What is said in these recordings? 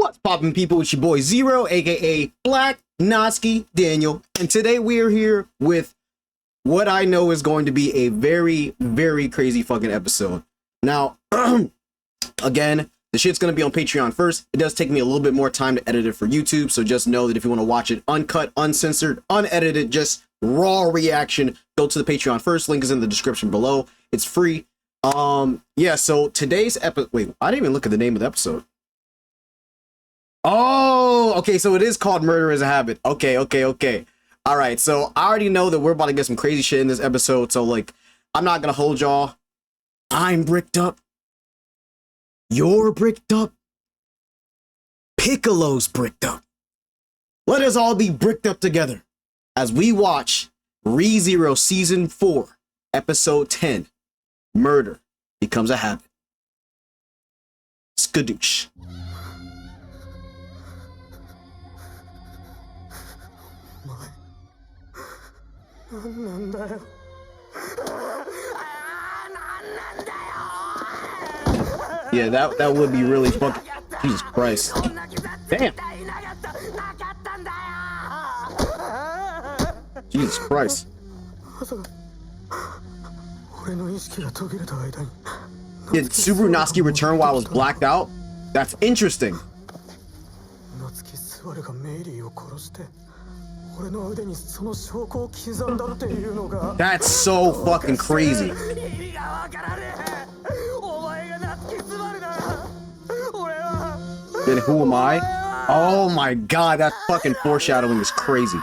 What's poppin', people? It's your boy Zero, aka Black Noski Daniel, and today we are here with what I know is going to be a very, very crazy fucking episode. Now, again, the shit's gonna be on Patreon first. It does take me a little bit more time to edit it for YouTube, so just know that if you want to watch it uncut, uncensored, unedited, just raw reaction, go to the Patreon first. Link is in the description below. It's free. Yeah, so today's episode, wait, I didn't even look at the name of the episode. Oh, okay, so it is called Murder is a Habit. Okay. All right, so I already know that we're about to get some crazy shit in this episode, so like, I'm not gonna hold y'all. I'm bricked up. You're bricked up. Piccolo's bricked up. Let us all be bricked up together as we watch ReZero Season 4, Episode 10, Murder Becomes a Habit. Skadoosh. Yeah, that would be really fucking. Jesus Christ. Damn. Jesus Christ. Did Subaru Natsuki return while I was blacked out? That's interesting. That's so fucking crazy. Then who am I? Oh my god, that fucking foreshadowing is crazy.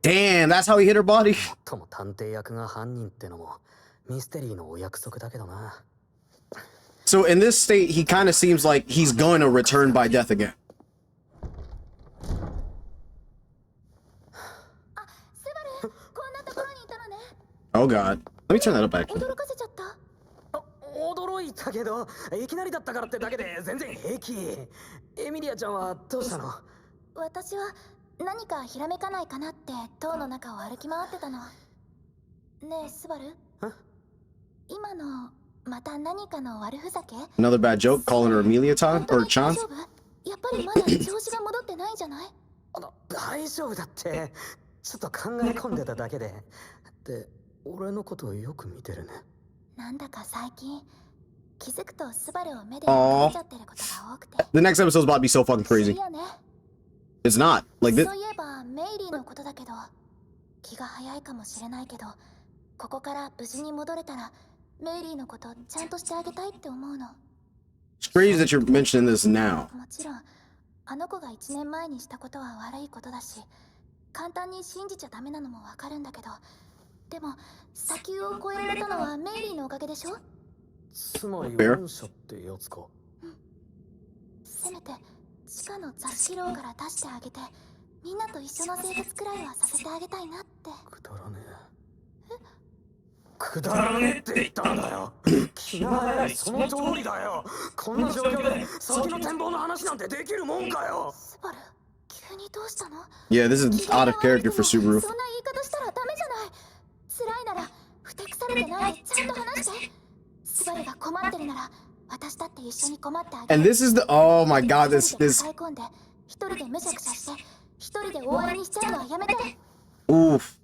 Damn, that's how he hit her body. So in this state, he kind of seems like he's going to return by death again. Oh god. Let me turn that up actually. Another bad joke, calling her Amelia Chan or Chance. The next episode is about to be so fucking crazy. It's not like this. It's crazy that you're mentioning this now. Fair. Yeah, this is out of character for Subaru. And this is the, oh my god, this oof.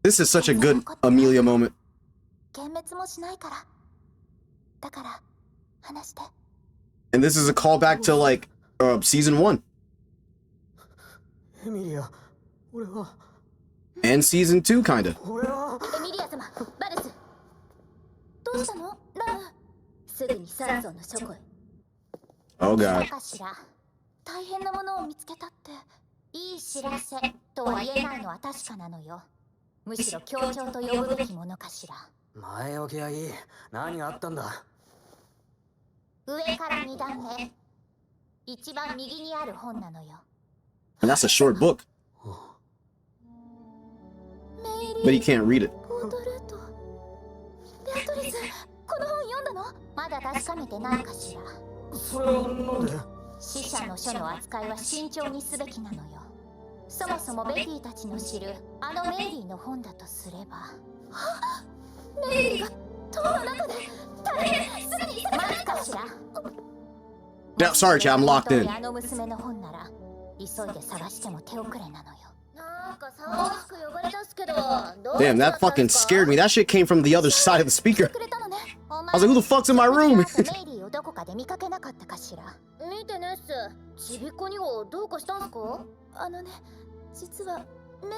This is such a good Amelia moment. And this is a callback to like season 1 and season 2 kinda. Oh god. And that's a short book. But he can't read it. 死者の書の扱いは慎重にすべきなのよ。そもそもベティたちの知るあのメイリーの本だとすれば。メイリーが塔の中で大変すぐに待つかしら。Yeah, sorry, chat, I'm locked in. あの娘の本なら急いで探しても手遅れなのよ。Damn, that fucking scared me. That shit came from the other side of the speaker. I was like, who the fuck's in my room? どこかで見かけなかったかしら。見てねっす。ちびっこにはどうかしたんすか？実は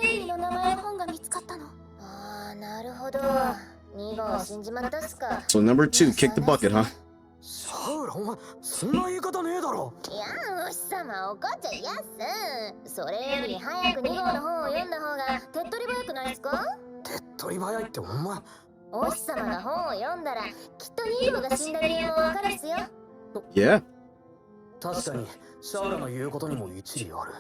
メイリーの名前の本が見つかったの。ああ、なるほど。2号死んじまったっすか。So number 2, kick the bucket, huh? シャウラ、お前そんな言い方ねえだろ。いや、お日様怒っちゃいやっす。それより早く2号の本を読んだ方が手っ取り早くないっすか？手っ取り早いってお前。お日様が本を読んだらきっと2号が死んだ理由もわかるっすよ。Yeah. 確かにシャウラの言うことにも一理ある。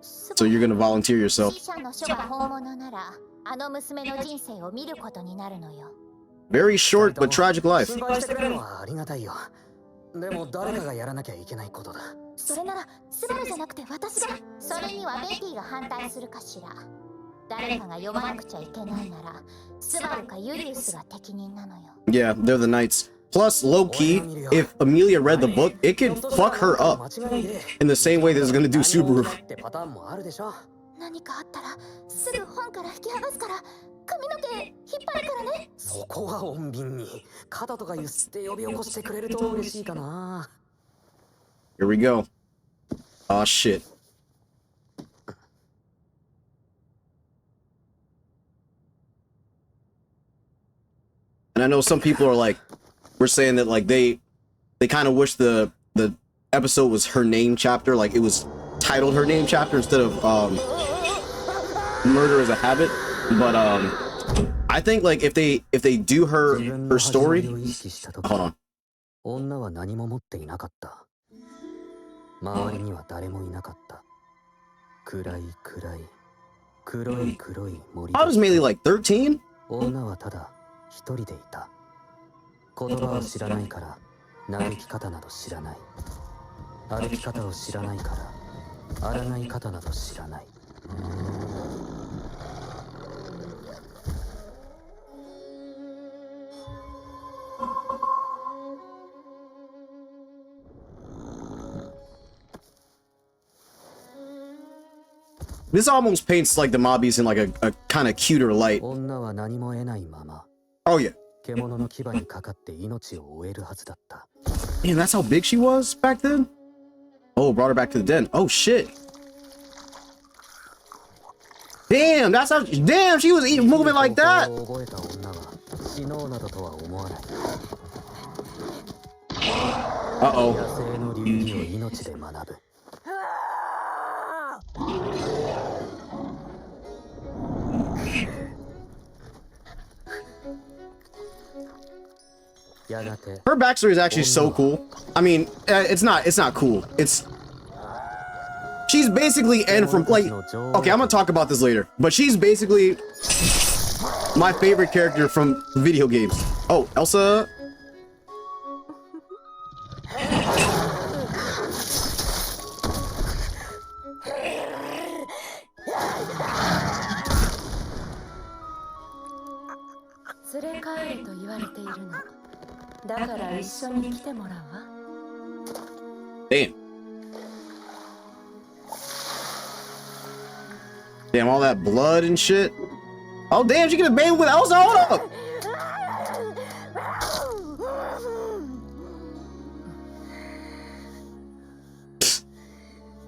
So you're gonna volunteer yourself. 死者の書が本物ならあの娘の人生を見ることになるのよ。Very short but tragic life. 心配してくれるのはありがたいよ。でも誰かがやらなきゃいけないことだ。それならスバルじゃなくて私が。それにはベティが反対するかしら。誰かが読まなくちゃいけないならスバルかユリウスが適任なのよ。Yeah, they're the knights. Plus, low key, if Amelia read the book, it could fuck her up in the same way that it's gonna do Subaru. 何かあったらすぐ本から引き剥がすから髪の毛引っ張るからね。そこは穏便に肩とかゆすって呼び起こしてくれると嬉しいかな。Here we go. Oh shit. And I know some people are like, we're saying that like they kind of wish the episode was her name chapter, like it was titled her name chapter instead of murder as a habit. But I think like if they do her story, hold on. 女は何も持っていなかった。周りには誰もいなかった。暗い黒い森。I was mainly like 13. 女はただ一人でいた。言葉を知らないから嘆き方など知らない。歩き方を知らないから抗い方など知らない。This almost paints like the mobbies in like a kind of cuter light. 女は何も得ないまま。Oh yeah. 獣の牙にかかって命を終えるはずだった。Man, that's how big she was back then? Oh, brought her back to the den. Oh shit. Damn, that's how damn she was moving like that. Uh-oh. 野生の流儀を命で学ぶ。Her backstory is actually so cool. I mean, it's not cool. She's basically N from like, okay, I'm gonna talk about this later, but she's basically my favorite character from video games. Oh, Elsa. Damn. Damn, all that blood and shit. Oh, damn, she get a baby with Elsa. Hold up.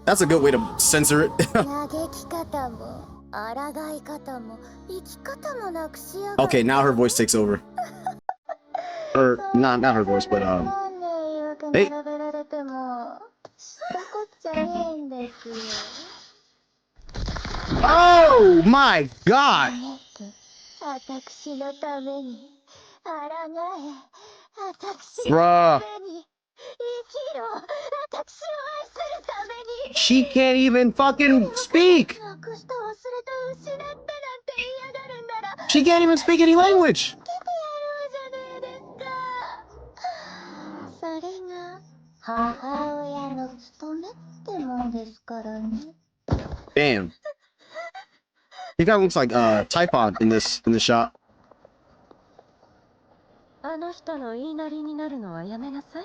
That's a good way to censor it. Okay, now her voice takes over. Or not her voice, but hey. Oh my god. Bruh. She can't even fucking speak. She can't even speak any language. 母親の務めってもんですからね。 Damn. He kind of looks like Typod in this shot. あの人の言いなりになるのはやめなさい。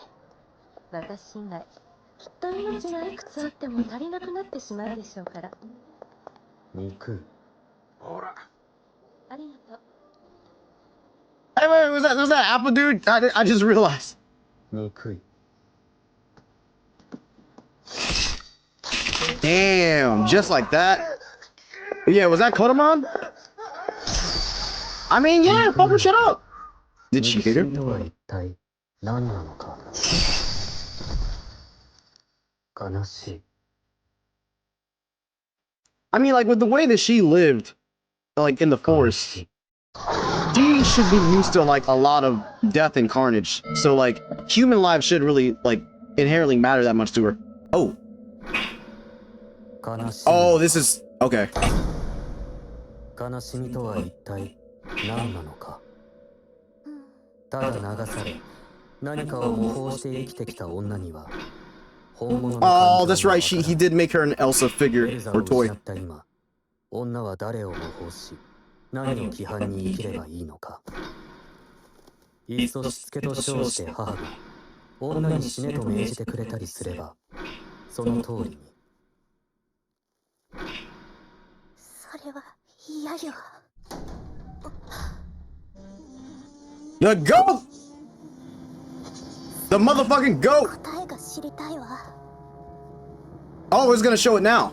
私以外きっと命がいくつあっても足りなくなってしまうでしょうから。肉。ありがとう。 Hey, wait, was that Apple dude? I just realized. 憎い。 Damn, just like that. Yeah, was that Kodaman? I mean, yeah, fucking shut up. Did she hit 肉親 him? とは一体何なのか。悲しい。 I mean, like with the way that she lived, like in the 悲 forest, しい。 she should be used to like a lot of death and carnage. So like human lives should really like inherently matter that much to her. Oh, 悲しい。 oh, this is okay. 悲しみとは一体何なのか。ただ流され何かを模倣して生きてきた女には本物の Oh, 感 that's 情が right. わから He did make her an Elsa エ figure ルザ or を失 toy. った今、女は誰を模倣し何を規範に生きればいいのか。いっそしつけと称して母が女に死ねと命じてくれたりすればその通りに。それは嫌よ。 The goat, the motherfucking goat. 答えが知りたいわ。 Oh, it's gonna show it now.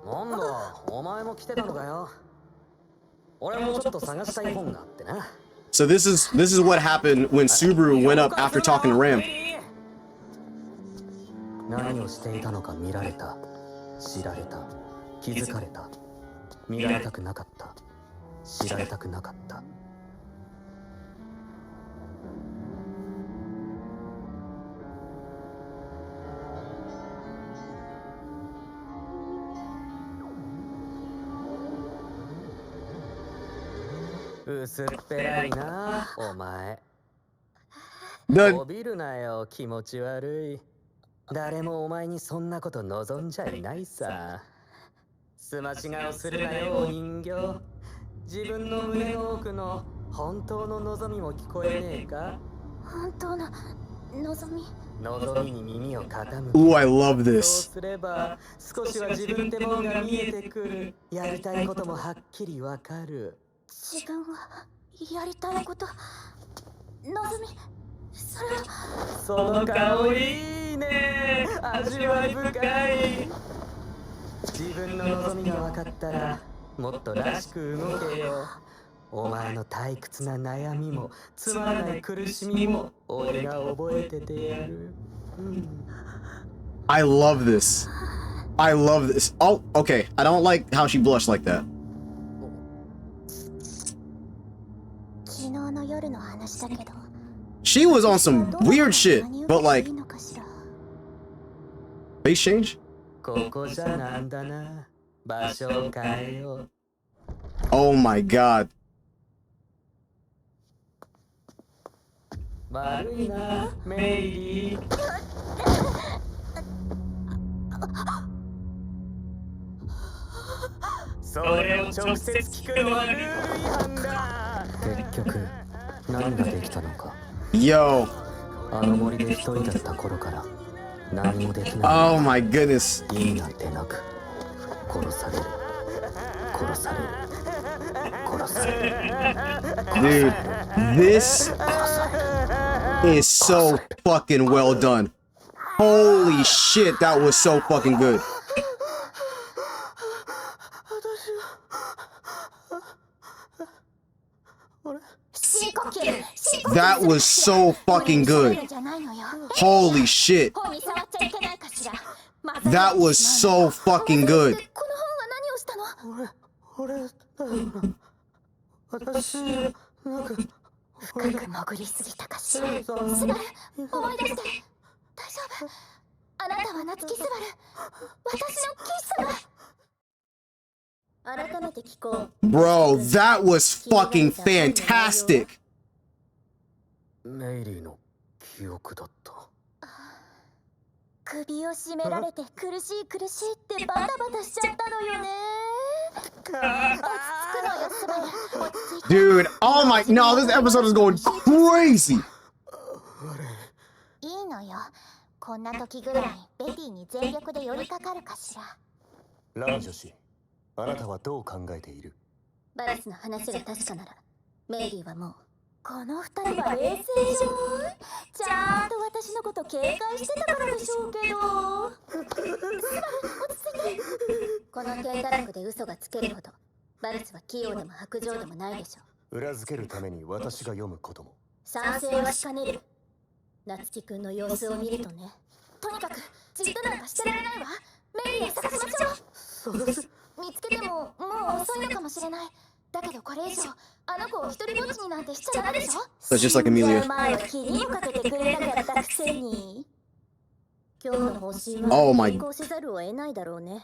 なんだ、お前も来てたのかよ。俺もちょっと探したい本があってな。 So this is what happened when Subaru went up after talking to Ram. 何をしていたのか見られた、知られた、気づかれた。見られたくなかった、知られたくなかった。薄っぺらいな、お前。 The こびるなよ、気持ち悪い。誰もお前にそんなこと望んじゃいないさ。すまし顔するなよ、お人形。自分の胸の奥の本当の望みも聞こえねえか。本当の望み。望みに耳を傾け。 ooh, I love そう this. すれば少しは自分ってもんが見えてくる。やりたいこともはっきりわかる。自分がやりたいこと。望み。それは。その顔いいね、味わい深い。自分の望みが分かったらもっとらしく動けよ。お前の退屈な悩みもつまらない苦しみも俺が覚えててやる。I love this. I love this. Oh, okay. I don't like how she blushed like that. 昨日の夜の話だけど。 She was on some weird shit, but like いいのかしら。 face change. ここじゃなんだな、場所を変えよう。 Oh my god. 悪いな、メイリー。それを直接聞くのはルール違反だ。結局何ができたのか。 Yo. あの森で一人だった頃から何もできない。 Oh my goodness. 意味なんてなく殺される、殺される、殺される。 Dude, this is so fucking well done. Holy shit, that was so fucking good. That was so fucking good. Holy shit. That was so fucking good. この本は何をしたの？俺だよな。私なんか深く潜りすぎたかしら。スバル、思い出して。大丈夫。あなたは夏木スバル。私のキス様。改めて聞こう。 Bro, that was fucking fantastic. メイリーの記憶だった。首を絞められて苦しい苦しいってバタバタしちゃったのよね。落ち着くのよ、スバル。落ち着いて。 Dude, oh my, no, this episode is going crazy. いいのよ。こんな時ぐらいベティに全力で寄りかかるかしら。ラン女子、あなたはどう考えている？バラスの話が確かなら、メイリーはもうこの二人は冷静じゃない？ちゃんと私のこと警戒してたからでしょうけど。スバル、落ち着いて。この低たらくで嘘がつけるほどバルスは器用でも薄情でもないでしょ。裏付けるために私が読むことも。賛成はしかねる。夏樹くんの様子を見るとね。とにかくじっとなんかしてられないわ。メイリーを探しましょう。見つけてももう遅いのかもしれない。だけどこれ以上あの子を一人ぼっちになんてしちゃダメでしょ。 That's just like Amelia. 前は切りをかけてくれなかったくせに。今日の方針 Oh は my- 変更せざるを得ないだろうね。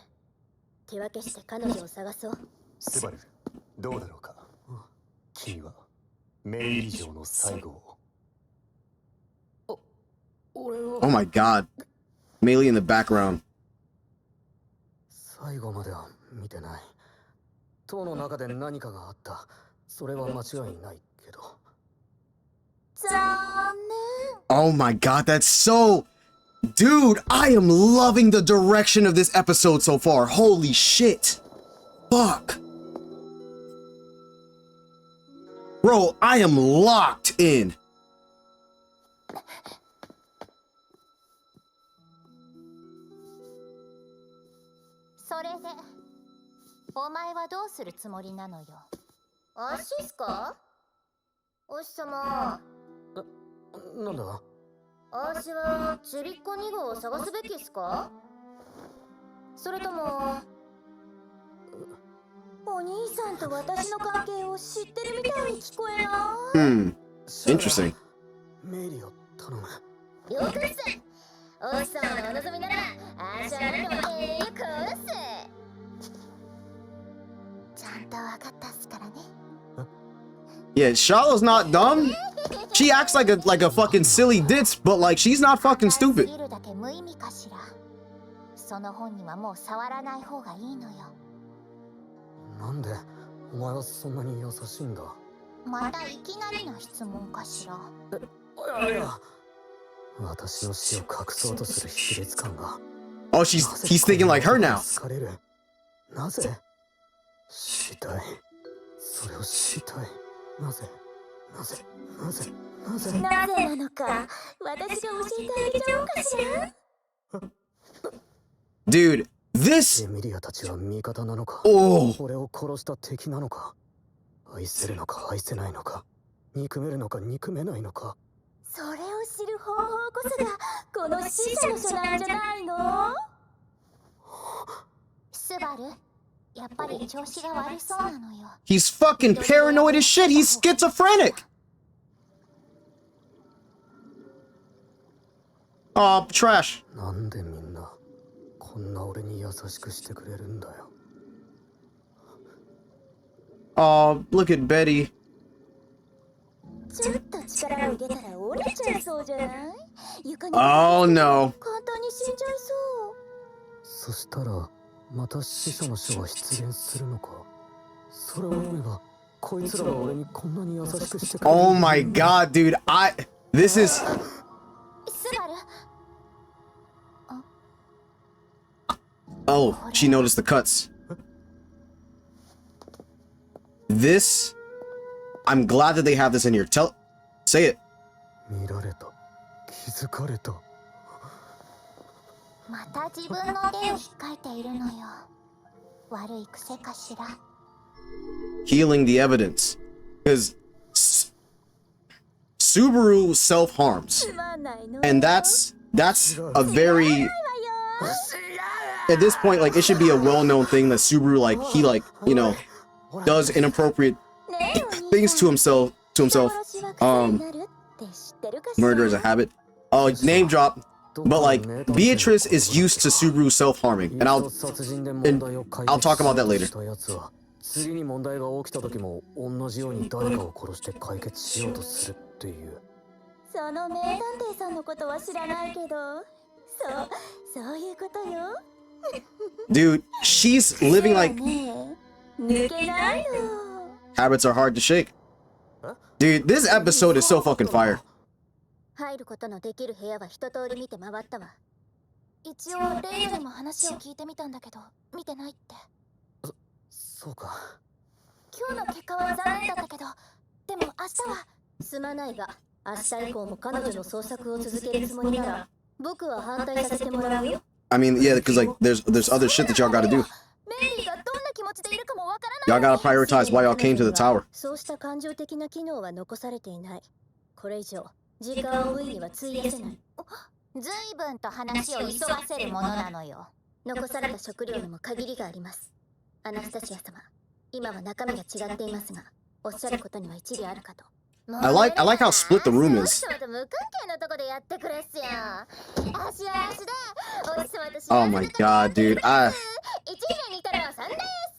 手分けして彼女を探そう。スバル、どうだろうか。君はメイリー城の最後を。俺は Oh my god. Melee in the background. 最後までは見てない。塔の中で何かがあった。それは間違いないけど。残念。 Oh my god, that's so... Dude, I am loving the direction of this episode so far. Holy shit. Fuck. Bro, I am locked in. それでお前はどうするつもりなのよ。アシスか？おしさま。なんだ？アシはちびっこ2号を探すべきっすか？それともお兄さんと私の関係を知ってるみたいに聞こえない？ Interesting. メイリーを頼む。了解っす。おしさまのお望みならアシは何でも栄養殺す。ちゃんと分かったっすからね。 Yeah, Charlotte's not dumb. She acts like a fucking silly ditz, but like she's not fucking stupid. 見るだけ無意味かしら。その本にはもう触らない方がいいのよ。なんでお前はそんなに優しいんだ？またいきなりの質問かしら。いや、私の死を隠そうとする卑劣感が。Oh, he's thinking like her now. 疲れる。なぜ？知りたい。それを知りたい。なぜなのか、私が教えてあげちゃおうかしら。 Dude, this... エミリアたちは味方なのか？ Oh. 俺を殺した敵なのか？愛せるのか愛せないのか？憎めるのか憎めないのか？それを知る方法こそがこの死者の書なんじゃないの？スバル、やっぱり調子が悪そうなのよ。 He's fucking paranoid as shit. He's schizophrenic. Oh, trash. なんでみんなこんな俺に優しくしてくれるんだよ。Oh, look at Betty. ちょっと力を入れたら折れちゃいそうじゃない？床に Oh no. 簡単に死んじゃいそう。そしたらまた死者の書は出現するのか？それを読めばこいつらは俺にこんなに優しくしてくれる。 Oh my god, dude. This is... スバル。 Oh, she noticed the cuts. This... I'm glad that they have this in here. Say it. 見られた。気づかれた。また自分の手を引っかいているのよ。悪い癖かしら。 Healing the evidence. Because Subaru self-harms. つまんないのよ。 And that's a very... At this point, like, it should be a well-known thing that Subaru, like, he, like, you know, does inappropriate things to himself. Murder is a habit. Oh, name drop. But like Beatrice is used to Subaru self-harming, and I'll talk about that later. 次に問題が起きた時も同じように誰かを殺して解決しようとするっていう。その名探偵さんのことは知らないけど、そういうことよ。Dude, she's living like 抜けないの。habits are hard to shake. Dude, this episode is so fucking fire. 入ることのできる部屋は一通り見て回ったわ。一応レイヤにも話を聞いてみたんだけど、見てないって。そうか。今日の結果は残念だったけど、でも明日はすまないが、明日以降も彼女の捜索を続けるつもりなら、僕は反対させてもらうよ。I mean, yeah, because like there's other shit that y'all gotta do. メリーがどんな気持ちでいるかもわからない。Y'all gotta prioritize why y'all came to the tower. そうした感情的な機能は残されていない。これ以上時間を無意には費やせない。随分と話を急がせるものなのよ。残された食料にも限りがあります。アナスタシア様、今は中身が違っていますが、おっしゃることには一理あるかと。I like how split the room is. Oh my god, dude.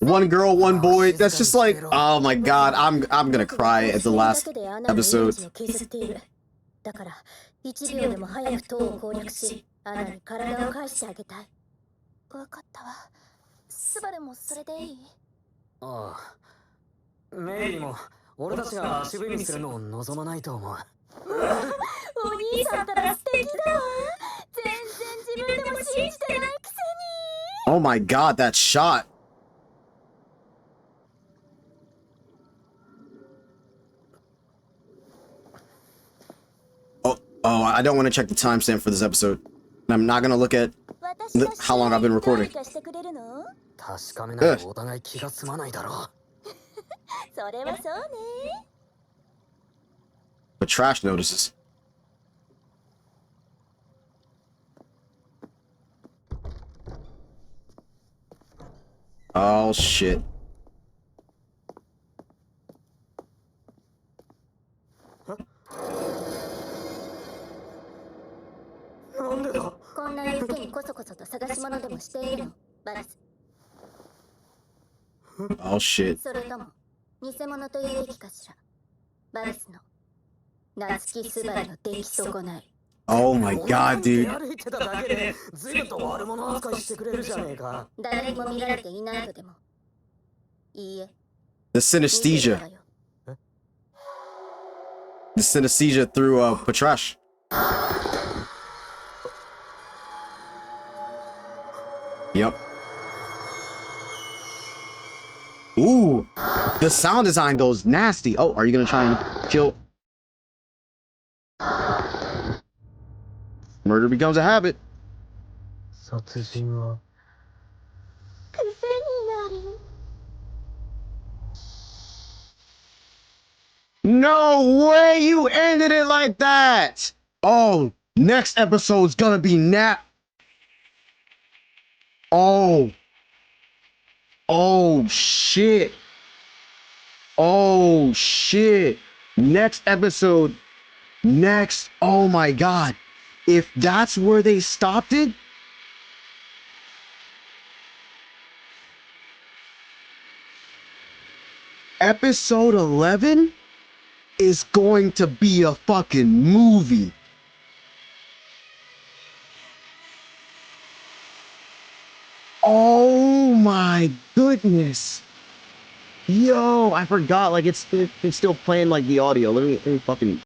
One girl, one boy. That's just like, oh my god. I'm gonna cry at the last episode. だから1秒でも早く塔を攻略し、アナに体を返してあげたい。わかったわ。スバルもそれでいい？ああ。メイリーも俺たちが足踏みするのを望まないと思う。お兄さんったら素敵だわ。全然自分でも信じてないくせに。Oh my god, that shot. Oh, I don't want to check the timestamp for this episode. And I'm not gonna look at how long I've been recording. 確かめないとお互い気が済まないだろう。それはそうね。But trash notices. Oh shit. Huh? こんな夜更けにこそこそと探し物でもしているの、バラス。Oh shit. それとも偽物というべきかしら。バラスの夏木スバルの出来損ない。Oh my god, dude. 歩いてただけで随分と悪者扱いしてくれるじゃねえか。誰にも見られていないとでも。いいえ。The synesthesia. The synesthesia through Patrash. Yep. Ooh, the sound design goes nasty. Oh, are you gonna try and kill? Murder becomes a habit. 殺人は No way you ended it like that. Oh, next episode's gonna be Oh. Oh shit. Oh shit. Next episode. Oh my god. If that's where they stopped it. Episode 11 is going to be a fucking movie. Oh my goodness. Yo, I forgot, like it's still playing like the audio. Let me fucking.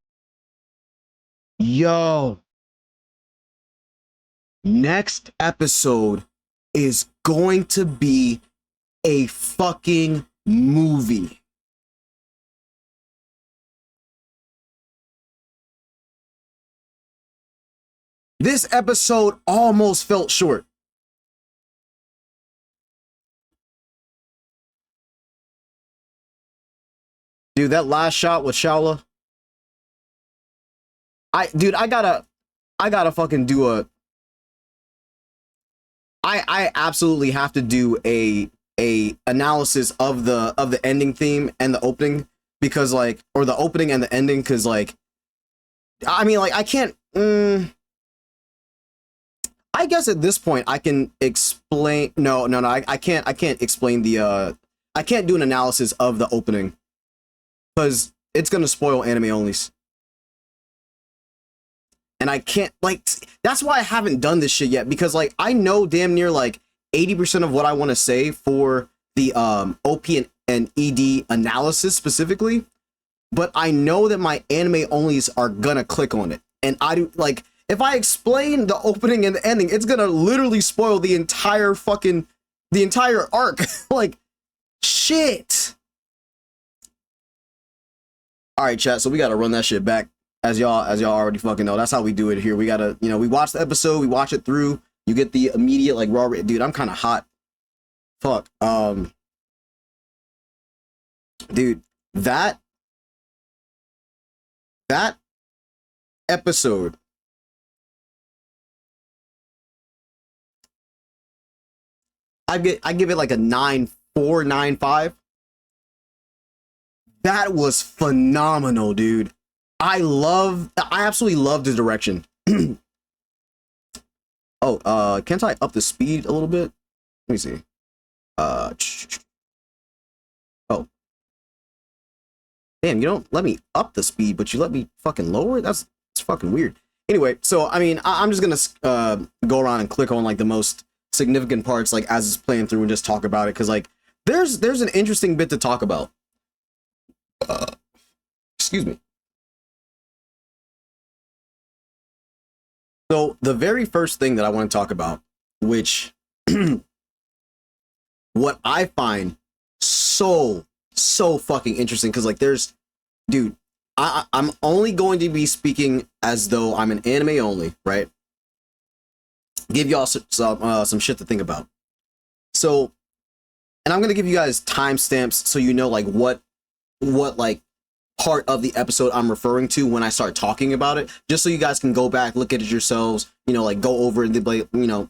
Yo. Next episode is going to be a fucking movie. This episode almost felt short. Dude, that last shot with Shaola. I gotta fucking do a. I absolutely have to do a analysis of the ending theme and the opening, because like, or the opening and the ending, because like, I mean, like I can't. I guess at this point I can explain. No, I can't. I can't explain the. I can't do an analysis of the opening because it's gonna spoil anime onlys. And I can't, like, that's why I haven't done this shit yet, because like I know damn near like 80% of what I want to say for the OP and ED analysis specifically, but I know that my anime onlys are gonna click on it. And I do, like, if I explain the opening and the ending, it's gonna literally spoil the entire arc. Like, shit. All right, chat. So we gotta run that shit back, as y'all already fucking know. That's how we do it here. We gotta, you know, we watch the episode, we watch it through. You get the immediate like raw. Dude, I'm kind of hot. Fuck. Dude, that episode. I give it like a 9.4, 9.5. That was phenomenal, dude. I absolutely love the direction. Oh, can't I up the speed a little bit? Let me see. Oh. Damn, you don't let me up the speed, but you let me fucking lower it? It's fucking weird. Anyway, so, I mean, I'm just gonna go around and click on, like, the most significant parts, like, as it's playing through and just talk about it, because, like, there's an interesting bit to talk about. Excuse me. So the very first thing that I want to talk about, which what I find so fucking interesting, because like dude, I'm only going to be speaking as though I'm an anime only, right? Give y'all some shit to think about. So, and I'm gonna give you guys timestamps so you know like what like part of the episode I'm referring to when I start talking about it, just so you guys can go back, look at it yourselves, you know, like go over it and like, you know,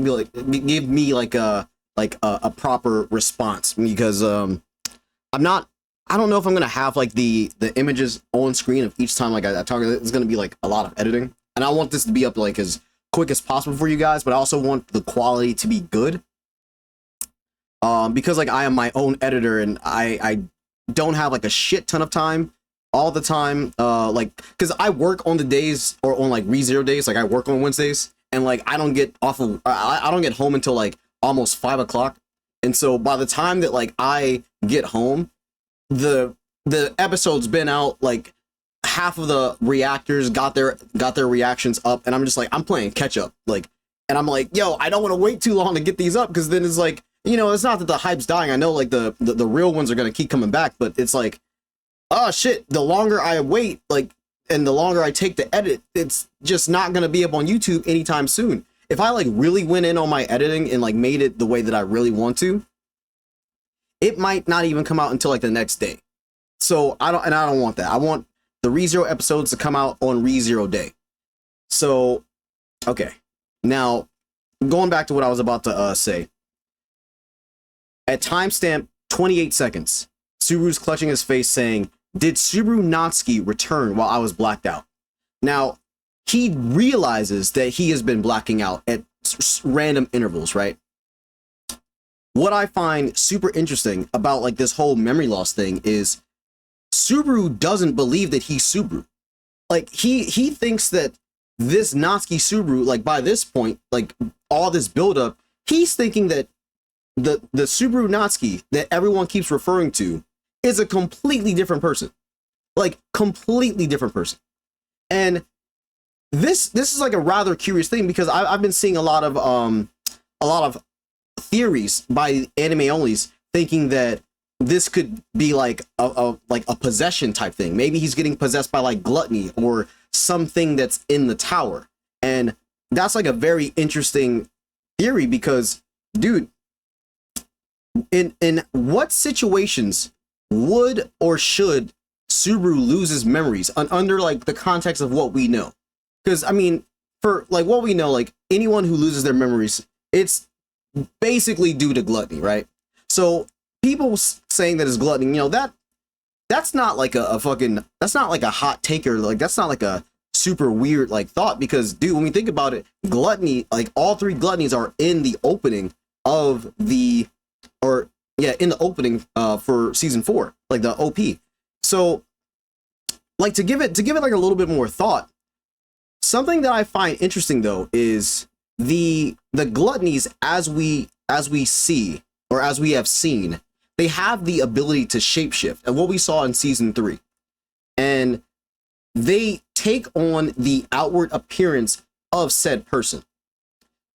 be like, give me like a proper response, because I don't know if I'm gonna have like the images on screen of each time like I talk. It's gonna be like a lot of editing, and I want this to be up like as quick as possible for you guys, but I also want the quality to be good, because like I am my own editor and I don't have like a shit ton of time all the time, like, because I work on the days, or on like ReZero days, like I work on Wednesdays, and like I don't get I don't get home until like almost 5 o'clock, and so by the time that like I get home, the episode's been out, like half of the reactors got their reactions up, and I'm just like, I'm playing catch up, like, and I'm like, yo, I don't want to wait too long to get these up, because then it's like, you know, it's not that the hype's dying. I know like the real ones are gonna keep coming back, but it's like, oh shit, the longer I wait, like, and the longer I take to edit, it's just not gonna be up on YouTube anytime soon. If I like really went in on my editing and like made it the way that I really want to, it might not even come out until like the next day. So I don't want that. I want the ReZero episodes to come out on ReZero day. So, okay. Now, going back to what I was about to say. At timestamp 28 seconds, Subaru's clutching his face saying, "Did Subaru Natsuki return while I was blacked out?" Now, he realizes that he has been blacking out at random intervals, right? What I find super interesting about like this whole memory loss thing is Subaru doesn't believe that he's Subaru. Like he thinks that this Natsuki Subaru, like by this point, like all this buildup, he's thinking that the Subaru Natsuki that everyone keeps referring to is a completely different person. Like completely different person. And this is like a rather curious thing, because I've been seeing a lot of theories by anime onlys thinking that this could be like a possession type thing. Maybe he's getting possessed by like gluttony or something that's in the tower. And that's like a very interesting theory, because dude, in what situations would or should Subaru lose his memories under like the context of what we know? Because I mean, for like what we know, like anyone who loses their memories, it's basically due to gluttony, right? So people saying that it's gluttony, you know, that's not like a fucking, that's not like a hot taker, like that's not like a super weird like thought, because dude, when we think about it, gluttony, like all three gluttonies are in the opening of the, or yeah, in the opening for season 4, like the OP. So like to give it like a little bit more thought, something that I find interesting though is the gluttonies as we see, or as we have seen, they have the ability to shapeshift, and what we saw in season 3, and they take on the outward appearance of said person.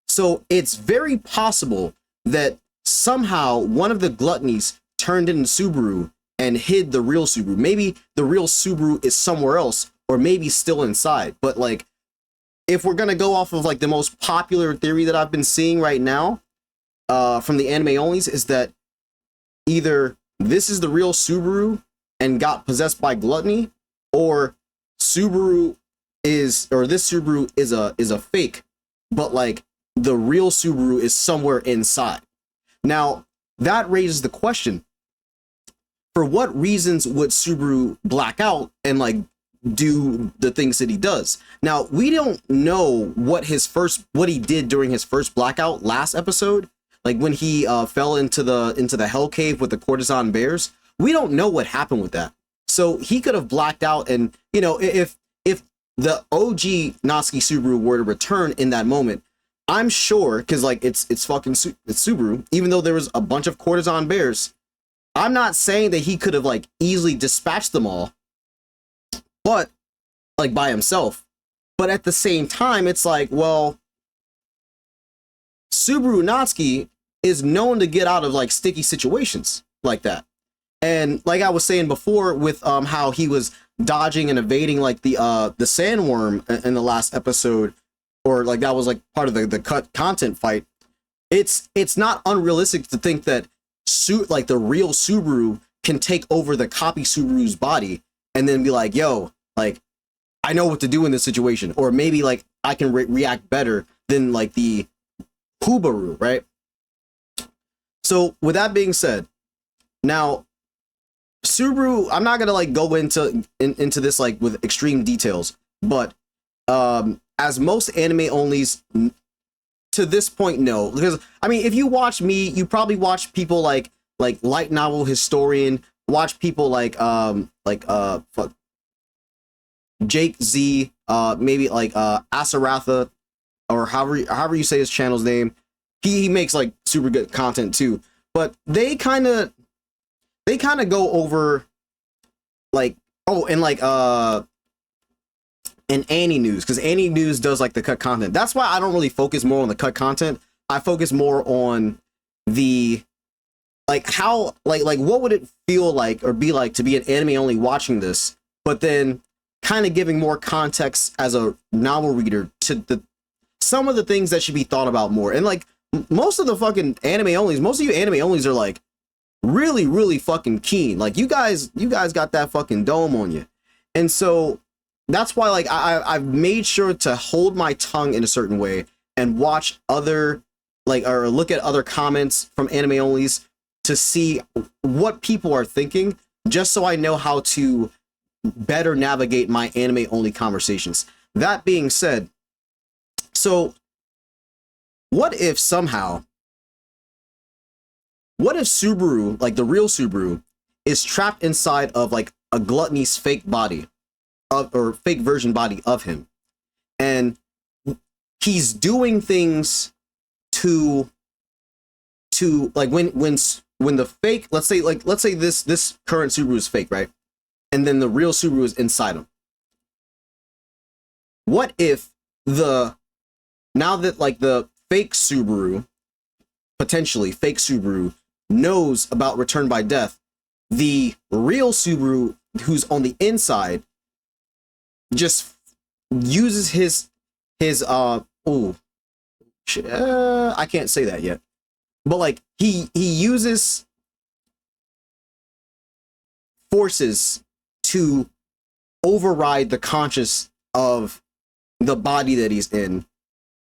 So it's very possible that somehow one of the gluttonies turned into Subaru and hid the real Subaru. Maybe the real Subaru is somewhere else, or maybe still inside. But like, if we're gonna go off of like the most popular theory that I've been seeing right now from the anime onlys, is that either this is the real Subaru and got possessed by gluttony, or Subaru is, or this Subaru is a fake, but like the real Subaru is somewhere inside. Now that raises the question, for what reasons would Subaru black out and like do the things that he does? Now we don't know what he did during his first blackout last episode, like when he fell into the hell cave with the courtesan bears. We don't know what happened with that. So he could have blacked out, and you know, if the OG Natsuki Subaru were to return in that moment, I'm sure, because like it's Subaru, even though there was a bunch of courtesan bears, I'm not saying that he could have like easily dispatched them all, but like by himself. But at the same time, it's like, well, Subaru Natsuki is known to get out of like sticky situations like that. And like I was saying before with how he was dodging and evading like the sandworm in the last episode, or like that was like part of the cut content fight. It's not unrealistic to think that like the real Subaru can take over the copy Subaru's body and then be like, yo, like I know what to do in this situation, or maybe like I can react better than like the Hubaru, right? So with that being said, now Subaru, I'm not gonna like go into this like with extreme details, but as most anime onlys to this point know, because I mean, if you watch me, you probably watch people like light novel historian, watch people like fuck Jake Z, maybe like Asaratha, or however you say his channel's name. He makes like super good content too, but they kind of go over like, oh, and like and Annie News, because Annie News does like the cut content. That's why I don't really focus more on the cut content. I focus more on the like how like what would it feel like or be like to be an anime only watching this, but then kind of giving more context as a novel reader to some of the things that should be thought about more. And like most of the fucking anime onlys, most of you anime onlys are like really fucking keen. Like you guys got that fucking dome on you. And so that's why like I've made sure to hold my tongue in a certain way and watch other like, or look at other comments from anime onlys to see what people are thinking, just so I know how to better navigate my anime only conversations. That being said, so what if Subaru, like the real Subaru, is trapped inside of like a gluttony's fake body, or fake version body of him, and he's doing things to like when the fake, let's say this current Subaru is fake, right? And then the real Subaru is inside him. What if now that like the fake Subaru, potentially fake Subaru, knows about Return by Death, the real Subaru who's on the inside just uses his oh shit, I can't say that yet, but like he uses forces to override the conscious of the body that he's in,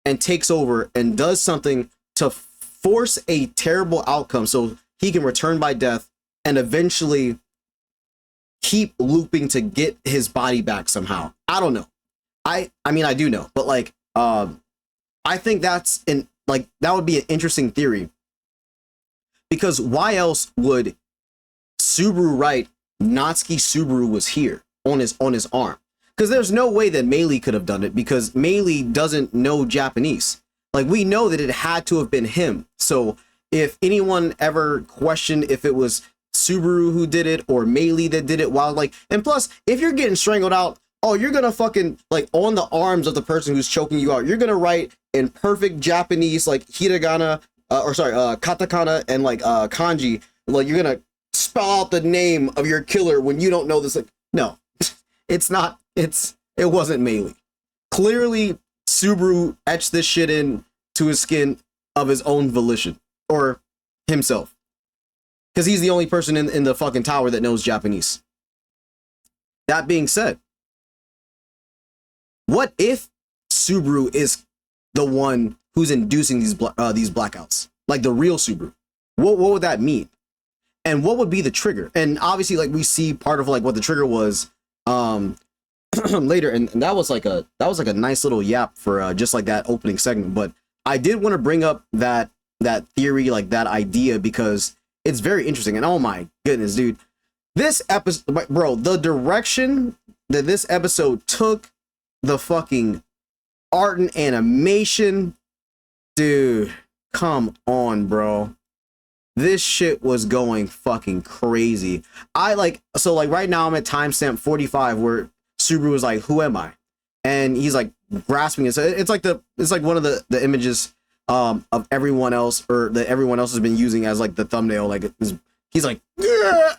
and takes over and does something to force a terrible outcome so he can return by death and eventually keep looping to get his body back somehow. I don't know. I mean I do know, but like I think that's that would be an interesting theory, because why else would Subaru write Natsuki Subaru was here on his arm? Because there's no way that Meili could have done it, because Meili doesn't know Japanese. Like, we know that it had to have been him. So if anyone ever questioned if it was Subaru who did it or Meili that did it, while like, and plus, if you're getting strangled out, oh, you're gonna fucking, like, on the arms of the person who's choking you out, you're gonna write in perfect Japanese, like hiragana, katakana and like kanji, like you're gonna spell out the name of your killer when you don't know this. Like, no, it's not. It wasn't Meili. Clearly, Subaru etched this shit in to his skin of his own volition, or himself, because he's the only person in the fucking tower that knows Japanese. That being said, what if Subaru is the one who's inducing these blackouts, like the real Subaru? What would that mean? And what would be the trigger? And obviously, like, we see part of like what the trigger was later, and that was like a nice little yap for just like that opening segment. But I did want to bring up that theory, like that idea, because it's very interesting. And oh my goodness, dude, this episode, bro, the direction that this episode took, the fucking art and animation, dude, come on, bro. This shit was going fucking crazy. So like right now I'm at timestamp 45 where Subaru is like, who am I? And he's like grasping it. So it's like one of the images of everyone else, or that everyone else has been using as like the thumbnail. Like he's like, yeah,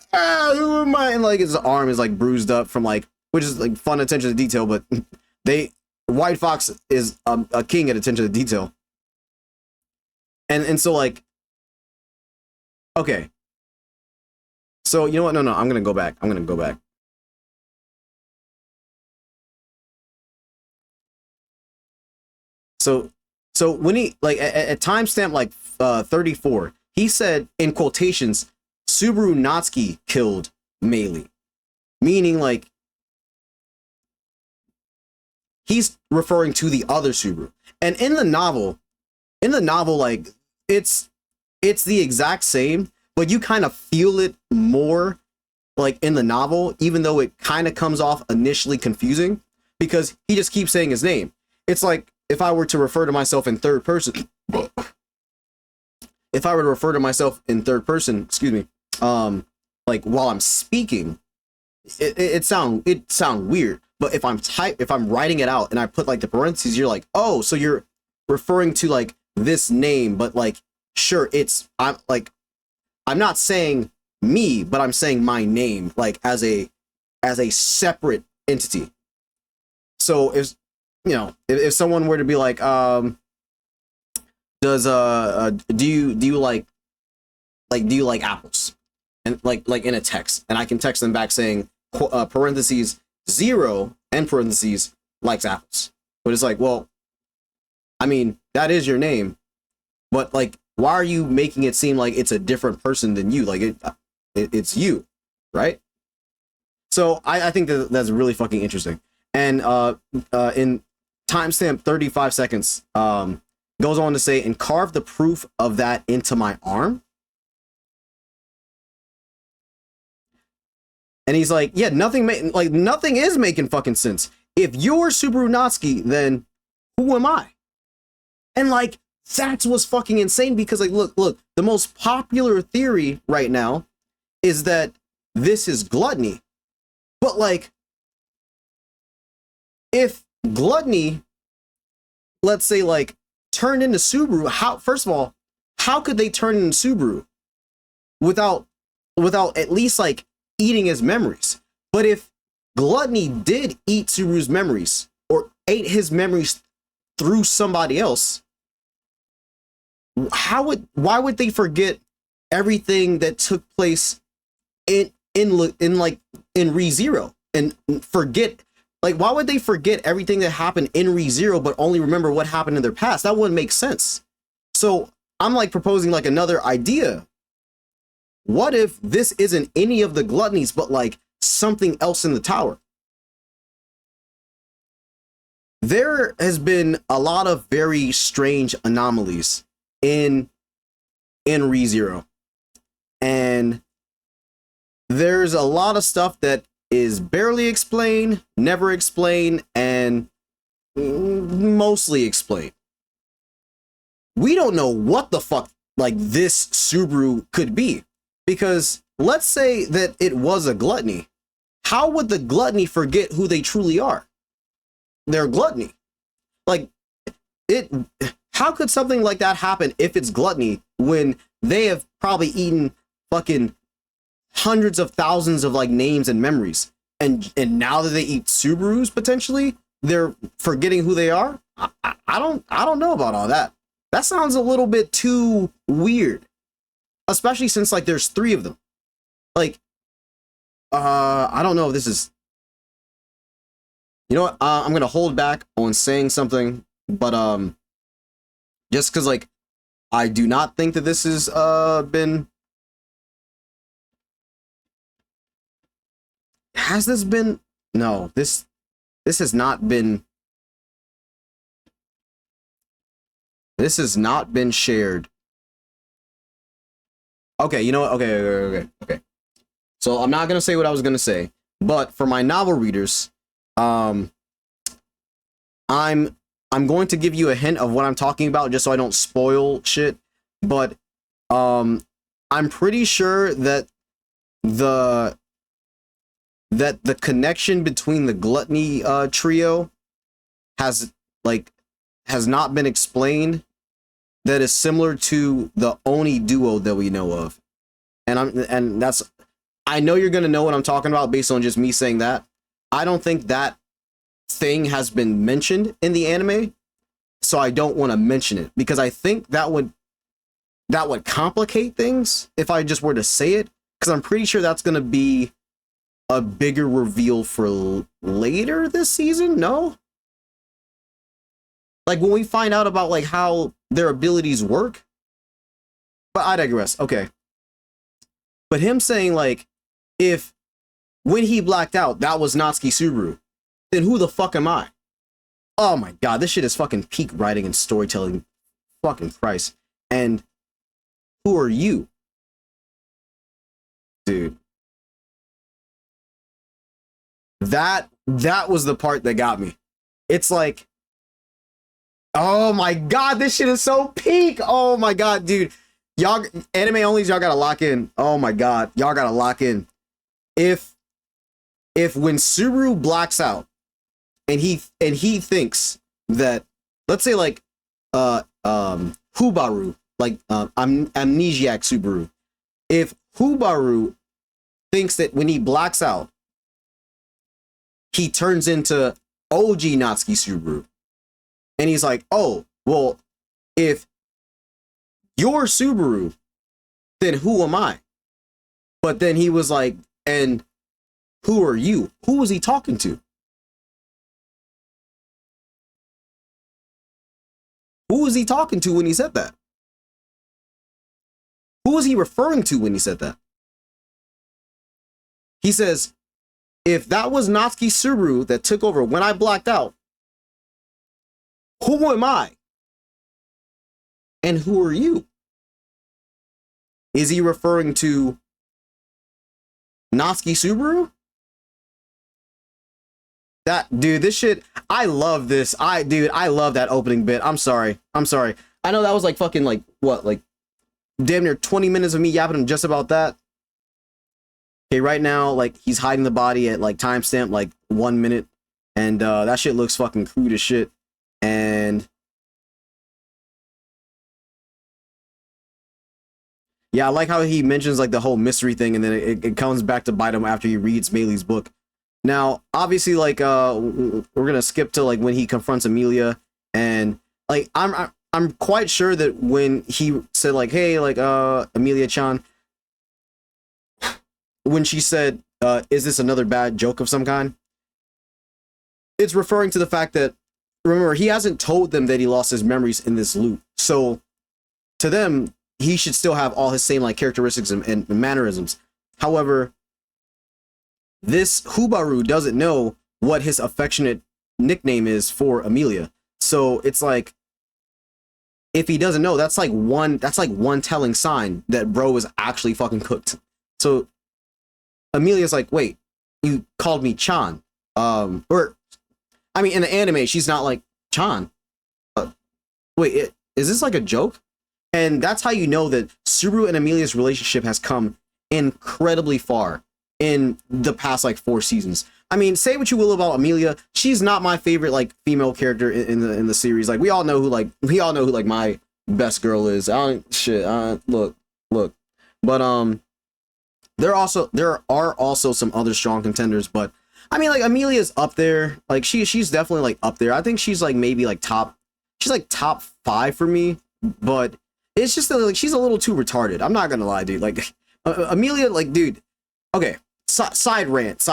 who am I? And like his arm is like bruised up from like, which is like fun attention to detail, but White Fox is a king at attention to detail. And so like, okay. So you know what? No, I'm gonna go back. So when he, like, at timestamp like 34, he said in quotations, Subaru Natsuki killed Meili, meaning like he's referring to the other Subaru. And in the novel, like it's the exact same, but you kind of feel it more like in the novel, even though it kind of comes off initially confusing because he just keeps saying his name. It's like if I were to refer to myself in third person, excuse me, like while I'm speaking, it sound weird. But if I'm writing it out and I put like the parentheses, you're like, oh, so you're referring to like this name, but like, sure, I'm not saying me, but I'm saying my name, like as a separate entity. So if someone were to be like, do you like apples? And like in a text, and I can text them back saying parentheses 0 and parentheses likes apples. But it's like, well, I mean, that is your name, but like, why are you making it seem like it's a different person than you? Like it's you, right? So I think that's really fucking interesting. And in timestamp 35 seconds, goes on to say, and carve the proof of that into my arm. And he's like, yeah, nothing is making fucking sense. If you're Subaru Natsuki, then who am I? And like, that's what's fucking insane, because like, look, the most popular theory right now is that this is Gluttony. But like, if Gluttony, let's say, like, turned into Subaru, first of all, how could they turn into Subaru without at least like eating his memories? But if Gluttony did eat Subaru's memories, or ate his memories through somebody else, why would they forget everything that took place in ReZero, and forget, like, why would they forget everything that happened in ReZero but only remember what happened in their past? That wouldn't make sense. So I'm like proposing like another idea. What if this isn't any of the Gluttonies but like something else in the tower? there has been a lot of very strange anomalies in ReZero, and there's a lot of stuff that is barely explained, never explained, and mostly explained. We don't know what the fuck like this Subaru could be, because let's say that it was a gluttony. How would the gluttony forget who they truly are? They're gluttony. Like, how could something like that happen if it's gluttony when they have probably eaten fucking hundreds of thousands of like names and memories, and now that they eat Subarus potentially, they're forgetting who they are? I don't know about all that. That sounds a little bit too weird, especially since like there's 3 of them. Like, I don't know if this is, you know what, I'm gonna hold back on saying something, but just because like I do not think that this has been, has this been, no, this has not been, this has not been shared. Okay, you know what, okay. So I'm not gonna say what I was gonna say, but for my novel readers, I'm going to give you a hint of what I'm talking about just so I don't spoil shit. But I'm pretty sure that the connection between the gluttony trio has not been explained, that is similar to the Oni duo that we know of. And that's, I know you're gonna know what I'm talking about based on just me saying that. I don't think that thing has been mentioned in the anime, so I don't want to mention it, because I think that would complicate things if I just were to say it, because I'm pretty sure that's gonna be a bigger reveal for later this season. No, like when we find out about like how their abilities work. But I digress. Okay, but him saying like, if when he blacked out that was Natsuki Subaru, then who the fuck am I? Oh my god, this shit is fucking peak writing and storytelling. Fucking Christ. And who are you? Dude. That was the part that got me. It's like, oh my god, this shit is so peak. Oh my god, dude. Y'all, anime onlys, y'all gotta lock in. Oh my god, y'all gotta lock in. If when Subaru blacks out and he thinks that, let's say like Hubaru, like amnesiac Subaru, if Hubaru thinks that when he blacks out he turns into OG Natsuki Subaru, and he's like, oh well, if you're Subaru, then who am I? But then he was like, and who are you? Who was he talking to? Who was he talking to when he said that? Who was he referring to when he said that? He says, if that was Natsuki Subaru that took over when I blacked out, who am I? And who are you? Is he referring to Natsuki Subaru? That, dude, this shit, I love this. I love that opening bit. I'm sorry. I know that was like fucking like, what, like damn near 20 minutes of me yapping just about that. Okay, right now, like, he's hiding the body at like timestamp like 1 minute, and that shit looks fucking crude as shit. And yeah, I like how he mentions like the whole mystery thing, and then it comes back to bite him after he reads Meili's book. Now, obviously, like we're gonna skip to like when he confronts Amelia, and like I'm quite sure that when he said like, hey, like Amelia-chan, when she said, is this another bad joke of some kind? It's referring to the fact that, remember, he hasn't told them that he lost his memories in this loop. So to them, he should still have all his same like characteristics and mannerisms. However, this Hubaru doesn't know what his affectionate nickname is for Amelia. So it's like, if he doesn't know, that's like one telling sign that bro is actually fucking cooked. So Amelia's like, wait, you called me Chan. Or I mean, in the anime, she's not like Chan. Wait, is this like a joke? And that's how you know that Subaru and Amelia's relationship has come incredibly far in the past like 4 seasons. I mean, say what you will about Amelia, she's not my favorite like female character in the series. Like we all know who like my best girl is. Look. But there are also some other strong contenders, but I mean like Amelia's up there. Like she's definitely like up there. I think she's like maybe like top 5 for me, but it's just that like she's a little too retarded. I'm not gonna lie, dude. Like Amelia, like dude, okay, side rant.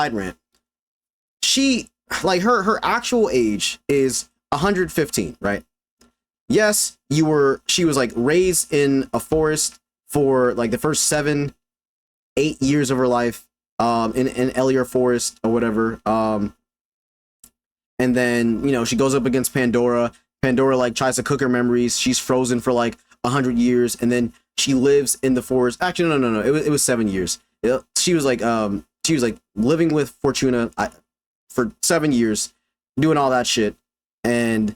She like her actual age is 115, right? Yes, she was like raised in a forest for like the first 7-8 years of her life, in Elior Forest or whatever. And then, you know, she goes up against Pandora. Pandora like tries to cook her memories. She's frozen for like 100 years, and then she lives in the forest. Actually, no. It was 7 years. She was like living with Fortuna for 7 years, doing all that shit, and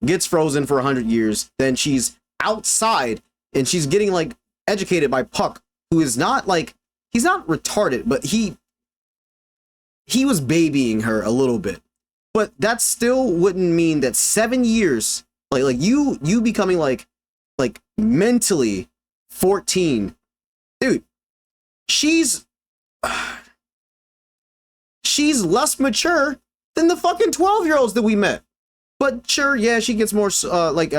gets frozen for 100 years. Then she's outside and she's getting like educated by Puck, who is not like, he's not retarded, but he was babying her a little bit. But that still wouldn't mean that 7 years, like you becoming like mentally 14, dude, she's less mature than the fucking 12-year-olds that we met. But sure, yeah, she gets more like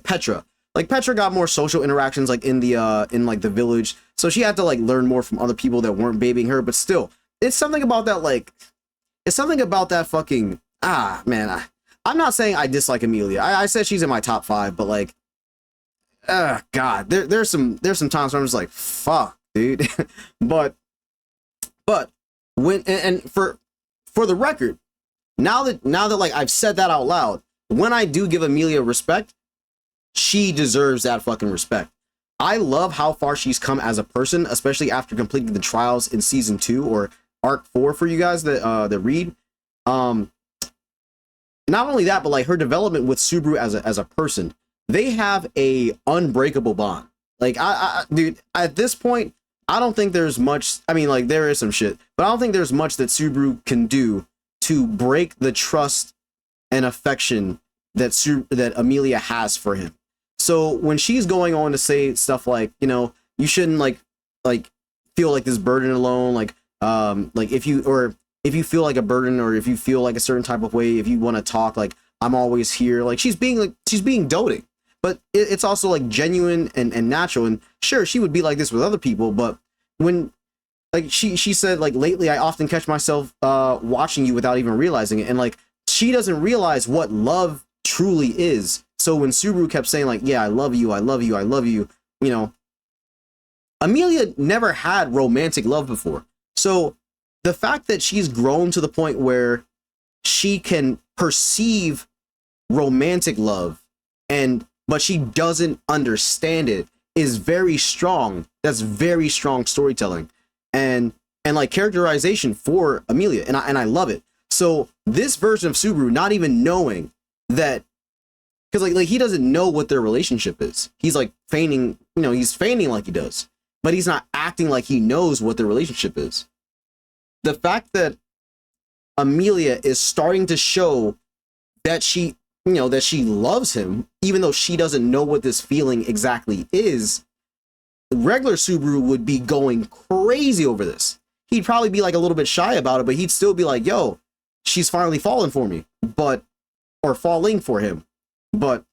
Petra. Like Petra got more social interactions like in the village, so she had to like learn more from other people that weren't babying her. But still, it's something about that fucking man. I'm not saying I dislike Amelia. I said she's in my top 5, but like, God, there's some times where I'm just like, fuck, dude. but when and for the record, now that like I've said that out loud, when I do give Amelia respect, she deserves that fucking respect. I love how far she's come as a person, especially after completing the trials in season 2 or arc 4 for you guys that read. Not only that, but like her development with Subaru as a person, they have a unbreakable bond. Like dude, at this point, I don't think there's much. I mean, like there is some shit, but I don't think there's much that Subaru can do to break the trust and affection that Amelia has for him. So when she's going on to say stuff like, you know, you shouldn't like feel like this burden alone, like if you feel like a burden, or if you feel like a certain type of way, if you want to talk, like I'm always here. Like she's being doting, but it's also like genuine and natural. And sure, she would be like this with other people, but when like she said like lately I often catch myself watching you without even realizing it, and like she doesn't realize what love truly is. So when Subaru kept saying like, yeah, I love you, you know, Amelia never had romantic love before. So the fact that she's grown to the point where she can perceive romantic love but she doesn't understand it is very strong. That's very strong storytelling and like characterization for Amelia, and I love it. So this version of Subaru, not even knowing that, because like he doesn't know what their relationship is. He's like feigning, you know, he's feigning like he does, but he's not acting like he knows what their relationship is. The fact that Amelia is starting to show that she loves him, even though she doesn't know what this feeling exactly is, regular Subaru would be going crazy over this. He'd probably be like a little bit shy about it, but he'd still be like, yo, she's finally falling for me, or falling for him. But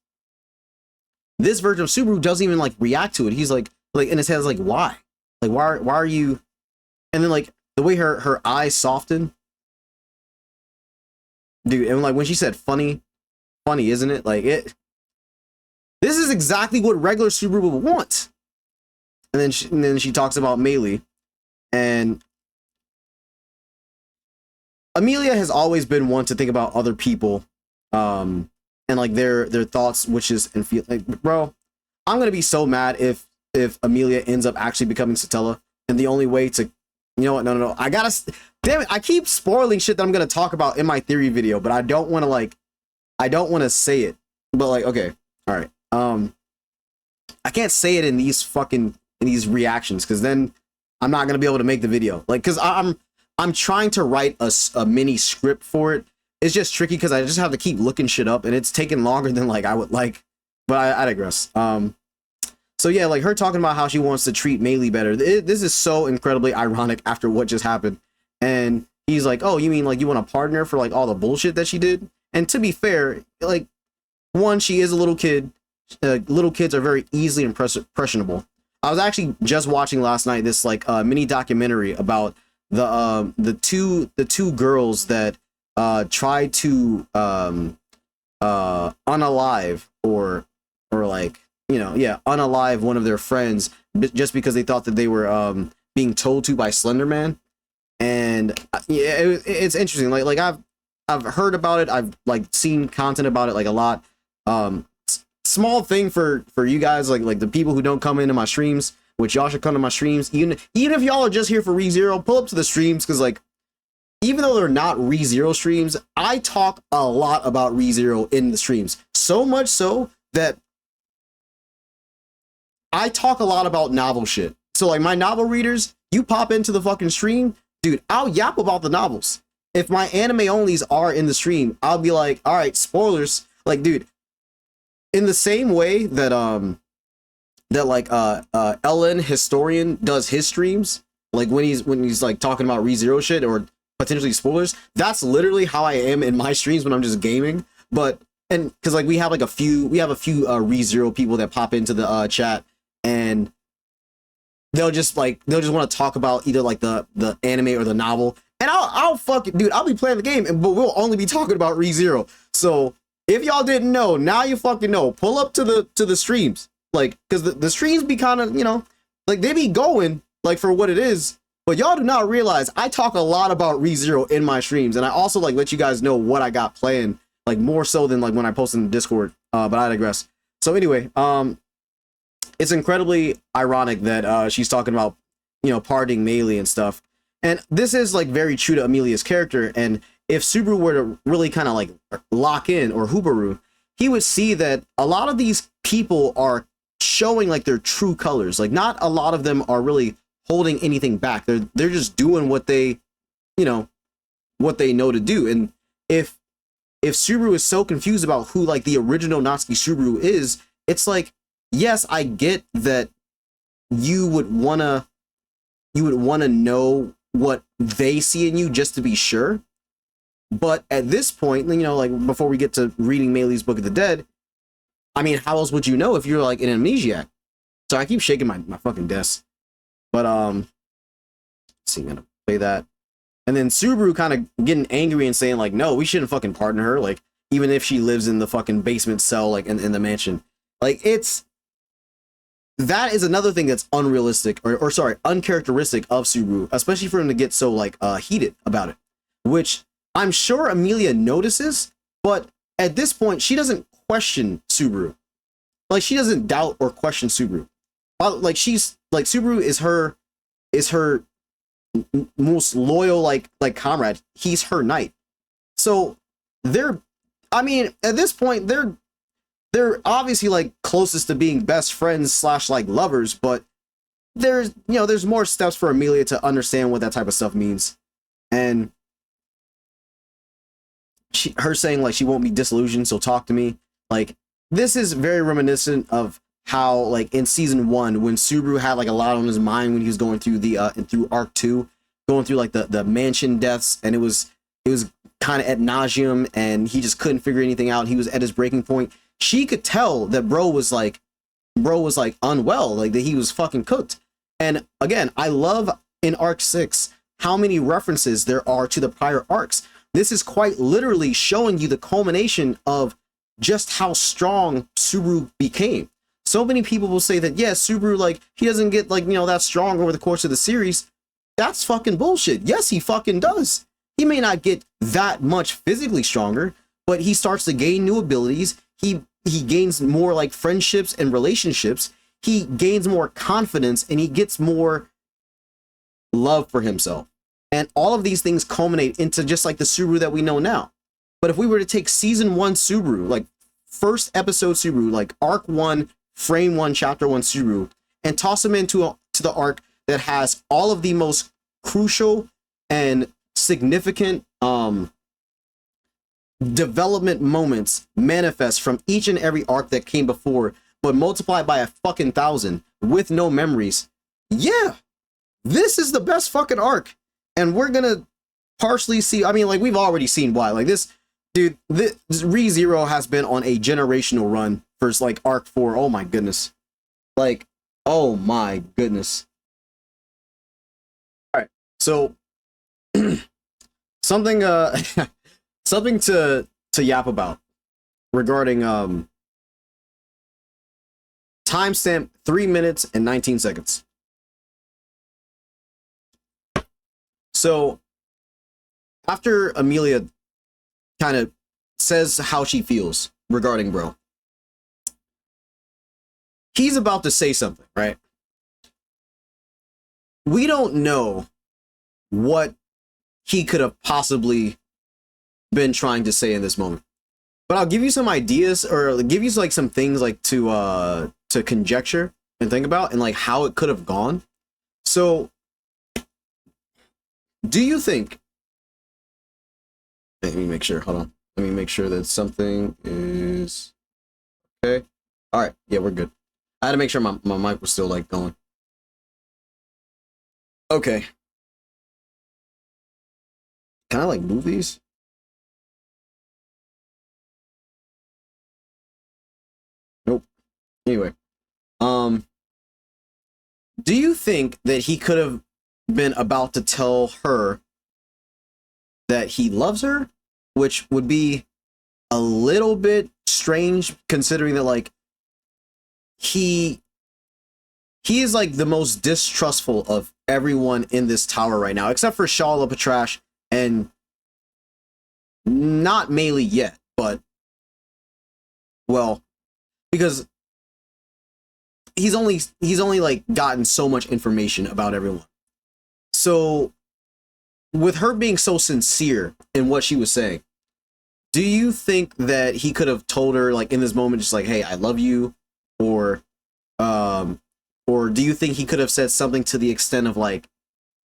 this version of Subaru doesn't even like react to it. He's like in his head is like, why? Like, why are you? And then like the way her eyes soften, dude. And like when she said funny, isn't it? Like it. This is exactly what regular Subaru would want. And then she talks about Meili, and Amelia has always been one to think about other people and like their thoughts, wishes, and feel like, bro, I'm gonna be so mad if Amelia ends up actually becoming Satella, and the only way to, you know what, no, I gotta, damn it, I keep spoiling shit that I'm gonna talk about in my theory video, but I don't want to say it, but like, okay, all right, I can't say it in these reactions, because then I'm not gonna be able to make the video, like, because I'm trying to write a mini script for it. It's just tricky because I just have to keep looking shit up, and it's taking longer than like I would like, but I digress. So yeah, like her talking about how she wants to treat Meili better. This is so incredibly ironic after what just happened. And he's like, oh, you mean like you want to pardon her for like all the bullshit that she did? And to be fair, like, one, she is a little kid. Little kids are very easily impressionable. I was actually just watching last night this like mini documentary about the two girls that tried to unalive or like, you know, yeah, unalive one of their friends just because they thought that they were being told to by Slender Man. And yeah, it's interesting. Like I've heard about it. I've like seen content about it like a lot. Small thing for you guys, like the people who don't come into my streams, which y'all should come to my streams. Even if y'all are just here for ReZero, pull up to the streams, because like, even though they're not ReZero streams, I talk a lot about ReZero in the streams. So much so that I talk a lot about novel shit. So like my novel readers, you pop into the fucking stream, dude, I'll yap about the novels. If my anime onlys are in the stream, I'll be like, all right, spoilers. Like, dude, in the same way that Ellen Historian does his streams, like when he's like talking about ReZero shit or potentially spoilers, that's literally how I am in my streams when I'm just gaming. But, and because like we have a few ReZero people that pop into the chat, and they'll just want to talk about either like the anime or the novel, and I'll fucking, dude, I'll be playing the game, but we'll only be talking about ReZero. So if y'all didn't know, now you fucking know. Pull up to the streams, like, because the streams be kind of, you know, like they be going like for what it is, but y'all do not realize I talk a lot about ReZero in my streams, and I also like let you guys know what I got playing, like more so than like when I post in the Discord. But I digress. So anyway, it's incredibly ironic that she's talking about, you know, pardoning Meili and stuff, and this is like very true to Amelia's character. And if Subaru were to really kind of like lock in, or Hubaru, he would see that a lot of these people are showing like their true colors. Like not a lot of them are really holding anything back. They're just doing what they, you know, what they know to do. And if Subaru is so confused about who like the original Natsuki Subaru is, it's like, yes, I get that you would wanna know what they see in you just to be sure. But at this point, you know, like before we get to reading Meili's Book of the Dead, I mean, how else would you know if you're like an amnesiac? So I keep shaking my fucking desk. But let's see, I'm gonna play that. And then Subaru kind of getting angry and saying like, no, we shouldn't fucking pardon her, like even if she lives in the fucking basement cell, like in the mansion. Like that is another thing that's unrealistic, or sorry, uncharacteristic of Subaru, especially for him to get so like heated about it, which I'm sure Amelia notices, but at this point she doesn't question Subaru. Like she doesn't doubt or question Subaru. Like she's like, Subaru is her most loyal like comrade. He's her knight. So I mean, at this point they're obviously like closest to being best friends / like lovers, but there's more steps for Amelia to understand what that type of stuff means. And her saying like she won't be disillusioned, so talk to me. Like this is very reminiscent of how like in season 1 when Subaru had like a lot on his mind when he was going through through arc 2, going through like the mansion deaths, and it was kind of ad nauseum, and he just couldn't figure anything out. He was at his breaking point. She could tell that bro was like unwell, like that he was fucking cooked. And again, I love in arc 6 how many references there are to the prior arcs. This is quite literally showing you the culmination of just how strong Subaru became. So many people will say that, yes, Subaru, like, he doesn't get, like, you know, that strong over the course of the series. That's fucking bullshit. Yes, he fucking does. He may not get that much physically stronger, but he starts to gain new abilities. He gains more like friendships and relationships. He gains more confidence and he gets more love for himself. And all of these things culminate into just like the Subaru that we know now. But if we were to take season 1 Subaru, like first episode Subaru, like arc 1, frame 1, chapter 1 Subaru, and toss him into to the arc that has all of the most crucial and significant development moments manifest from each and every arc that came before, but multiplied by a fucking 1,000 with no memories. Yeah, this is the best fucking arc. And we're gonna partially see, I mean, like, we've already seen why. Like, this, dude, this ReZero has been on a generational run for, like, arc 4. Oh my goodness. Like, oh my goodness. Alright, so, something, something to yap about regarding, timestamp 3 minutes and 19 seconds. So, after Amelia kind of says how she feels regarding bro, he's about to say something, right? We don't know what he could have possibly been trying to say in this moment, but I'll give you some ideas, or give you like some things like to conjecture and think about, and like how it could have gone. So, do you think, let me make sure, hold on, let me make sure that something is okay. All right, yeah, we're good. I had to make sure my mic was still like going. Okay, can I like move these? Nope. Anyway, do you think that he could have been about to tell her that he loves her, which would be a little bit strange considering that like he is like the most distrustful of everyone in this tower right now, except for Shala Patrash and not Melee yet, but well, because he's only like gotten so much information about everyone. So, with her being so sincere in what she was saying, do you think that he could have told her, like, in this moment, just like, hey, I love you? Or do you think he could have said something to the extent of, like,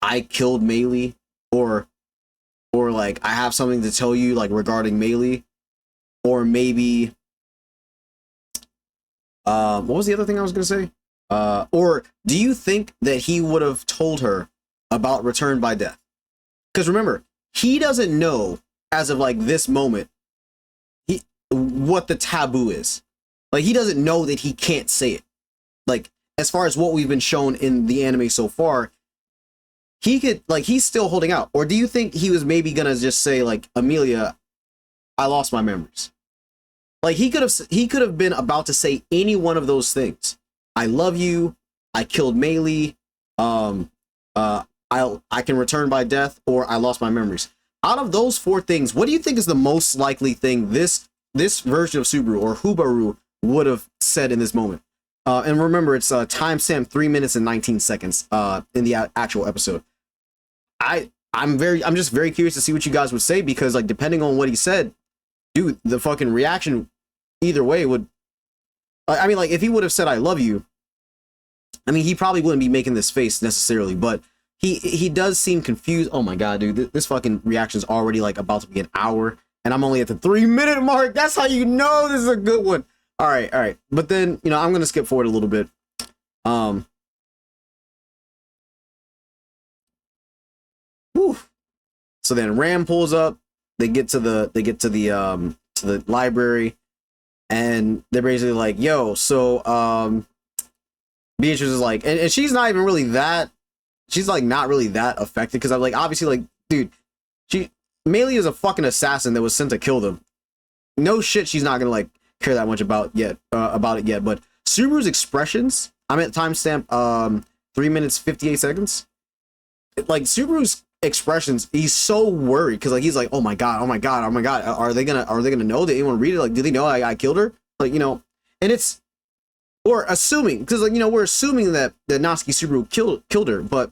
I killed Melee? Or like, I have something to tell you, like, regarding Melee? Or maybe, what was the other thing I was going to say? Or do you think that he would have told her about Return by Death? Because remember, he doesn't know, as of like this moment, what the taboo is. Like, he doesn't know that he can't say it. Like, as far as what we've been shown in the anime so far, he could, like, he's still holding out. Or do you think he was maybe gonna just say, like, Amelia, I lost my memories? Like, he could have been about to say any one of those things. I love you, I killed Melee, I can return by death, or I lost my memories. Out of those 4 things, what do you think is the most likely thing this version of Subaru or Hubaru would have said in this moment? And remember, it's timestamp 3 minutes and 19 seconds in the actual episode. I'm just very curious to see what you guys would say, because like depending on what he said, dude, the fucking reaction either way would. I mean, like if he would have said I love you, I mean he probably wouldn't be making this face necessarily, but he does seem confused. Oh my god, dude, this fucking reaction is already like about to be an hour, and I'm only at the 3-minute mark. That's how you know this is a good one. All right. But then, you know, I'm gonna skip forward a little bit. Whew. So then Ram pulls up. They get to the library, and they're basically like, "Yo, so Beatrice is like," and she's not even really that. She's like not really that affected, because I'm like, obviously, like, dude, Melee is a fucking assassin that was sent to kill them. No shit, she's not gonna like care that much about it yet. But Subaru's expressions, I'm at timestamp 3 minutes 58 seconds. Like Subaru's expressions. He's so worried because like he's like, oh my god, oh my god, oh my god, are they gonna know? Did anyone read it? Like, do they know I killed her? Like, you know, and it's, or assuming, because like, you know, we're assuming that Natsuki Subaru killed her, but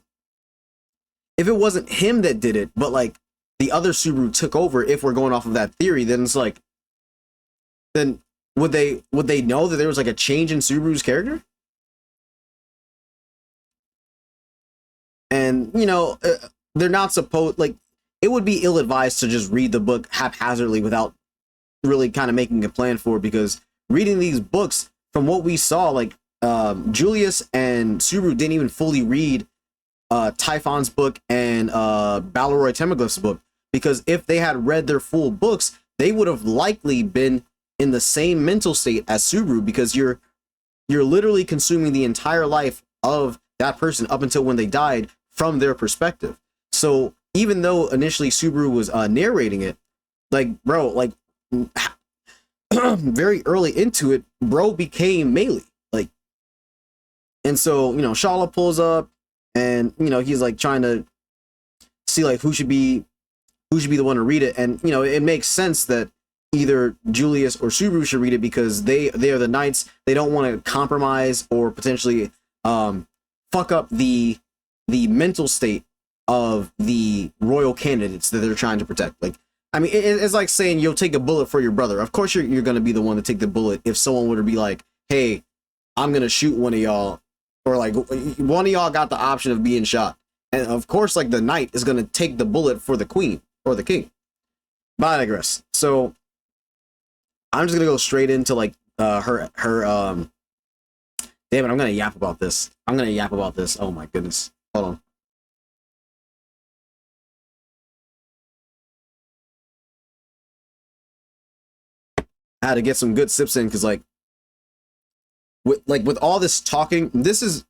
if it wasn't him that did it, but like the other Subaru took over, if we're going off of that theory, then it's like, then would they know that there was like a change in Subaru's character? And you know, they're not supposed, like, it would be ill-advised to just read the book haphazardly without really kind of making a plan for it, because reading these books, from what we saw, like Julius and Subaru didn't even fully read Typhon's book and Baloroy Temaglyph's book, because if they had read their full books, they would have likely been in the same mental state as Subaru, because you're literally consuming the entire life of that person up until when they died from their perspective. So even though initially Subaru was narrating it, like, bro, like very early into it, bro became melee, like, and so, you know, Shala pulls up, and you know, he's like trying to see like who should be the one to read it, and you know, it makes sense that either Julius or Subaru should read it, because they are the knights. They don't want to compromise or potentially fuck up the mental state of the royal candidates that they're trying to protect. Like, I mean, it's like saying you'll take a bullet for your brother. Of course you're going to be the one to take the bullet if someone were to be like, hey, I'm going to shoot one of y'all, or like one of y'all got the option of being shot. And of course, like, the knight is going to take the bullet for the queen or the king. But I digress. So I'm just going to go straight into like her damn it, I'm going to yap about this. Oh my goodness. Hold on. I had to get some good sips in, because like with all this talking, this is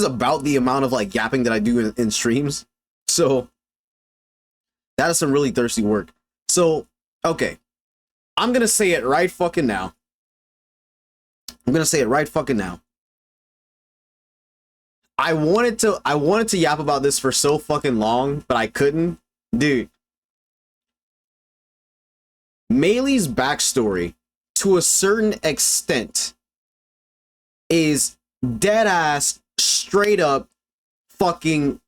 about the amount of like yapping that I do in streams. So that is some really thirsty work. So okay, I'm gonna say it right fucking now. I wanted to yap about this for so fucking long, but I couldn't. Dude, Meilei's backstory, to a certain extent, is dead ass straight up fucking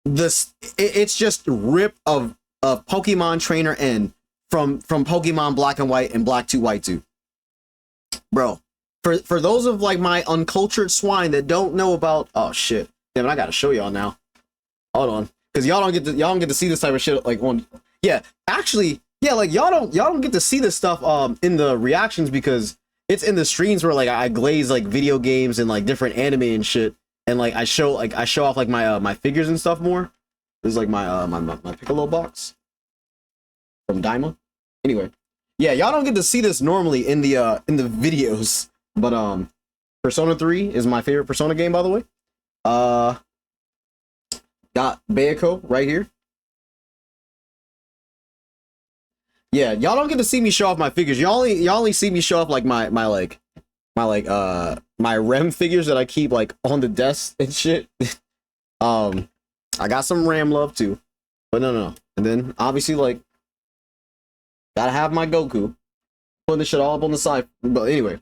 this. It's just rip of Pokemon Trainer N from Pokemon Black and White and Black 2 White 2. Bro, for those of like my uncultured swine that don't know about, oh shit, damn it, I gotta show y'all now. Hold on, because y'all don't get to see this type of shit like on. Yeah, actually, yeah, like y'all don't get to see this stuff in the reactions, because it's in the streams where like I glaze like video games and like different anime and shit, and like I show off like my my figures and stuff more. This is like my my Piccolo box from Daima. Anyway, yeah, y'all don't get to see this normally in the videos, but Persona 3 is my favorite Persona game, by the way. Got Bayako right here. Yeah, y'all don't get to see me show off my figures. Y'all only see me show off like my REM figures that I keep like on the desk and shit. I got some RAM love too, but no. And then obviously like gotta have my Goku. Putting this shit all up on the side. But anyway,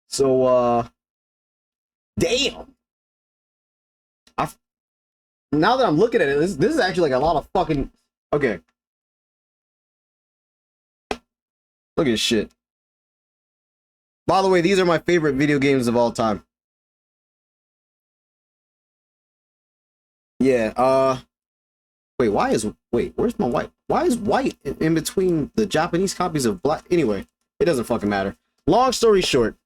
so damn. Now that I'm looking at it, this is actually like a lot of fucking. Okay. Look at this shit. By the way, these are my favorite video games of all time. Yeah, wait, where's my white? Why is white in between the Japanese copies of black? Anyway, it doesn't fucking matter. Long story short,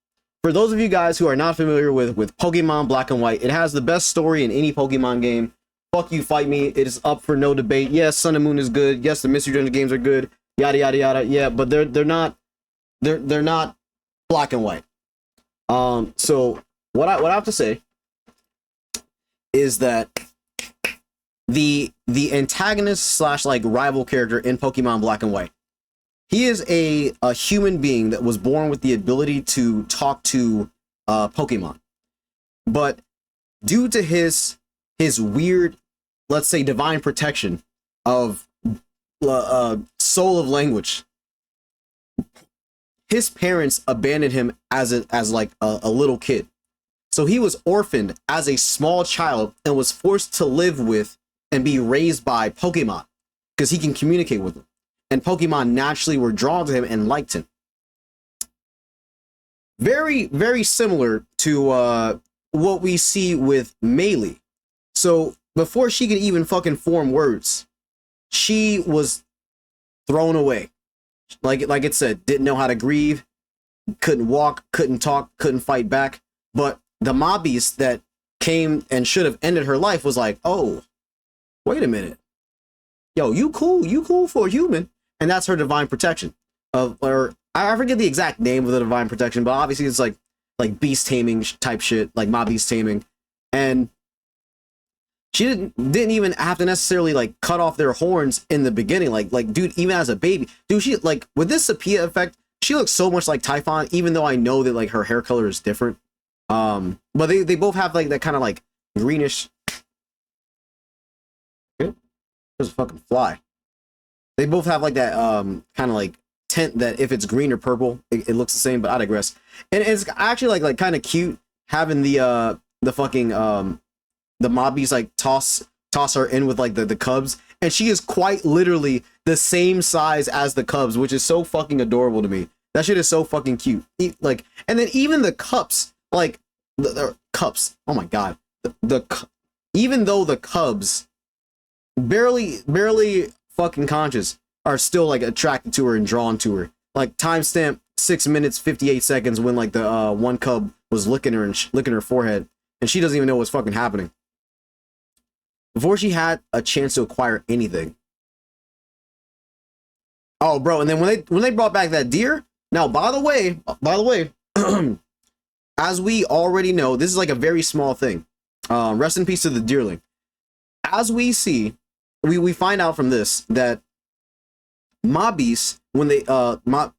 for those of you guys who are not familiar with Pokemon Black and White, it has the best story in any Pokemon game. Fuck you, fight me. It is up for no debate. Yes, Sun and Moon is good. Yes, the Mystery Dungeon games are good. Yada yada yada. Yeah, but they're not Black and White. So what I have to say is that the antagonist slash like rival character in Pokemon Black and White, he is a human being that was born with the ability to talk to Pokemon, but due to his weird let's say, divine protection of soul of language. His parents abandoned him as like a little kid. So he was orphaned as a small child and was forced to live with and be raised by Pokemon because he can communicate with them. And Pokemon naturally were drawn to him and liked him. Very, very similar to what we see with Meili. So before she could even fucking form words, she was thrown away. Like it said, didn't know how to grieve, couldn't walk, couldn't talk, couldn't fight back. But the mobbies that came and should have ended her life was like, oh, wait a minute. Yo, you cool for a human. And that's her divine protection. Or I forget the exact name of the divine protection, but obviously it's like beast taming type shit, like mob beast taming. And she didn't even have to necessarily like cut off their horns in the beginning. Like dude, even as a baby, dude, she like with this Sophia effect, she looks so much like Typhon, even though I know that like her hair color is different. But they both have like that kind of like greenish. There's a fucking fly. They both have like that kind of like tint that if it's green or purple, it looks the same. But I digress. And it's actually like kind of cute having the fucking the mobbies like toss her in with like the cubs, and she is quite literally the same size as the cubs, which is so fucking adorable to me. That shit is so fucking cute. Like, and then even the cups, like the cups. Oh my god, even though the cubs barely fucking conscious are still like attracted to her and drawn to her. Like timestamp 6 minutes 58 seconds when like the one cub was licking her and licking her forehead, and she doesn't even know what's fucking happening before she had a chance to acquire anything. Oh, bro, and then when they brought back that deer. Now, by the way, as we already know, this is like a very small thing. Rest in peace to the deerling. As we see, we find out from this that mob beasts, when they mob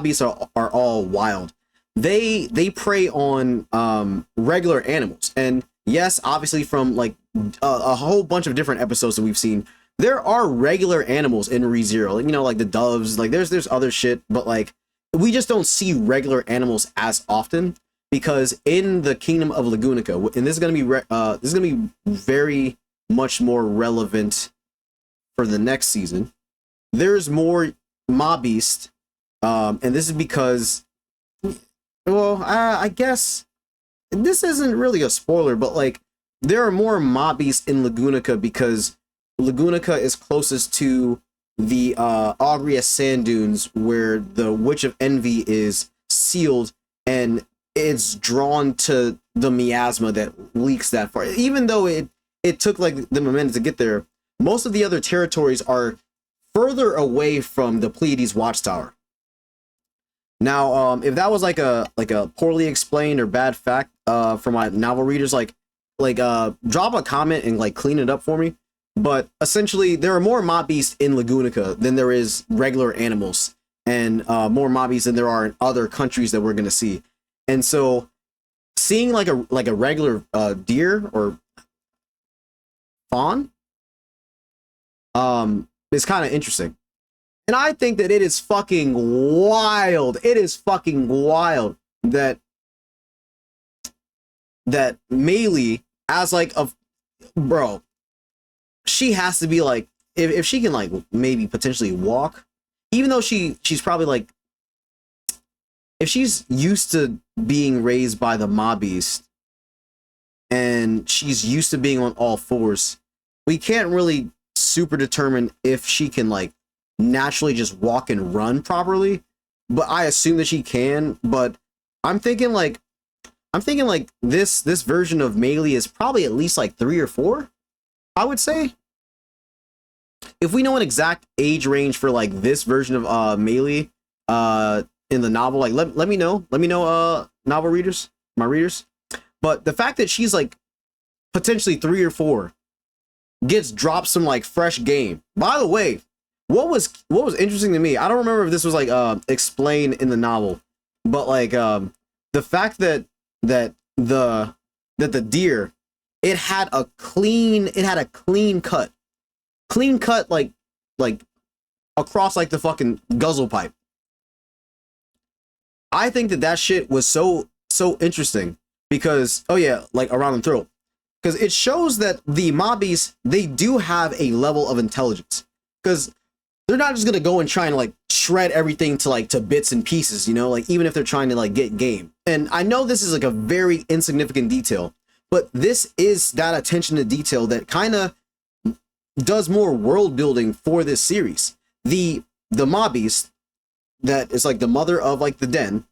beasts are all wild. They prey on regular animals, and yes, obviously from like a whole bunch of different episodes that we've seen, there are regular animals in ReZero, you know, like the doves, like there's other shit, but like we just don't see regular animals as often because in the Kingdom of Lagunica, and this is gonna be very much more relevant for the next season. There's more mob beast, and this is because, well, I guess this isn't really a spoiler, but like there are more mob beasts in Lagunica because Lagunica is closest to the Augria Sand Dunes, where the Witch of Envy is sealed, and it's drawn to the miasma that leaks that far. Even though it took like them a minute to get there, most of the other territories are further away from the Pleiades Watchtower. Now, if that was like a poorly explained or bad fact for my novel readers, like drop a comment and like clean it up for me. But essentially, there are more mob beasts in Lagunica than there is regular animals, and more mob beasts than there are in other countries that we're gonna see. And so, seeing like a regular deer or fawn, is kind of interesting. And I think that it is fucking wild. It is fucking wild that Meili, as like a bro, she has to be like, if she can like maybe potentially walk, even though she's probably like, if she's used to being raised by the mob beast and she's used to being on all fours, we can't really super determine if she can like naturally just walk and run properly, but I assume that she can. But I'm thinking like this version of Meili is probably at least like 3 or 4, I would say. If we know an exact age range for like this version of Meili in the novel, like let me know novel readers, my readers. But the fact that she's like potentially 3 or 4 gets dropped some like fresh game. By the way, what was interesting to me, I don't remember if this was like explained in the novel, but like the fact that the deer it had a clean cut. Clean cut like across like the fucking guzzle pipe. I think that shit was so interesting because, oh yeah, like around the throat. Because it shows that the mobbies, they do have a level of intelligence. Because they're not just gonna go and try and like shred everything to bits and pieces, you know, like even if they're trying to like get game. And I know this is like a very insignificant detail, but this is that attention to detail that kind of does more world building for this series. The mobbies, that is like the mother of like the den,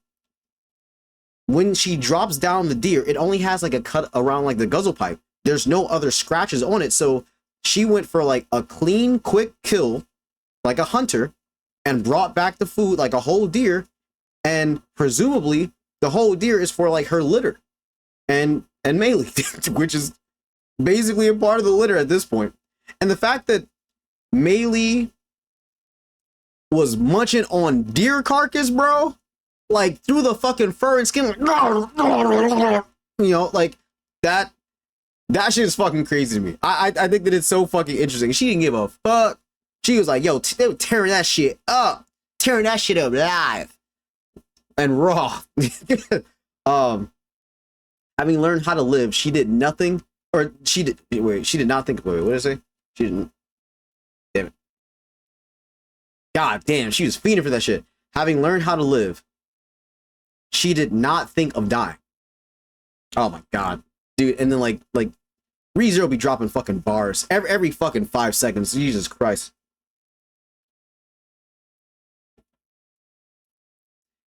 when she drops down the deer, it only has like a cut around like the guzzle pipe. There's no other scratches on it, so she went for like a clean, quick kill, like a hunter, and brought back the food like a whole deer, and presumably the whole deer is for like her litter and Melee, which is basically a part of the litter at this point. And the fact that Melee was munching on deer carcass, bro, like through the fucking fur and skin, like, you know, like that shit is fucking crazy to me. I think that it's so fucking interesting. She didn't give a fuck. She was like, yo, they were tearing that shit up live and raw. Having learned how to live, she did nothing, or she did not think, wait, what did I say? She didn't, damn it. God damn, she was fiending for that shit. Having learned how to live, she did not think of dying. Oh my god, dude. And then like ReZero be dropping fucking bars every fucking 5 seconds. Jesus Christ.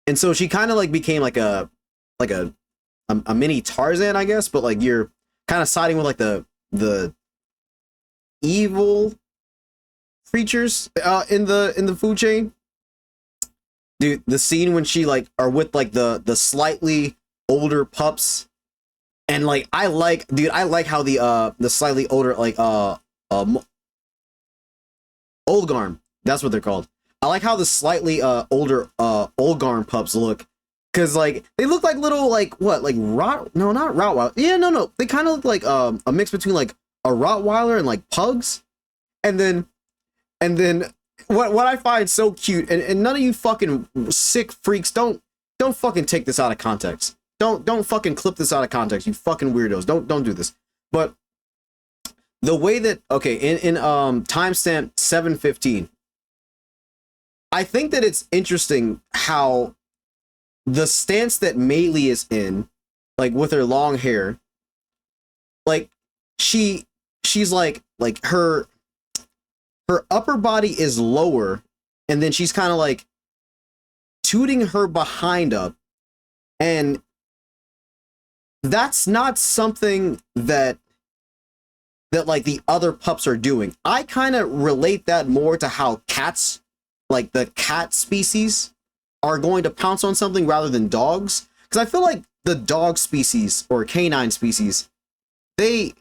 And so she kind of like became like a mini Tarzan, I guess, but like you're kind of siding with like the evil creatures in the food chain. Dude, the scene when she like are with like the slightly older pups, and like I like how the slightly older like Olgarm, that's what they're called. I like how the slightly older Olgarm pups look, cause like they look like little like what, like not Rottweiler. Yeah, no, they kind of look like a mix between like a Rottweiler and like pugs. And then what I find so cute, and none of you fucking sick freaks, don't fucking take this out of context. Don't fucking clip this out of context, you fucking weirdos. Don't do this. But the way that, okay, in timestamp 7:15, I think that it's interesting how the stance that Melee is in, like with her long hair, like she's like her upper body is lower, and then she's kind of like tooting her behind up, and that's not something that like the other pups are doing. I kind of relate that more to how cats, like the cat species, are going to pounce on something rather than dogs, because I feel like the dog species or canine species, they're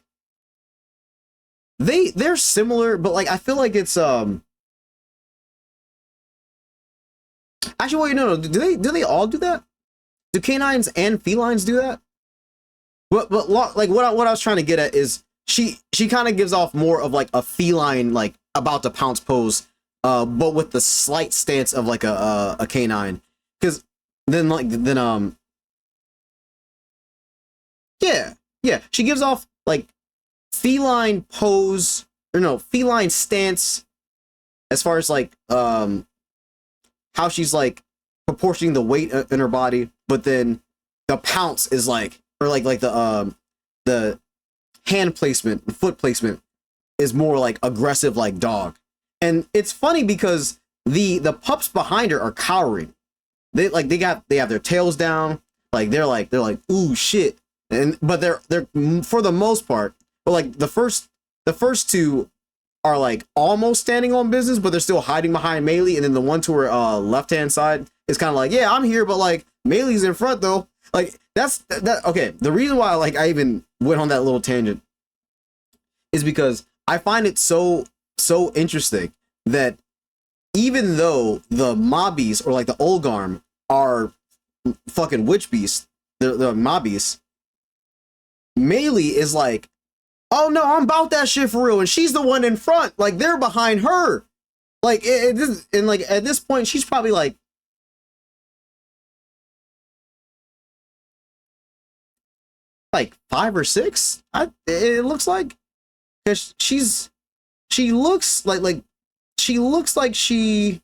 similar, but like I feel like it's actually, wait, no, do they all do that? Do canines and felines do that? But like what I was trying to get at is she kind of gives off more of like a feline, like about to pounce pose, but with the slight stance of like a canine. Because yeah, she gives off like feline pose, or no, feline stance, as far as like how she's like proportioning the weight in her body, but then the pounce is like, or like the hand placement, foot placement is more like aggressive, like dog. And it's funny because the pups behind her are cowering. They have their tails down, like they're like ooh shit. But they're for the most part, but like the first two are like almost standing on business, but they're still hiding behind Melee. And then the one to her left hand side is kind of like, yeah, I'm here, but like Melee's in front though. Like that okay. The reason why like I even went on that little tangent is because I find it so interesting that even though the mobbies, or like the Olgarm, are fucking witch beasts, the mobbies, Melee is like oh no, I'm about that shit for real. And she's the one in front. Like, they're behind her. Like, and like, at this point, she's probably like 5 or 6. It looks like. 'Cause she looks like she looks like she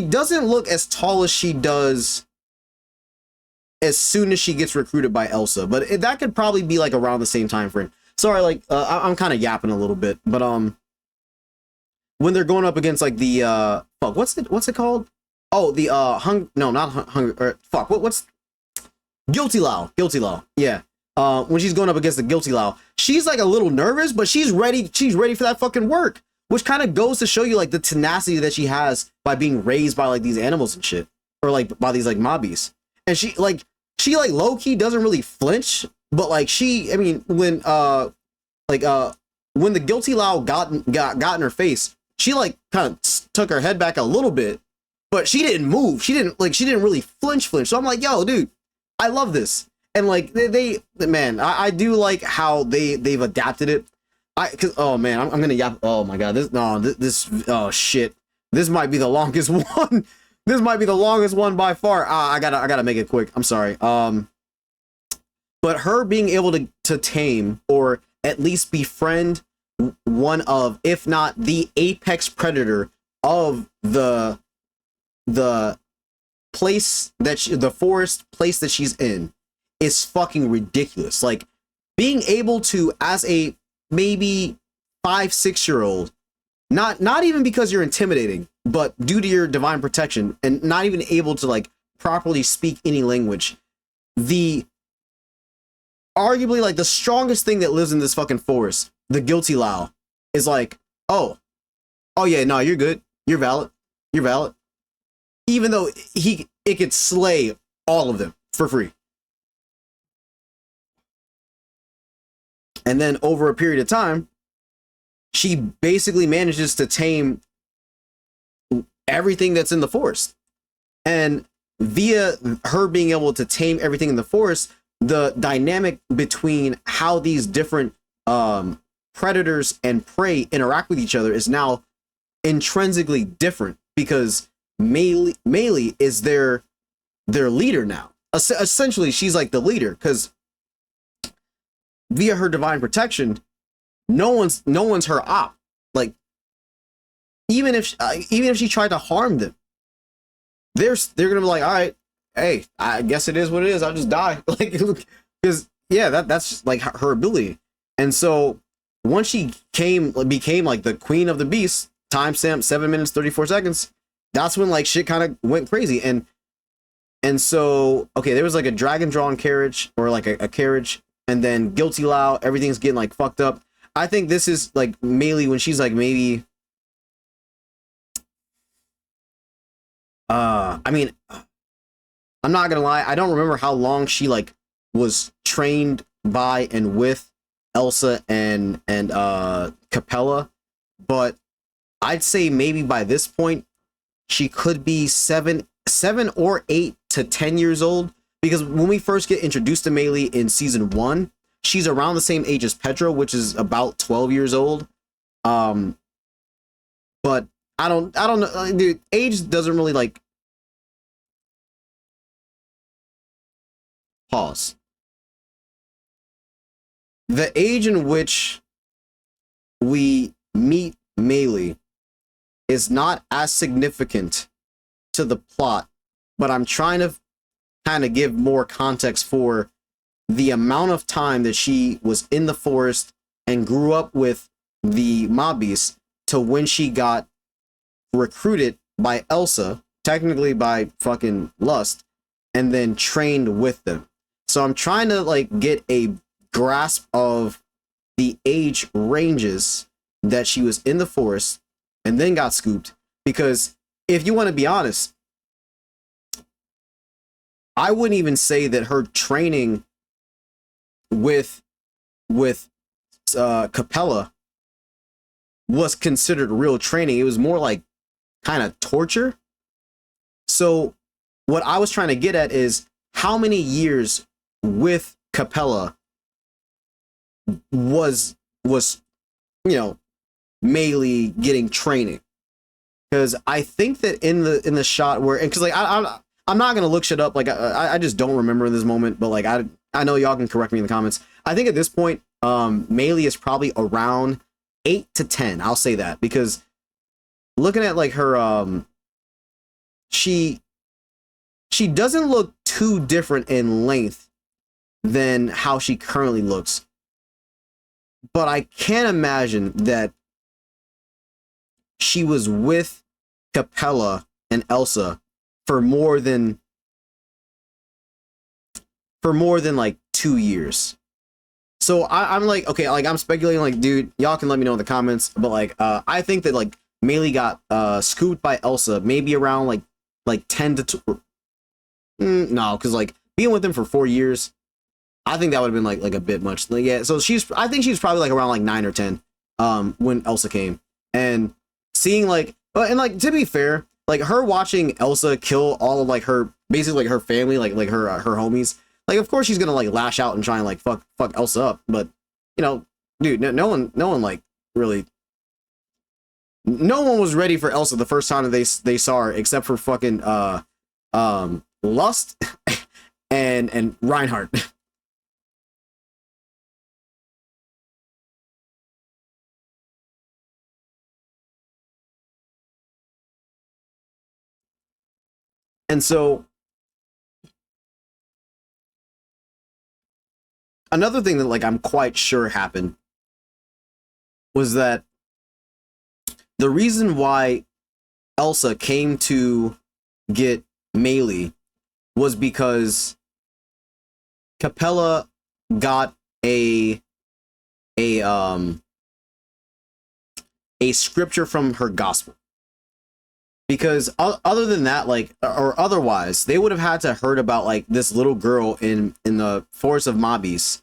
doesn't look as tall as she does as soon as she gets recruited by Elsa, but that could probably be like around the same time frame. Sorry, like I'm kind of yapping a little bit, but when they're going up against like the fuck, what's it called? Oh, the what's Guilty Lao? Guilty Lao, yeah. When she's going up against the Guilty Lao, she's like a little nervous, but she's ready. She's ready for that fucking work, which kind of goes to show you like the tenacity that she has by being raised by like these animals and shit, or like by these like mobbies. And she low key doesn't really flinch, but like I mean, when the Guilty Lao got in her face, she like kind of took her head back a little bit, but she didn't move. She didn't really flinch. So I'm like, yo, dude, I love this. And like I do like how they've adapted it. I'm gonna yap. Oh my god, oh shit, this might be the longest one. This might be the longest one by far. I gotta make it quick. I'm sorry. But her being able to tame or at least befriend one of, if not the apex predator of the place the forest place that she's in, is fucking ridiculous. Like, being able to, as a maybe 5-6-year-old, not even because you're intimidating, but due to your divine protection, and not even able to like properly speak any language, the arguably like the strongest thing that lives in this fucking forest, the Guilty Lao, is like, oh yeah, no, you're good, you're valid, even though it could slay all of them for free. And then over a period of time, she basically manages to tame everything that's in the forest. And via her being able to tame everything in the forest, the dynamic between how these different predators and prey interact with each other is now intrinsically different, because Meili is their leader now. Essentially, she's like the leader, because via her divine protection, no one's her op. Like, even if she tried to harm them, they're gonna be like, all right, hey, I guess it is what it is, I'll just die. Like, because yeah, that's just like her ability. And so once she became like the queen of the beast, timestamp 7 minutes 34 seconds, that's when like shit kind of went crazy. And so, okay, there was like a dragon drawn carriage, or like a carriage, and then Guilty Lao, everything's getting like fucked up. I think this is like Meili when she's like maybe I mean, I'm not gonna lie, I don't remember how long she like was trained by and with Elsa and Capella, but I'd say maybe by this point she could be 7 or 8 to 10 years old, because when we first get introduced to Meili in season 1, she's around the same age as Petra, which is about 12 years old. But I don't know, dude, age doesn't really like pause. The age in which we meet Meili is not as significant to the plot, but I'm trying to kind of give more context for the amount of time that she was in the forest and grew up with the mob beasts to when she got recruited by Elsa, technically by fucking Lust, and then trained with them. So I'm trying to like get a grasp of the age ranges that she was in the forest and then got scooped, because if you want to be honest, I wouldn't even say that her training with Capella was considered real training. It was more like kind of torture. So what I was trying to get at is how many years with Capella was you know, Meili getting training. Because I think that in the shot where, because like I'm not gonna look shit up, like I just don't remember in this moment, but like I know y'all can correct me in the comments. I think at this point Meili is probably around 8 to 10. I'll say that, because looking at like her she doesn't look too different in length than how she currently looks. But I can't imagine that she was with Capella and Elsa for more than like 2 years. So I'm like, okay, like I'm speculating, like, dude, y'all can let me know in the comments, but like I think that like Meili got scooped by Elsa maybe around like 10 to no, because like being with him for 4 years, I think that would have been like a bit much. Like, yeah, so I think she's probably like around like 9 or 10 when Elsa came, and seeing like, and like to be fair, like her watching Elsa kill all of like her, basically like her family, like her homies, like of course she's gonna like lash out and try and like fuck Elsa up, but you know, dude, no one like really, no one was ready for Elsa the first time that they saw her, except for fucking Lust and Reinhardt. And so another thing that like I'm quite sure happened was that the reason why Elsa came to get Meili was because Capella got a scripture from her gospel. Because other than that, like, or otherwise, they would have had to heard about like this little girl in the forest of Mobbies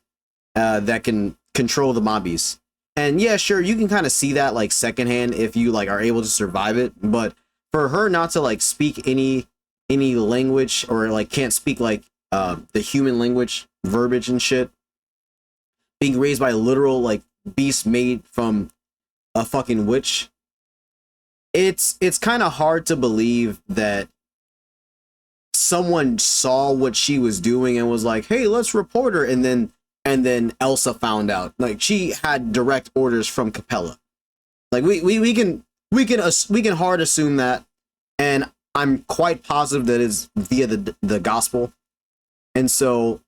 that can control the Mobbies. And yeah, sure, you can kind of see that like secondhand if you like are able to survive it. But for her not to like speak any language, or like can't speak like the human language, verbiage and shit, being raised by a literal like beast made from a fucking witch. It's kind of hard to believe that someone saw what she was doing and was like, "Hey, let's report her," and then Elsa found out. Like, she had direct orders from Capella. Like we can hard assume that, and I'm quite positive that it's via the gospel. And so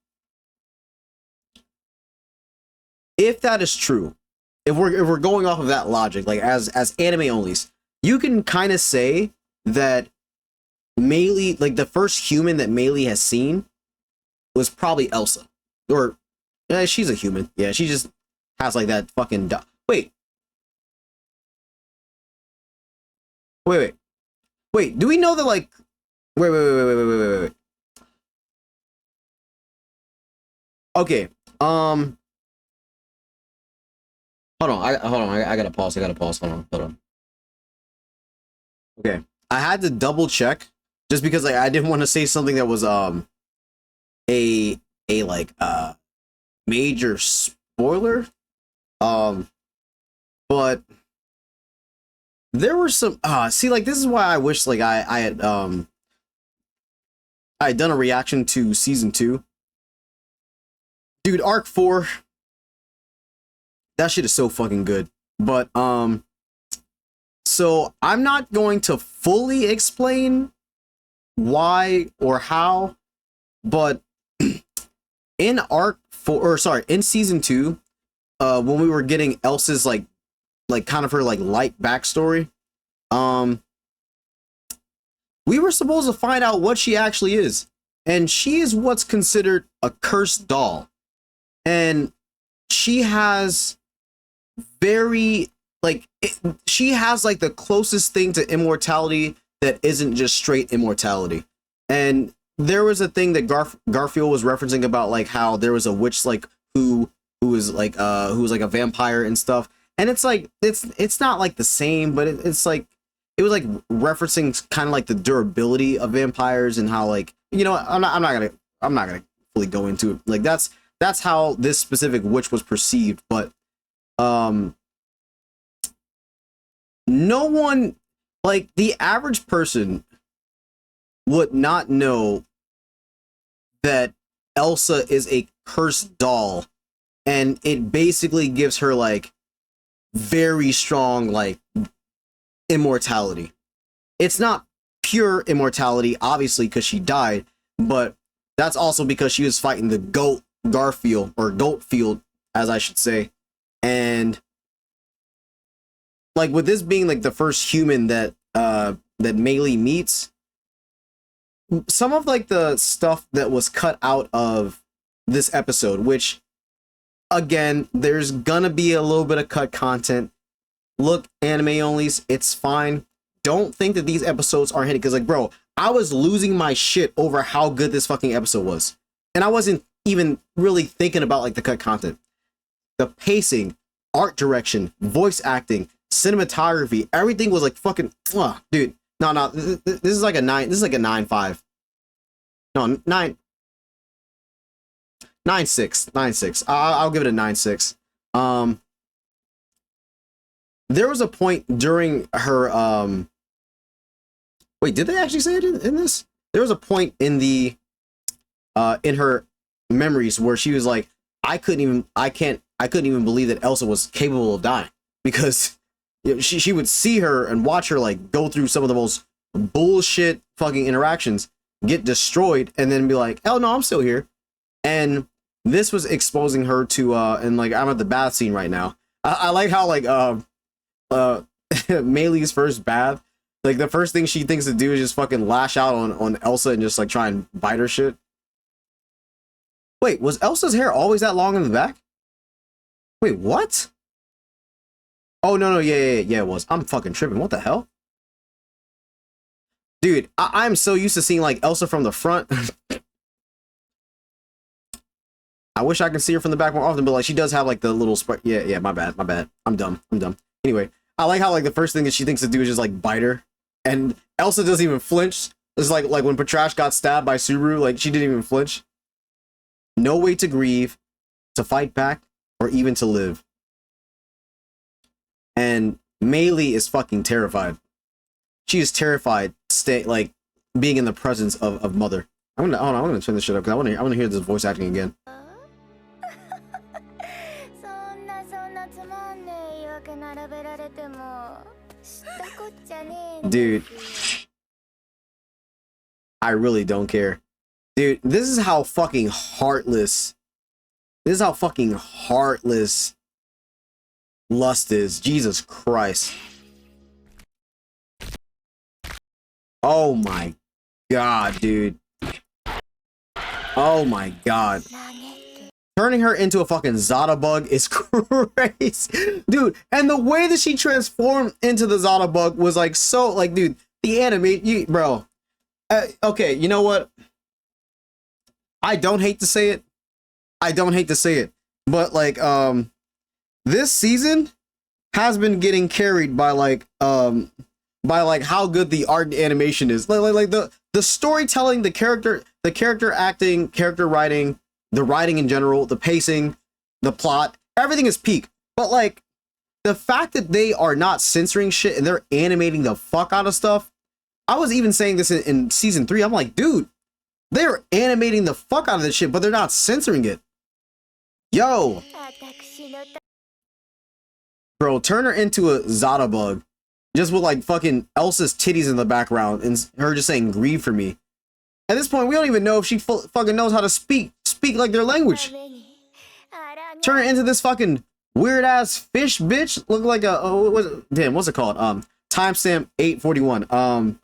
if that is true, if we're going off of that logic, like as anime onlys, you can kind of say that Meili, like the first human that Meili has seen, was probably Elsa. Or, yeah, she's a human. Yeah, she just has like that fucking Wait, do we know that like wait. Okay. Hold on. I gotta pause. Hold on. Okay. I had to double check just because like I didn't want to say something that was a like major spoiler. But there were some see, like, this is why I wish like I had done a reaction to season 2. Dude, arc 4, that shit is so fucking good. But so I'm not going to fully explain why or how, but in arc 4, or sorry, in season 2, when we were getting Elsa's like kind of her like light backstory, we were supposed to find out what she actually is, and she is what's considered a cursed doll, and she has very she has like the closest thing to immortality that isn't just straight immortality. And there was a thing that Garfield was referencing about like how there was a witch like who was like a vampire and stuff, and it's like it's not like the same, but it's like it was like referencing kind of like the durability of vampires and how, like, you know, I'm not gonna fully go into it. Like that's that's how this specific witch was perceived. But no one, like the average person, would not know that Elsa is a cursed doll, and it basically gives her like very strong like immortality. It's not pure immortality, obviously, because she died, but that's also because she was fighting the goat Garfield, or Goatfield, as I should say. And like with this being like the first human that that Melee meets, some of like the stuff that was cut out of this episode, which again, there's gonna be a little bit of cut content. Look, anime onlys, it's fine. Don't think that these episodes aren't hitting, because like, bro, I was losing my shit over how good this fucking episode was, and I wasn't even really thinking about like the cut content. The pacing, art direction, voice acting, cinematography, everything was like fucking dude. No, this is like a 9. This is like a 9.5. No, 9.6. I'll give it a 9.6. There was a point during her wait, did they actually say it in this? There was a point in the in her memories where she was like, I couldn't even believe that Elsa was capable of dying, because you know, she would see her and watch her like go through some of the most bullshit fucking interactions, get destroyed, and then be like, hell no, I'm still here. And this was exposing her to and like, I'm at the bath scene right now. I like how like Melee's first bath, like the first thing she thinks to do is just fucking lash out on Elsa and just like try and bite her shit. Wait, was Elsa's hair always that long in the back? Wait, what? Oh no, yeah, it was. I'm fucking tripping. What the hell? Dude, I'm so used to seeing like Elsa from the front. I wish I could see her from the back more often, but like she does have like the little yeah, my bad. I'm dumb. Anyway, I like how like the first thing that she thinks to do is just like bite her, and Elsa doesn't even flinch. It's like when Patrash got stabbed by Subaru, like she didn't even flinch. No way to grieve, to fight back, or even to live. And Melee is fucking terrified. She is terrified, like being in the presence of Mother. I'm gonna turn this shit up because I want to hear this voice acting again. Dude, I really don't care. Dude, this is how fucking heartless. This is how fucking heartless lust is. Jesus Christ. Oh my god, dude. Oh my god. Turning her into a fucking Zada bug is crazy. Dude, and the way that she transformed into the Zada bug was like so, like, dude, the anime, bro. Okay, you know what? I don't hate to say it. But like, this season has been getting carried by like how good the art and animation is. Like the storytelling, the character acting, character writing, the writing in general, the pacing, the plot, everything is peak. But like the fact that they are not censoring shit and they're animating the fuck out of stuff. I was even saying this in season 3. I'm like, dude, they're animating the fuck out of this shit, but they're not censoring it. Yo. Bro, turn her into a Zada bug. Just with like fucking Elsa's titties in the background and her just saying grieve for me. At this point, we don't even know if she fucking knows how to speak like their language. Turn her into this fucking weird ass fish bitch. Look like a damn, what's it called? Timestamp 841.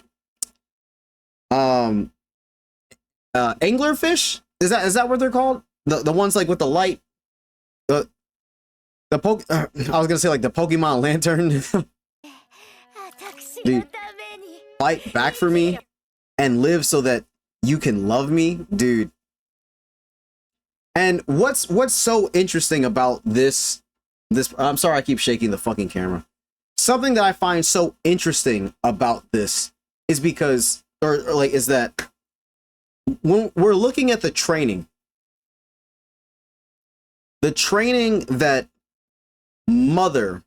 Anglerfish? Is that what they're called? The ones like with the light. I was gonna say like the Pokemon lantern. Dude, fight back for me and live so that you can love me, dude. And what's so interesting about this I'm sorry I keep shaking the fucking camera. Something that I find so interesting about this is because is that when we're looking at the training, the training that Mother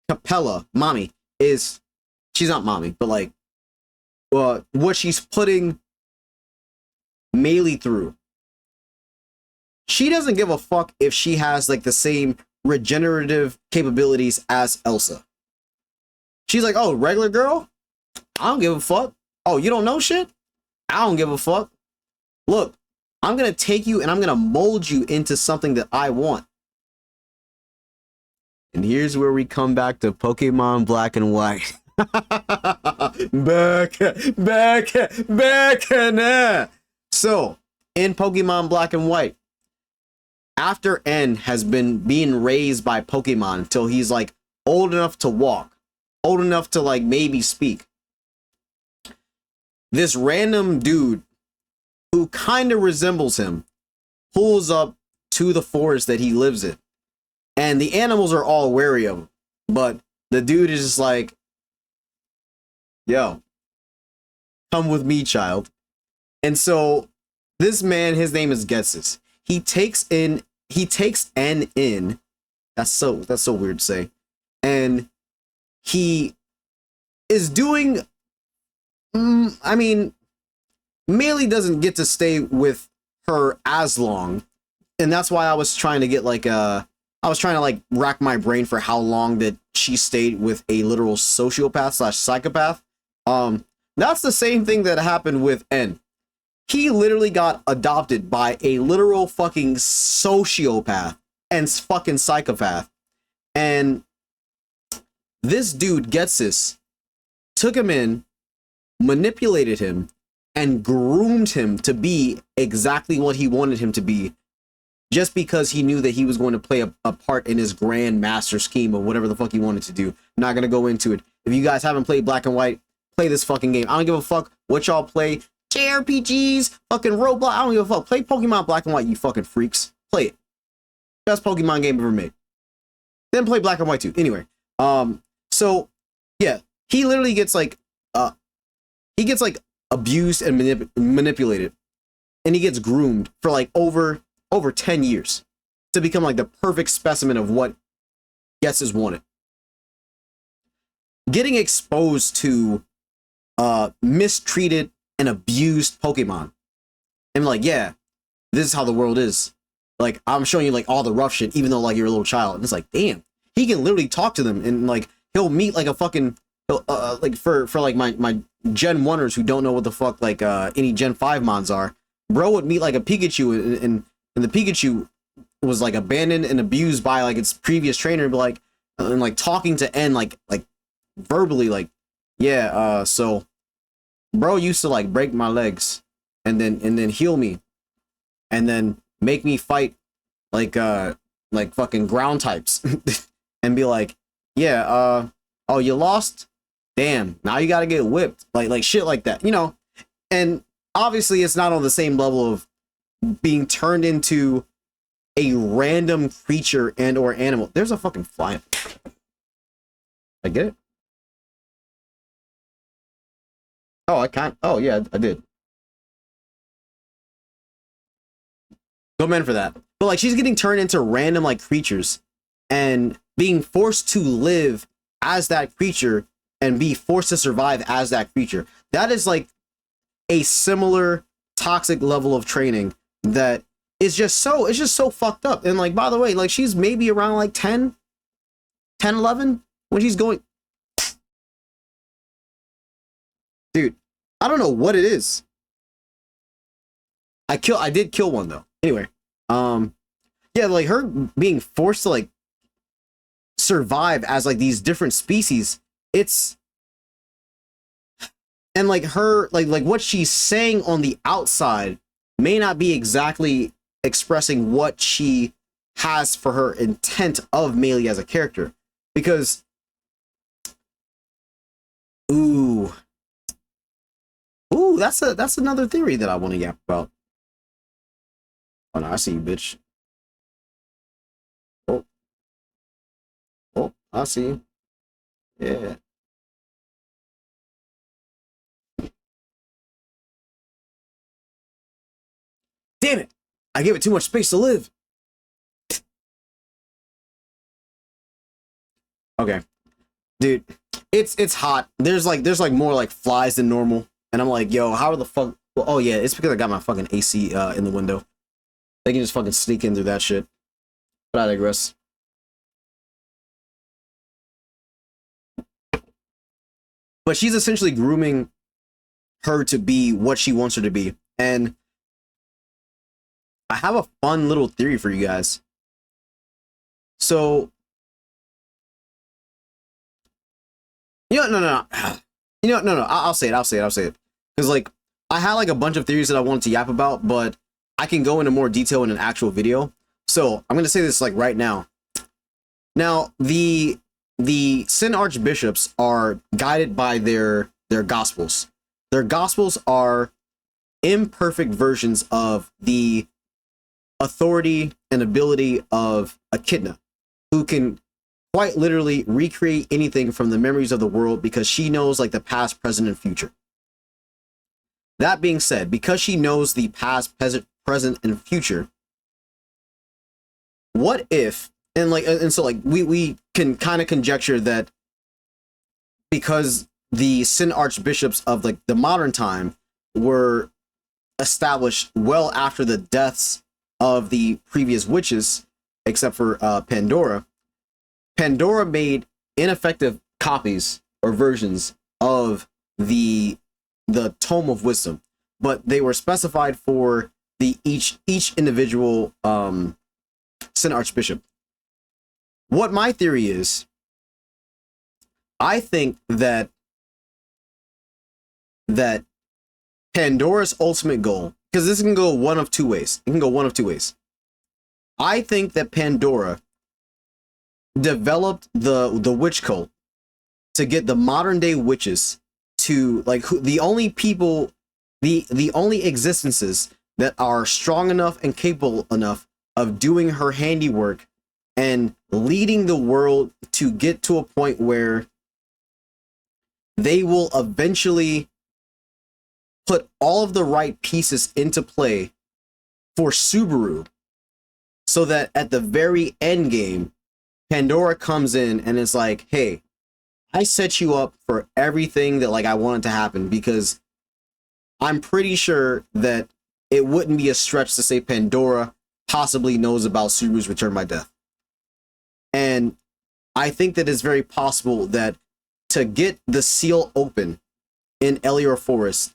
Capella, mommy, is, she's not mommy, but like, what she's putting Melee through. She doesn't give a fuck if she has like the same regenerative capabilities as Elsa. She's like, oh, regular girl? I don't give a fuck. Oh, you don't know shit? I don't give a fuck. Look, I'm gonna take you and I'm gonna mold you into something that I want. And here's where we come back to Pokemon Black and White. back, So, in Pokemon Black and White, after N has been being raised by Pokemon until he's like old enough to walk, old enough to like maybe speak, this random dude who kind of resembles him pulls up to the forest that he lives in. And the animals are all wary of him. But the dude is just like, yo, come with me, child. And so this man, his name is Getsus. He takes N in. That's so weird to say. And he is doing, I mean, Melee doesn't get to stay with her as long. And that's why I was trying to get like I was trying to like rack my brain for how long that she stayed with a literal sociopath / psychopath. That's the same thing that happened with N. He literally got adopted by a literal fucking sociopath and fucking psychopath. And this dude gets this, took him in, manipulated him, and groomed him to be exactly what he wanted him to be, just because he knew that he was going to play a part in his grand master scheme of whatever the fuck he wanted to do. I'm not going to go into it. If you guys haven't played Black and White, play this fucking game. I don't give a fuck what y'all play. JRPGs, fucking Roblox, I don't give a fuck. Play Pokemon Black and White, you fucking freaks. Play it. Best Pokemon game ever made. Then play Black and White too. Anyway, so yeah, he literally gets like, abused and manipulated, and he gets groomed for like over 10 years to become like the perfect specimen of what Getsus wanted. Getting exposed to mistreated and abused Pokemon, and like, yeah, this is how the world is. Like, I'm showing you like all the rough shit, even though like you're a little child. And it's like, damn, he can literally talk to them, and like he'll meet like a fucking like for like my Gen 1ers who don't know what the fuck like any Gen 5 mons are. Bro would meet like a Pikachu, and the Pikachu was like abandoned and abused by like its previous trainer, but like and like talking to N like verbally, like, yeah, so bro used to like break my legs and then heal me and then make me fight like fucking ground types and be like, yeah, oh, you lost? Damn, now you gotta get whipped. Like shit like that, you know? And obviously it's not on the same level of being turned into a random creature and or animal. There's a fucking fly. I get it. Oh, I can't. Oh yeah, I did. Go men for that. But like, she's getting turned into random like creatures and being forced to live as that creature and be forced to survive as that creature. That is like a similar toxic level of training that is just so fucked up. And like, by the way, like she's maybe around like 10, 11 when she's going. Dude, I don't know what it is. I did kill one though. Anyway, yeah, like her being forced to like survive as like these different species, it's, and like her like what she's saying on the outside may not be exactly expressing what she has for her intent of Melee as a character, because ooh, that's another theory that I want to yap about. Oh no, I see you, bitch. Oh, I see you. Yeah. Damn it! I gave it too much space to live. Okay. Dude, it's hot. There's like more like flies than normal. And I'm like, yo, how the fuck? Well, oh yeah, it's because I got my fucking AC in the window. They can just fucking sneak in through that shit. But I digress. But she's essentially grooming her to be what she wants her to be. And I have a fun little theory for you guys. So, no. I'll say it. Because, like, I had, like, a bunch of theories that I wanted to yap about, but I can go into more detail in an actual video. So, I'm going to say this, like, right now. Now, the Sin Archbishops are guided by their Gospels. Their Gospels are imperfect versions of the authority and ability of Echidna, who can quite literally recreate anything from the memories of the world because she knows like the past, present, and future. That being said, because she knows the past, present, and future, what if, and so like we can kind of conjecture that because the Sin Archbishops of like the modern time were established well after the deaths of the previous witches, except for Pandora. Pandora made ineffective copies or versions of the Tome of Wisdom, but they were specified for the each individual Sin Archbishop. What my theory is, I think that Pandora's ultimate goal, because this can go one of two ways. It can go one of two ways. I think that Pandora developed the witch cult to get the modern day witches to like the only people, the only existences that are strong enough and capable enough of doing her handiwork and leading the world to get to a point where they will eventually put all of the right pieces into play for Subaru, so that at the very end game, Pandora comes in and is like, hey, I set you up for everything that like I wanted to happen, because I'm pretty sure that it wouldn't be a stretch to say Pandora possibly knows about Subaru's return by death. And I think that it's very possible that to get the seal open in Elior Forest,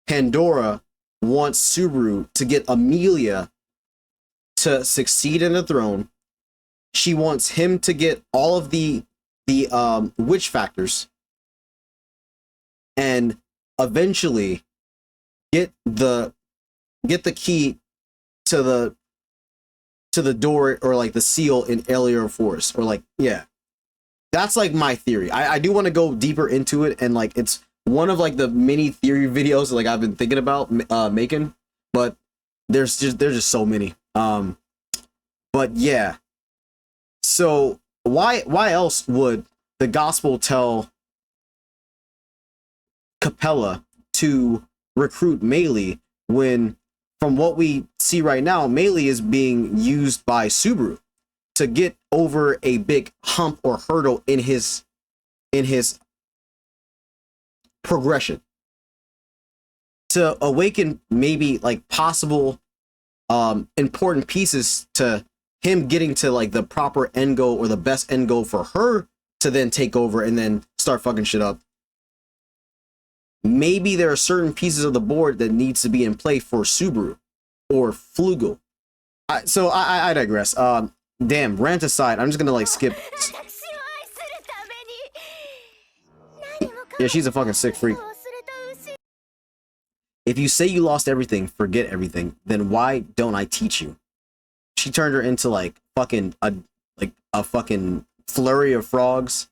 Pandora wants Subaru to get Amelia to succeed in the throne. She wants him to get all of the witch factors, and eventually get the key to the door, or like the seal in Elior Forest, or like, yeah, that's like my theory. I do want to go deeper into it, and like it's one of like the many theory videos that, like I've been thinking about making, but there's just so many. But yeah, so why else would the gospel tell Capella to recruit Melee when, from what we see right now, Melee is being used by Subaru to get over a big hump or hurdle in his progression, to awaken maybe like possible important pieces to him getting to like the proper end goal, or the best end goal for her to then take over and then start fucking shit up. Maybe there are certain pieces of the board that needs to be in play for Subaru or Flugel. So I digress. Damn, rant aside, I'm just gonna like skip. Yeah, she's a fucking sick freak. If you say you lost everything, forget everything, then why don't I teach you? She turned her into like fucking a fucking flurry of frogs,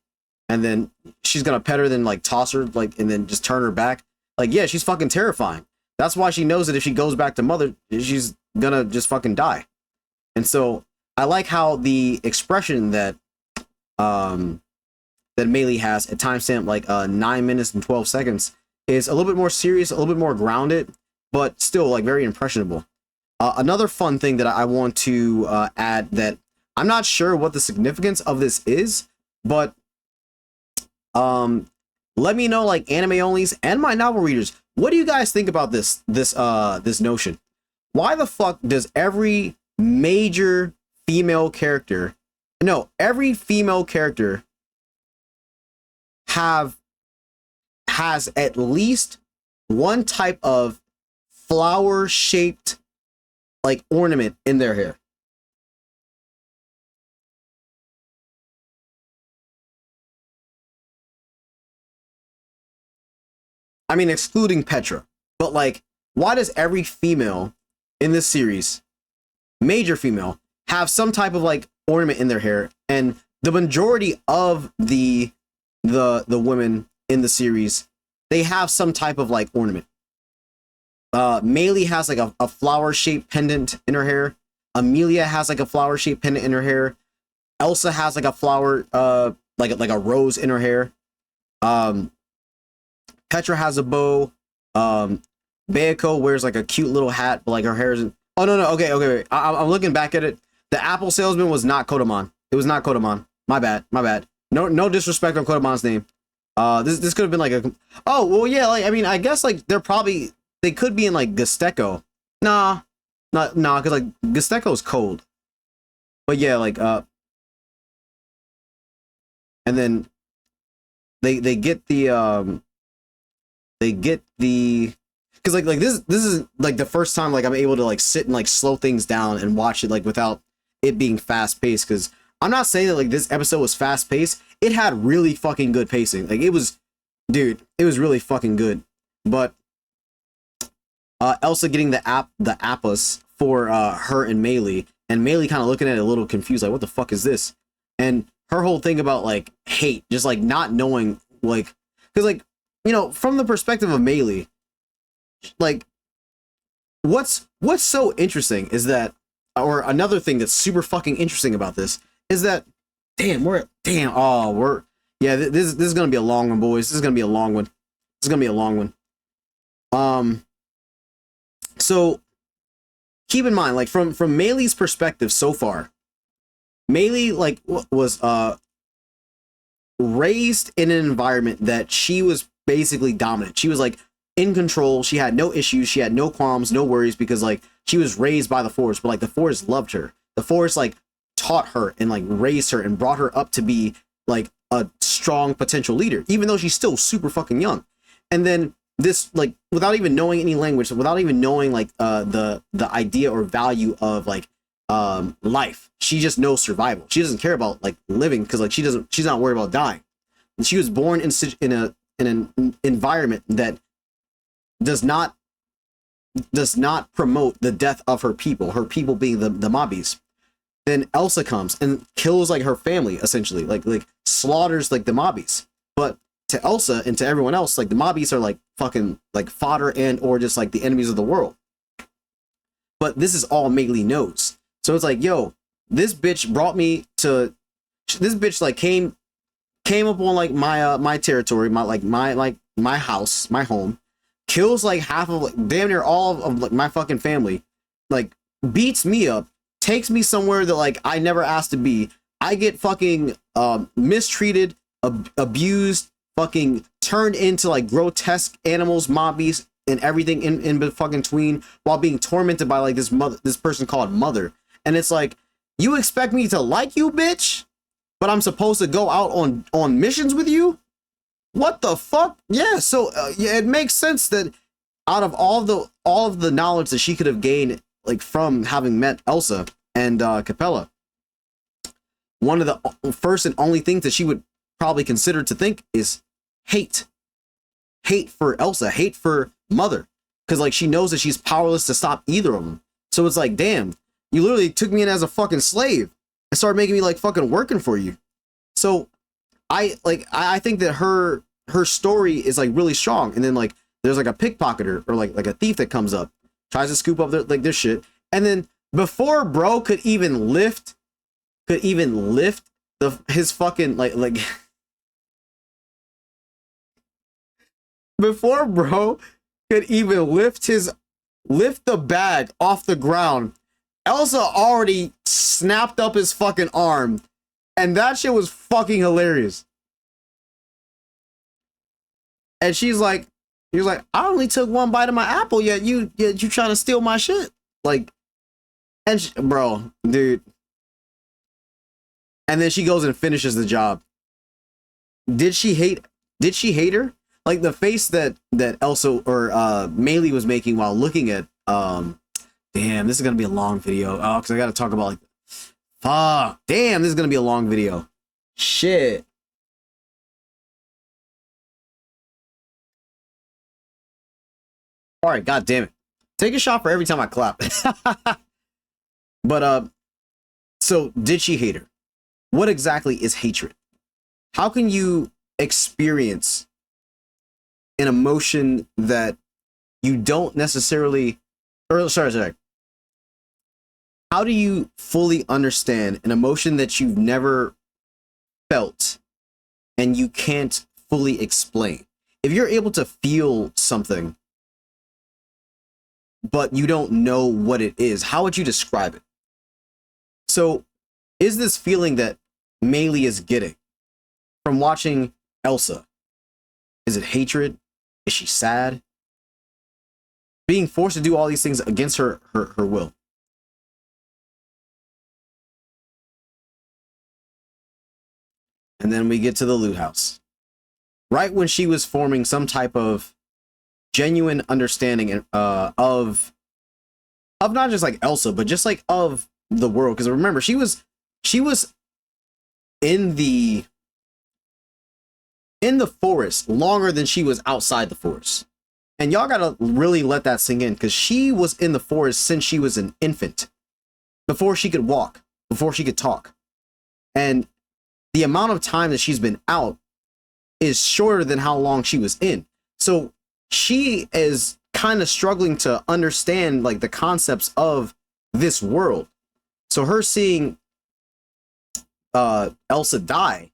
and then she's gonna pet her, then like toss her, like, and then just turn her back. Like, yeah, she's fucking terrifying. That's why she knows that if she goes back to Mother, she's gonna just fucking die. And so I like how the expression that that Melee has at timestamp like 9 minutes and 12 seconds is a little bit more serious, a little bit more grounded, but still like very impressionable. Another fun thing that I want to add, that I'm not sure what the significance of this is, But let me know, like, anime onlys and my novel readers, what do you guys think about this notion? Why the fuck does every major female character, every female character has at least one type of flower shaped like ornament in their hair? I mean, excluding Petra, but like, why does every female in this series, major female, have some type of like ornament in their hair? And the majority of the women in the series, they have some type of like ornament. Meili has like a flower shaped pendant in her hair. Amelia has like a flower shaped pendant in her hair. Elsa has like a flower, like a rose in her hair. Petra has a bow. Bayako wears like a cute little hat, but like her hair isn't. Oh no, okay, wait. I'm looking back at it. The apple salesman was not Kodaman. It was not Kodaman. My bad. No disrespect on Kodaman's name. This could have been like a. Oh well, yeah. Like, I mean, I guess like they could be in like Gusteko. Nah, because like Gusteko is cold. But yeah, like and then they get the because like this is like the first time like I'm able to like sit and like slow things down and watch it like without it being fast paced. Because I'm not saying that like this episode was fast paced. It had really fucking good pacing. Like it was really fucking good. But Elsa getting the appas for her and Meili, and Meili kind of looking at it a little confused, like what the fuck is this? And her whole thing about like hate, just like not knowing, like, because like, from the perspective of Meili, like what's so interesting is that, or another thing that's super fucking interesting about this is that this is gonna be a long one, boys. This is gonna be a long one. So keep in mind, like from Meili's perspective so far, Meili like was raised in an environment that she was basically dominant. She was like in control. She had no issues. She had no qualms, no worries, because like she was raised by the Forest, but like the Forest loved her. The Forest like taught her and like raised her and brought her up to be like a strong potential leader, even though she's still super fucking young. And then this, like, without even knowing any language, without even knowing like the idea or value of like life, she just knows survival. She doesn't care about like living, because like she's not worried about dying. And she was born in an environment that does not promote the death of her people being the Mobbies. Then Elsa comes and kills like her family, essentially, like slaughters like the Mobbies. But to Elsa and to everyone else, like the Mobbies are like fucking like fodder and or just like the enemies of the world. But this is all Meili knows. So it's like, yo, this bitch like came up on like my territory, my house, my home, kills like half of like damn near all of like my fucking family, like beats me up, takes me somewhere that like I never asked to be. I get fucking mistreated, abused, fucking turned into like grotesque animals, Mobbies, and everything in fucking tween, while being tormented by like this person called Mother. And it's like, you expect me to like you, bitch, but I'm supposed to go out on missions with you? What the fuck? Yeah, so yeah, it makes sense that out of all of the knowledge that she could have gained like from having met Elsa and Capella, one of the first and only things that she would probably consider to think is hate for Elsa, hate for Mother, because like she knows that she's powerless to stop either of them. So it's like, damn, you literally took me in as a fucking slave and started making me like fucking working for you. So I think that her story is like really strong. And then like there's like a pickpocketer or like a thief that comes up, tries to scoop up their shit, and then before bro could even lift his fucking like before bro could even lift the bag off the ground, Elsa already snapped up his fucking arm, And that shit was fucking hilarious. And he was like, I only took one bite of my apple, yet you trying to steal my shit. Like, and bro, dude. And then she goes and finishes the job. Did she hate her? Like the face that Elsa or Meili was making while looking at damn, this is gonna be a long video. Oh, because I gotta talk about like fuck. Damn, this is gonna be a long video. Shit. Alright, god damn it. Take a shot for every time I clap. But so did she hate her? What exactly is hatred? How can you experience an emotion that you don't necessarily, or sorry. How do you fully understand an emotion that you've never felt and you can't fully explain? If you're able to feel something, but you don't know what it is, how would you describe it? So, is this feeling that Meili is getting from watching Elsa, is it hatred? Is she sad? Being forced to do all these things against her will. And then we get to the loot house. Right when she was forming some type of genuine understanding of not just like Elsa, but just like of the world. Because remember, she was in the forest longer than she was outside the forest. And y'all gotta really let that sink in, because she was in the forest since she was an infant, before she could walk, before she could talk. And the amount of time that she's been out is shorter than how long she was in. So she is kind of struggling to understand like the concepts of this world. So her seeing Elsa die,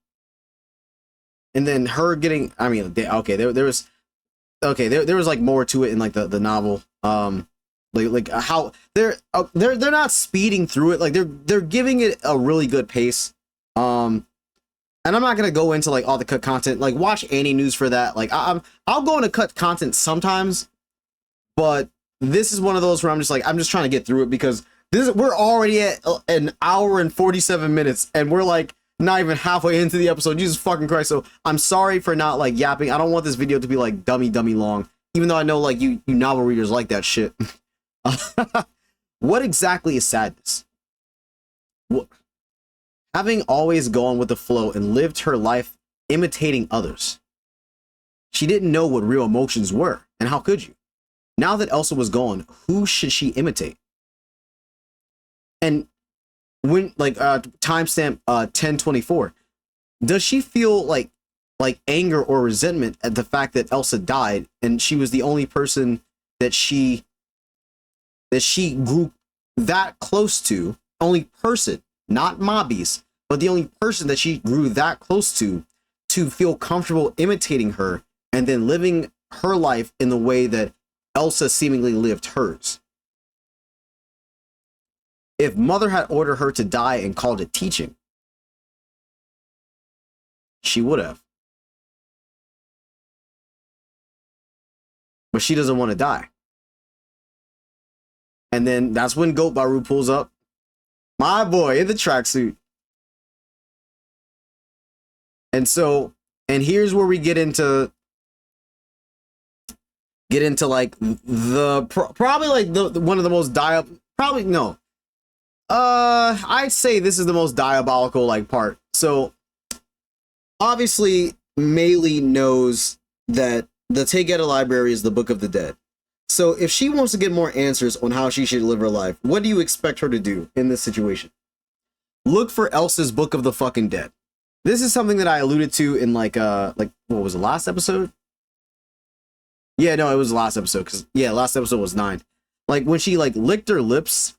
and then her getting, I mean, okay, there was like more to it in like the novel. Like how they're not speeding through it, like they're giving it a really good pace. And I'm not gonna go into like all the cut content. Like watch Annie News for that. Like I'll go into cut content sometimes, but this is one of those where I'm just trying to get through it, because we're already at an hour and 47 minutes, and we're like not even halfway into the episode. Jesus fucking Christ. So I'm sorry for not like yapping. I don't want this video to be like dummy long, even though I know like you novel readers like that shit. What exactly is sadness? What? Having always gone with the flow and lived her life imitating others, she didn't know what real emotions were, and how could you? Now that Elsa was gone, who should she imitate? And when like timestamp 1024, does she feel like anger or resentment at the fact that Elsa died and she was the only person that she grew that close to, only person, not mobbies, but the only person that she grew that close to feel comfortable imitating her and then living her life in the way that Elsa seemingly lived hers? If Mother had ordered her to die and called it teaching, she would have. But she doesn't want to die. And then that's when Goat Baru pulls up. My boy in the tracksuit. And so, and here's where we get into like probably like the one of the most probably no. I'd say this is the most diabolical like part. So obviously Meili knows that the Tegeta library is the Book of the Dead. So if she wants to get more answers on how she should live her life, what do you expect her to do in this situation? Look for Elsa's Book of the fucking Dead. This is something that I alluded to in like what was the last episode? Yeah, no, it was the last episode, because yeah, last episode was 9. Like when she like licked her lips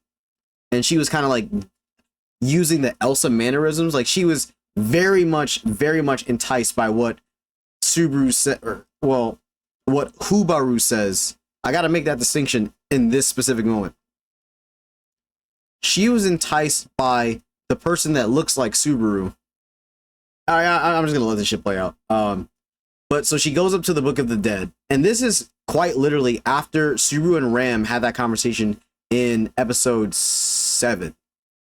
and she was kind of like using the Elsa mannerisms, like she was very much enticed by what Subaru said, or well, what Hubaru says. I got to make that distinction in this specific moment. She was enticed by the person that looks like Subaru I'm just gonna let this shit play out. But so she goes up to the Book of the Dead, and this is quite literally after Subaru and Ram had that conversation in episode 7,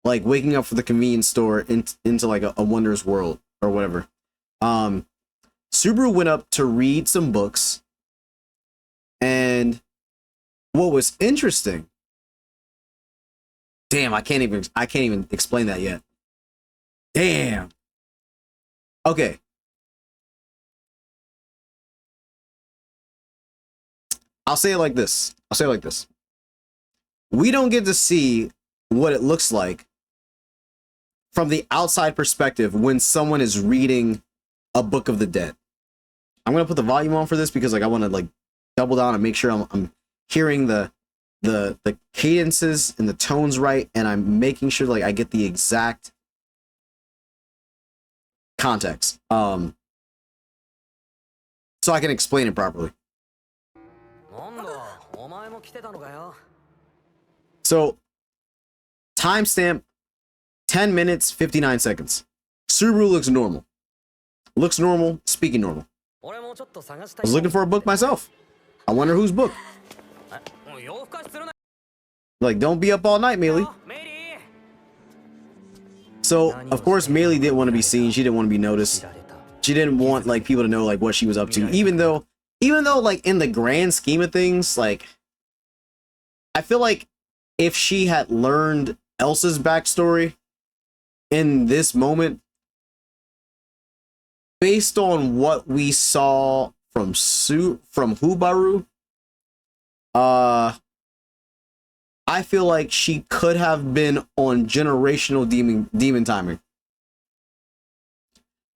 like waking up for the convenience store into like a wondrous world or whatever. Subaru went up to read some books, and what was interesting, damn, I can't even explain that yet. Damn. Okay. I'll say it like this. We don't get to see what it looks like from the outside perspective when someone is reading a Book of the Dead. I'm gonna put the volume on for this because like I want to like double down and make sure I'm hearing the cadences and the tones right, and I'm making sure like I get the exact context so I can explain it properly. So timestamp 10 minutes 59 seconds. Subaru looks normal, speaking normal. I was looking for a book myself. I wonder whose book. Like, don't be up all night, Meili. So of course Meili didn't want to be seen. She didn't want to be noticed. She didn't want like people to know like what she was up to, even though like in the grand scheme of things, like I feel like if she had learned Elsa's backstory in this moment, based on what we saw from Hubaru, I feel like she could have been on generational demon timing.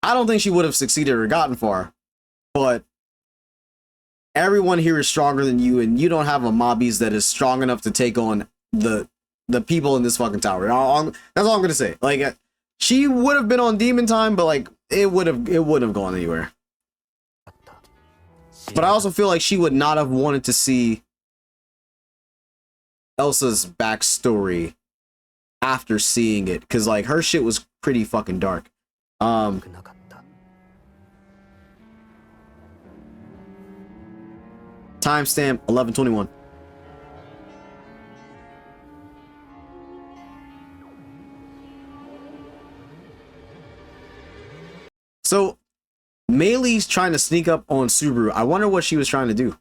I don't think she would have succeeded or gotten far, but everyone here is stronger than you, and you don't have a Mobbies that is strong enough to take on the people in this fucking tower. That's all I'm gonna say. Like, she would have been on demon time, but like it wouldn't have gone anywhere. But I also feel like she would not have wanted to see Elsa's backstory after seeing it, because like her shit was pretty fucking dark. Timestamp 11:21. So Meili's trying to sneak up on Subaru. I wonder what she was trying to do.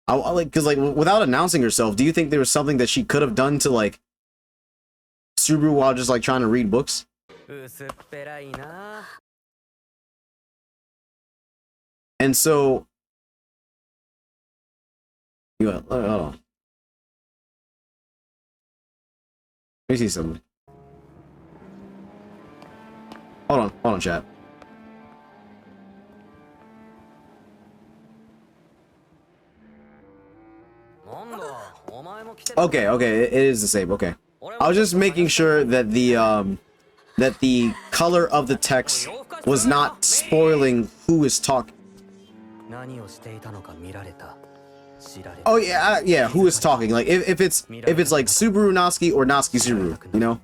I like, because like without announcing herself, do you think there was something that she could have done to like Subaru while just like trying to read books? And so, hold on. Let me see something. Hold on, chat. Okay, it is the same. Okay, I was just making sure that the color of the text was not spoiling who is talking. Oh yeah, who is talking? Like if it's like Subaru Natsuki or Natsuki Subaru, you know.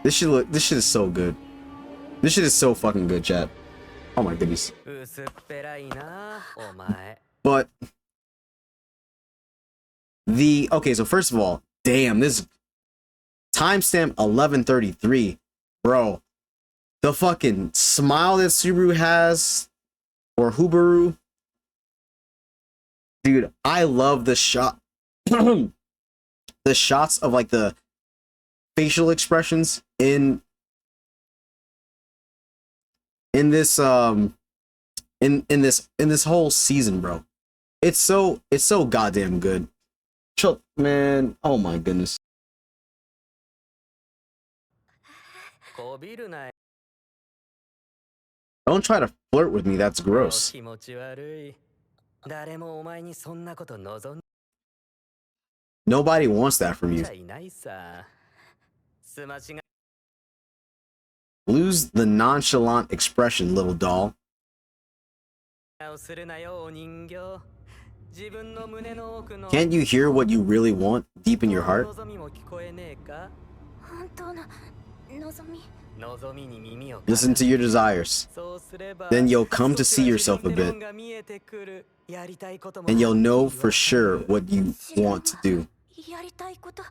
This shit is so good. This shit is so fucking good, chat. Oh my goodness. But okay, so first of all, damn, this timestamp 11:33, bro. The fucking smile that Subaru has, or Hubaru, dude. I love the shot, the shots of like the facial expressions in this in this whole season, bro. It's so goddamn good. Man, oh my goodness. Don't try to flirt with me, that's gross. Nobody wants that from you. Lose the nonchalant expression, little doll. Can't you hear what you really want deep in your heart? 本当の望み Listen to your desires. Then you'll come to see yourself a bit. And you'll know for sure what you want to do. やりたいこと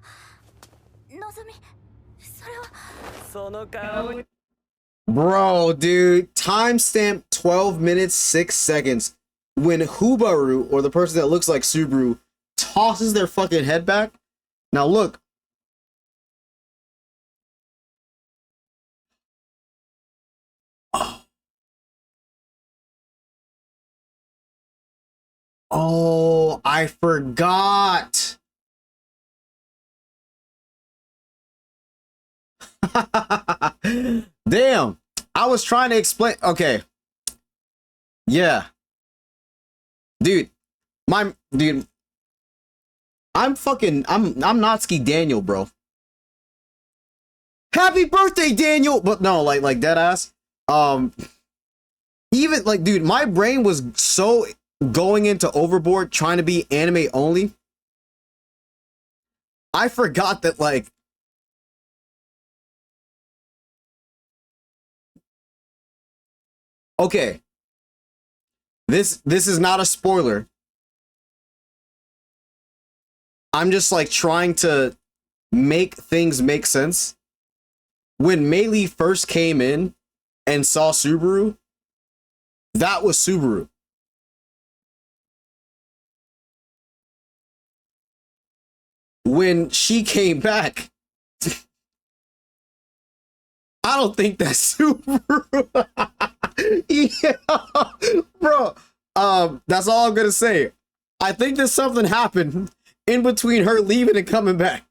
望みそれは Bro, dude, timestamp 12 minutes 6 seconds when Hubaru, or the person that looks like Subaru, tosses their fucking head back. Now look. Oh, I forgot. Damn. I was trying to explain. Okay. Yeah. Dude. I'm Natsuki Daniel, bro. Happy birthday, Daniel! But no, like dead ass. Even like, dude, my brain was so going into Overboard trying to be anime only. I forgot that, like, okay, this is not a spoiler. I'm just like trying to make things make sense. When Meili first came in and saw Subaru, that was Subaru. When she came back, I don't think that's Subaru. Yeah, bro. That's all I'm gonna say. I think there's something happened in between her leaving and coming back.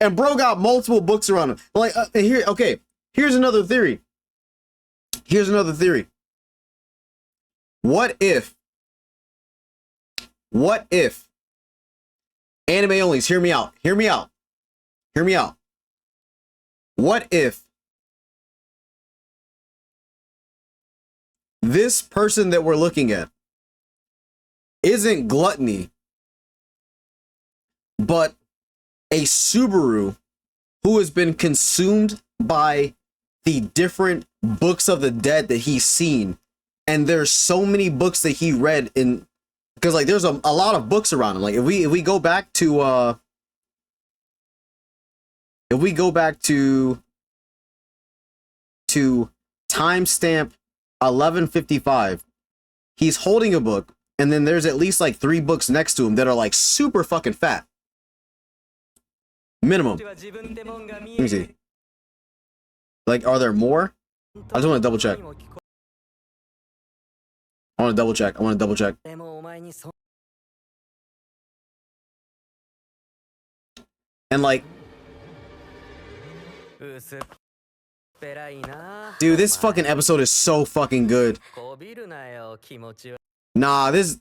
And bro got multiple books around him. Like, here, okay, here's another theory. Here's another theory. What if anime onlys, hear me out, hear me out, hear me out. What if this person that we're looking at isn't Gluttony, but a Subaru who has been consumed by the different books of the dead that he's seen? And there's so many books that he read in, because like there's a lot of books around him. Like if we go back to timestamp 11:55, he's holding a book, and then there's at least like 3 books next to him that are like super fucking fat. Minimum. Let me see. Like, are there more? I just want to double check. I want to double check. I want to double check. And like, dude, this fucking episode is so fucking good. Nah, this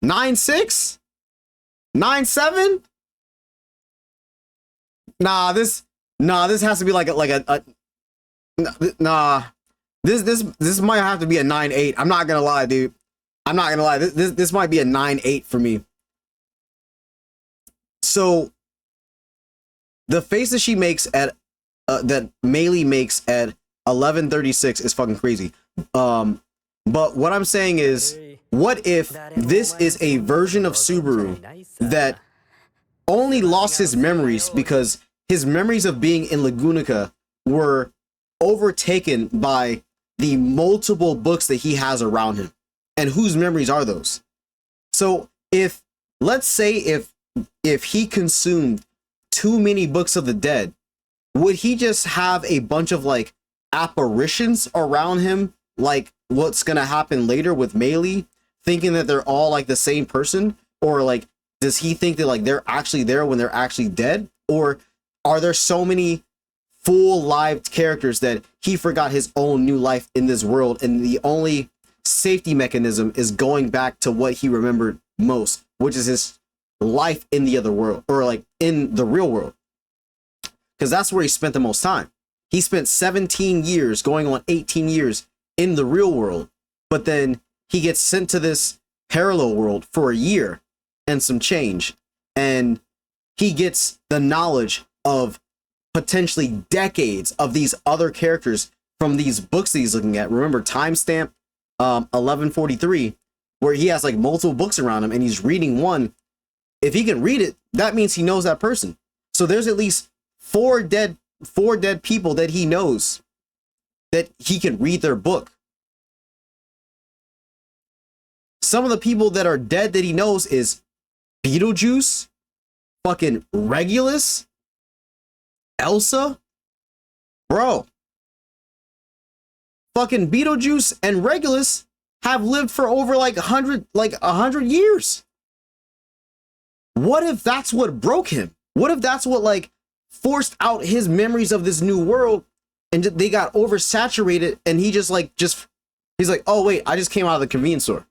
9-6? 9-7? Nah, this has to be like a nah. This might have to be a 9-8. I'm not gonna lie, dude. I'm not gonna lie. This might be a 9-8 for me. So the face that she makes at that Meili makes at 11:36 is fucking crazy. But what I'm saying is, what if this is a version of Subaru that only lost his memories because his memories of being in Lagunica were overtaken by the multiple books that he has around him? And whose memories are those? So if, let's say if he consumed too many books of the dead, would he just have a bunch of like apparitions around him, like what's gonna happen later with Meili, thinking that they're all like the same person? Or like, does he think that like they're actually there when they're actually dead? Or are there so many full lived characters that he forgot his own new life in this world, and the only safety mechanism is going back to what he remembered most, which is his life in the other world, or like in the real world? Because that's where he spent the most time. He spent 17 years, going on 18 years in the real world, but then he gets sent to this parallel world for a year and some change, and he gets the knowledge of potentially decades of these other characters from these books that he's looking at. Remember, timestamp 1143, where he has like multiple books around him and he's reading one. If he can read it, that means he knows that person. So there's at least four dead people that he knows that he can read their book. Some of the people that are dead that he knows is Beetlejuice, fucking Regulus, Elsa. Bro, fucking Beetlejuice and Regulus have lived for over like 100 years. What if that's what broke him? What if that's what like forced out his memories of this new world, and they got oversaturated, and he he's like, oh wait, I just came out of the convenience store.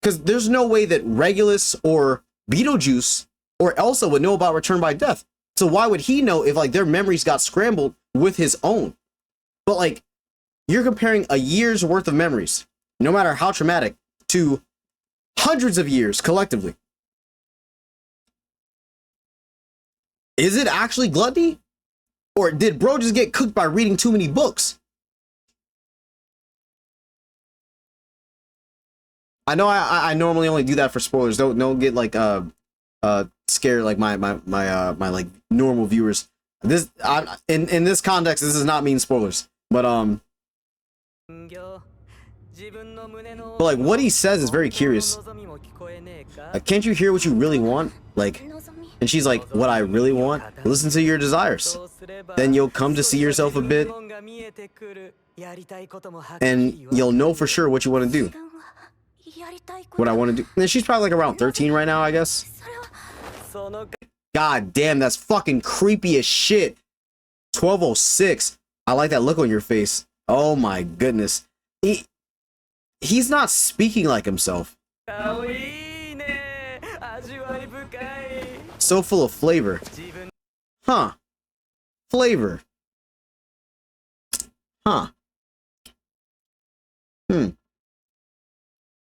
Because there's no way that Regulus or Beetlejuice or Elsa would know about Return by Death. So why would he know if like their memories got scrambled with his own? But like, you're comparing a year's worth of memories, no matter how traumatic, to hundreds of years collectively. Is it actually gluttony? Or did bro just get cooked by reading too many books? I know I normally only do that for spoilers. Don't get like scared like my like normal viewers. This in this context, this does not mean spoilers. But like what he says is very curious. Can't you hear what you really want? Like, and she's like, what I really want? Listen to your desires. Then you'll come to see yourself a bit, and you'll know for sure what you want to do. What I want to do. And she's probably like around 13 right now, I guess. God damn, that's fucking creepy as shit. 1206. I like that look on your face. Oh my goodness. He's not speaking like himself. So full of flavor. Huh. Flavor. Huh.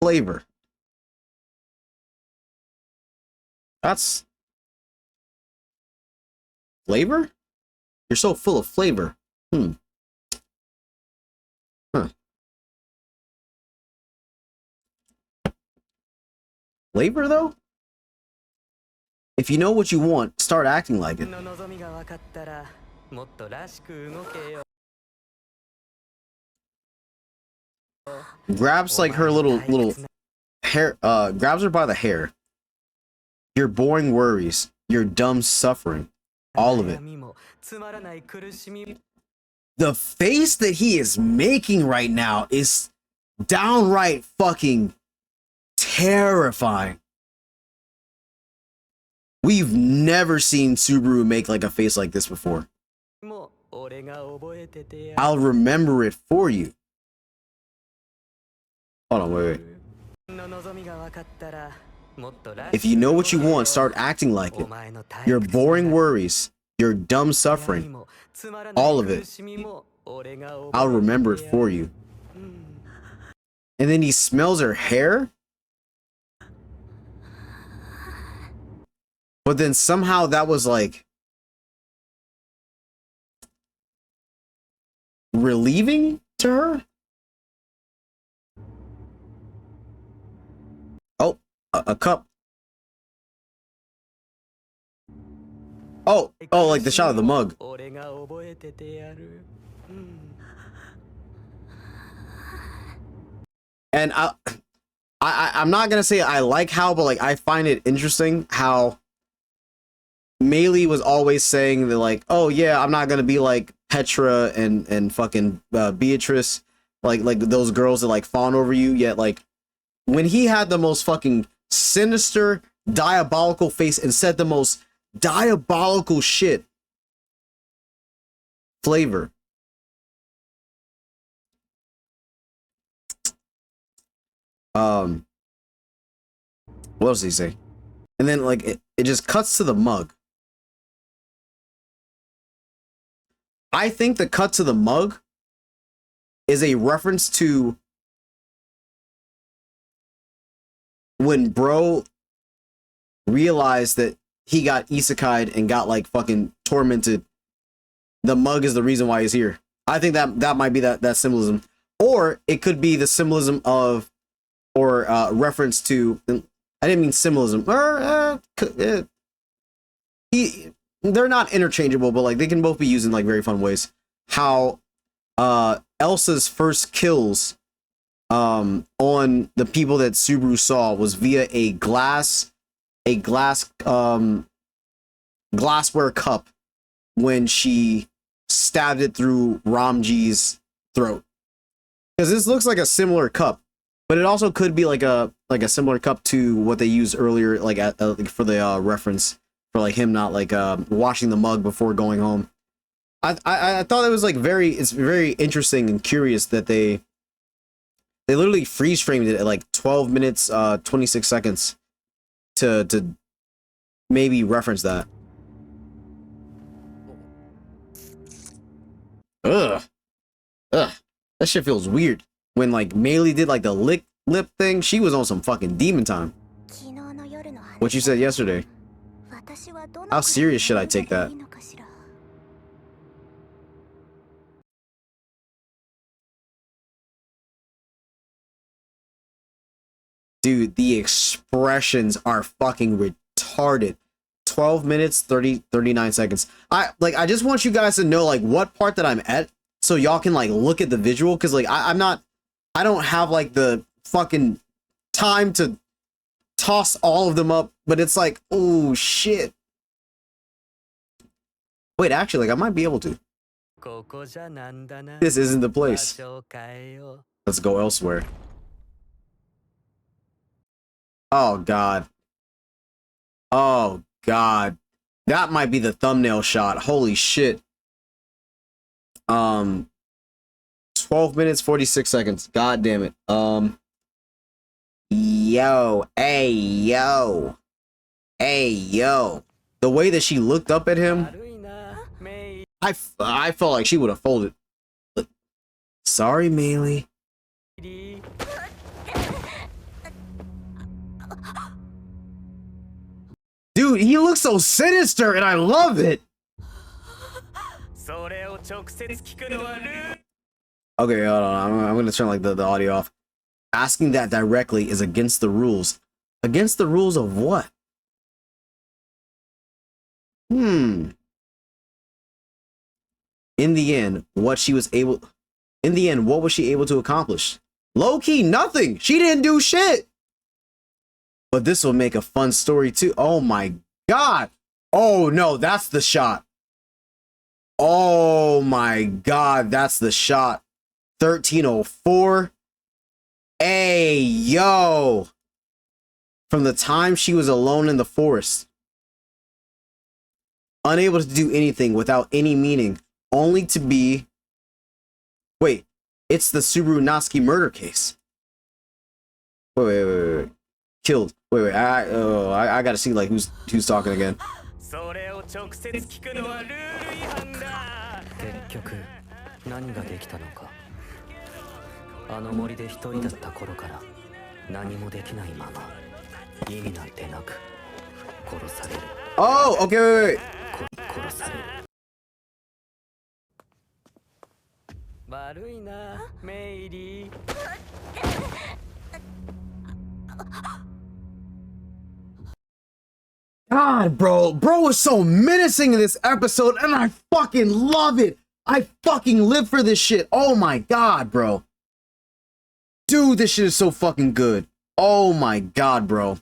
Flavor. That's flavor? You're so full of flavor. Huh. Flavor though? If you know what you want, start acting like it. Grabs like her little hair, grabs her by the hair. Your boring worries, your dumb suffering, all of it. The face that he is making right now is downright fucking terrifying. We've never seen Subaru make like a face like this before. I'll remember it for you. Hold on, wait. If you know what you want, start acting like it. Your boring worries, your dumb suffering, all of it. I'll remember it for you. And then he smells her hair? But then somehow that was like relieving to her? Oh, a cup. Oh, like the shot of the mug. And I'm not gonna say I like how, but like I find it interesting how Meili was always saying that like, oh yeah, I'm not gonna be like Petra and fucking Beatrice, like those girls that like fawn over you. Yet like when he had the most fucking sinister, diabolical face and said the most diabolical shit. Flavor. What else did he say? And then like it just cuts to the mug. I think the cut to the mug is a reference to when bro realized that he got isekai'd and got like fucking tormented, the mug is the reason why he's here. I think that might be that symbolism, or it could be the symbolism of, or reference to. I didn't mean symbolism. Or they're not interchangeable, but like they can both be used in like very fun ways. How Elsa's first kills on the people that Subaru saw was via a glassware cup when she stabbed it through Ramji's throat. Because this looks like a similar cup, but it also could be like a similar cup to what they used earlier, like for the reference for like him not like washing the mug before going home. I thought it was like it's very interesting and curious that they literally freeze framed it at like 12 minutes 26 seconds to maybe reference that. Ugh. That shit feels weird. When like Meili did like the lip thing, she was on some fucking demon time. What you said yesterday. How serious should I take that? Dude, the expressions are fucking retarded. 12 minutes 39 seconds. I just want you guys to know like what part that I'm at, so y'all can like look at the visual, because like I don't have like the fucking time to toss all of them up, but it's like, oh shit. Wait, actually, like I might be able to. This isn't the place. Let's go elsewhere. Oh god. Oh god. That might be the thumbnail shot. Holy shit. 12 minutes 46 seconds. God damn it. Yo, hey yo. Hey yo. The way that she looked up at him, I felt like she would have folded. Sorry, Meili. Dude, he looks so sinister and I love it. Okay, hold on. I'm gonna turn like the audio off. Asking that directly is against the rules. Against the rules of what? In the end, what was she able to accomplish? Low-key, nothing. She didn't do shit. But this will make a fun story too. Oh my god. Oh no, that's the shot. Oh my god, that's the shot. 1304. Hey, yo. From the time she was alone in the forest, unable to do anything without any meaning, only to be... Wait, it's the Subaru Natsuki murder case. Wait. Killed. Wait. I gotta see like who's talking again. Oh, okay, wait. God, bro was so menacing in this episode, and I fucking love it. I fucking live for this shit. Oh my god, bro. Dude, this shit is so fucking good. Oh my god, bro.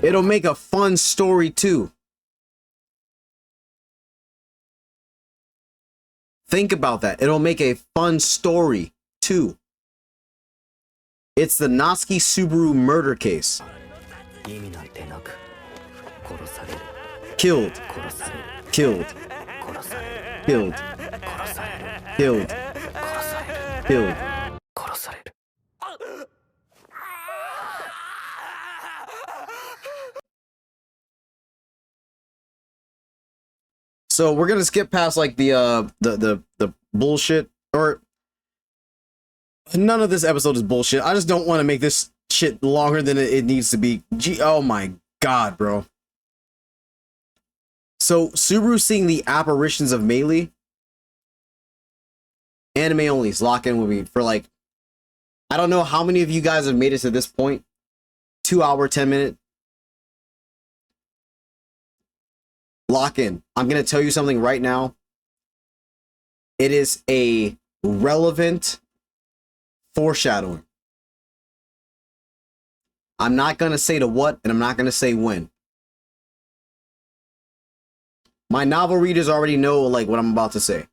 It'll make a fun story too. Think about that. It'll make a fun story too. It's the Natsuki Subaru murder case. Killed. Killed. Killed. Killed. Killed. So we're gonna skip past like the bullshit, or none of this episode is bullshit. I just don't want to make this shit longer than it needs to be. Oh my god, bro. So Subaru seeing the apparitions of Meili. Anime only. Lock in with me for like, I don't know how many of you guys have made it to this point. 2 hour, 10 minute. Lock in. I'm going to tell you something right now. It is a relevant foreshadowing. I'm not going to say the what, and I'm not going to say when. My novel readers already know like what I'm about to say.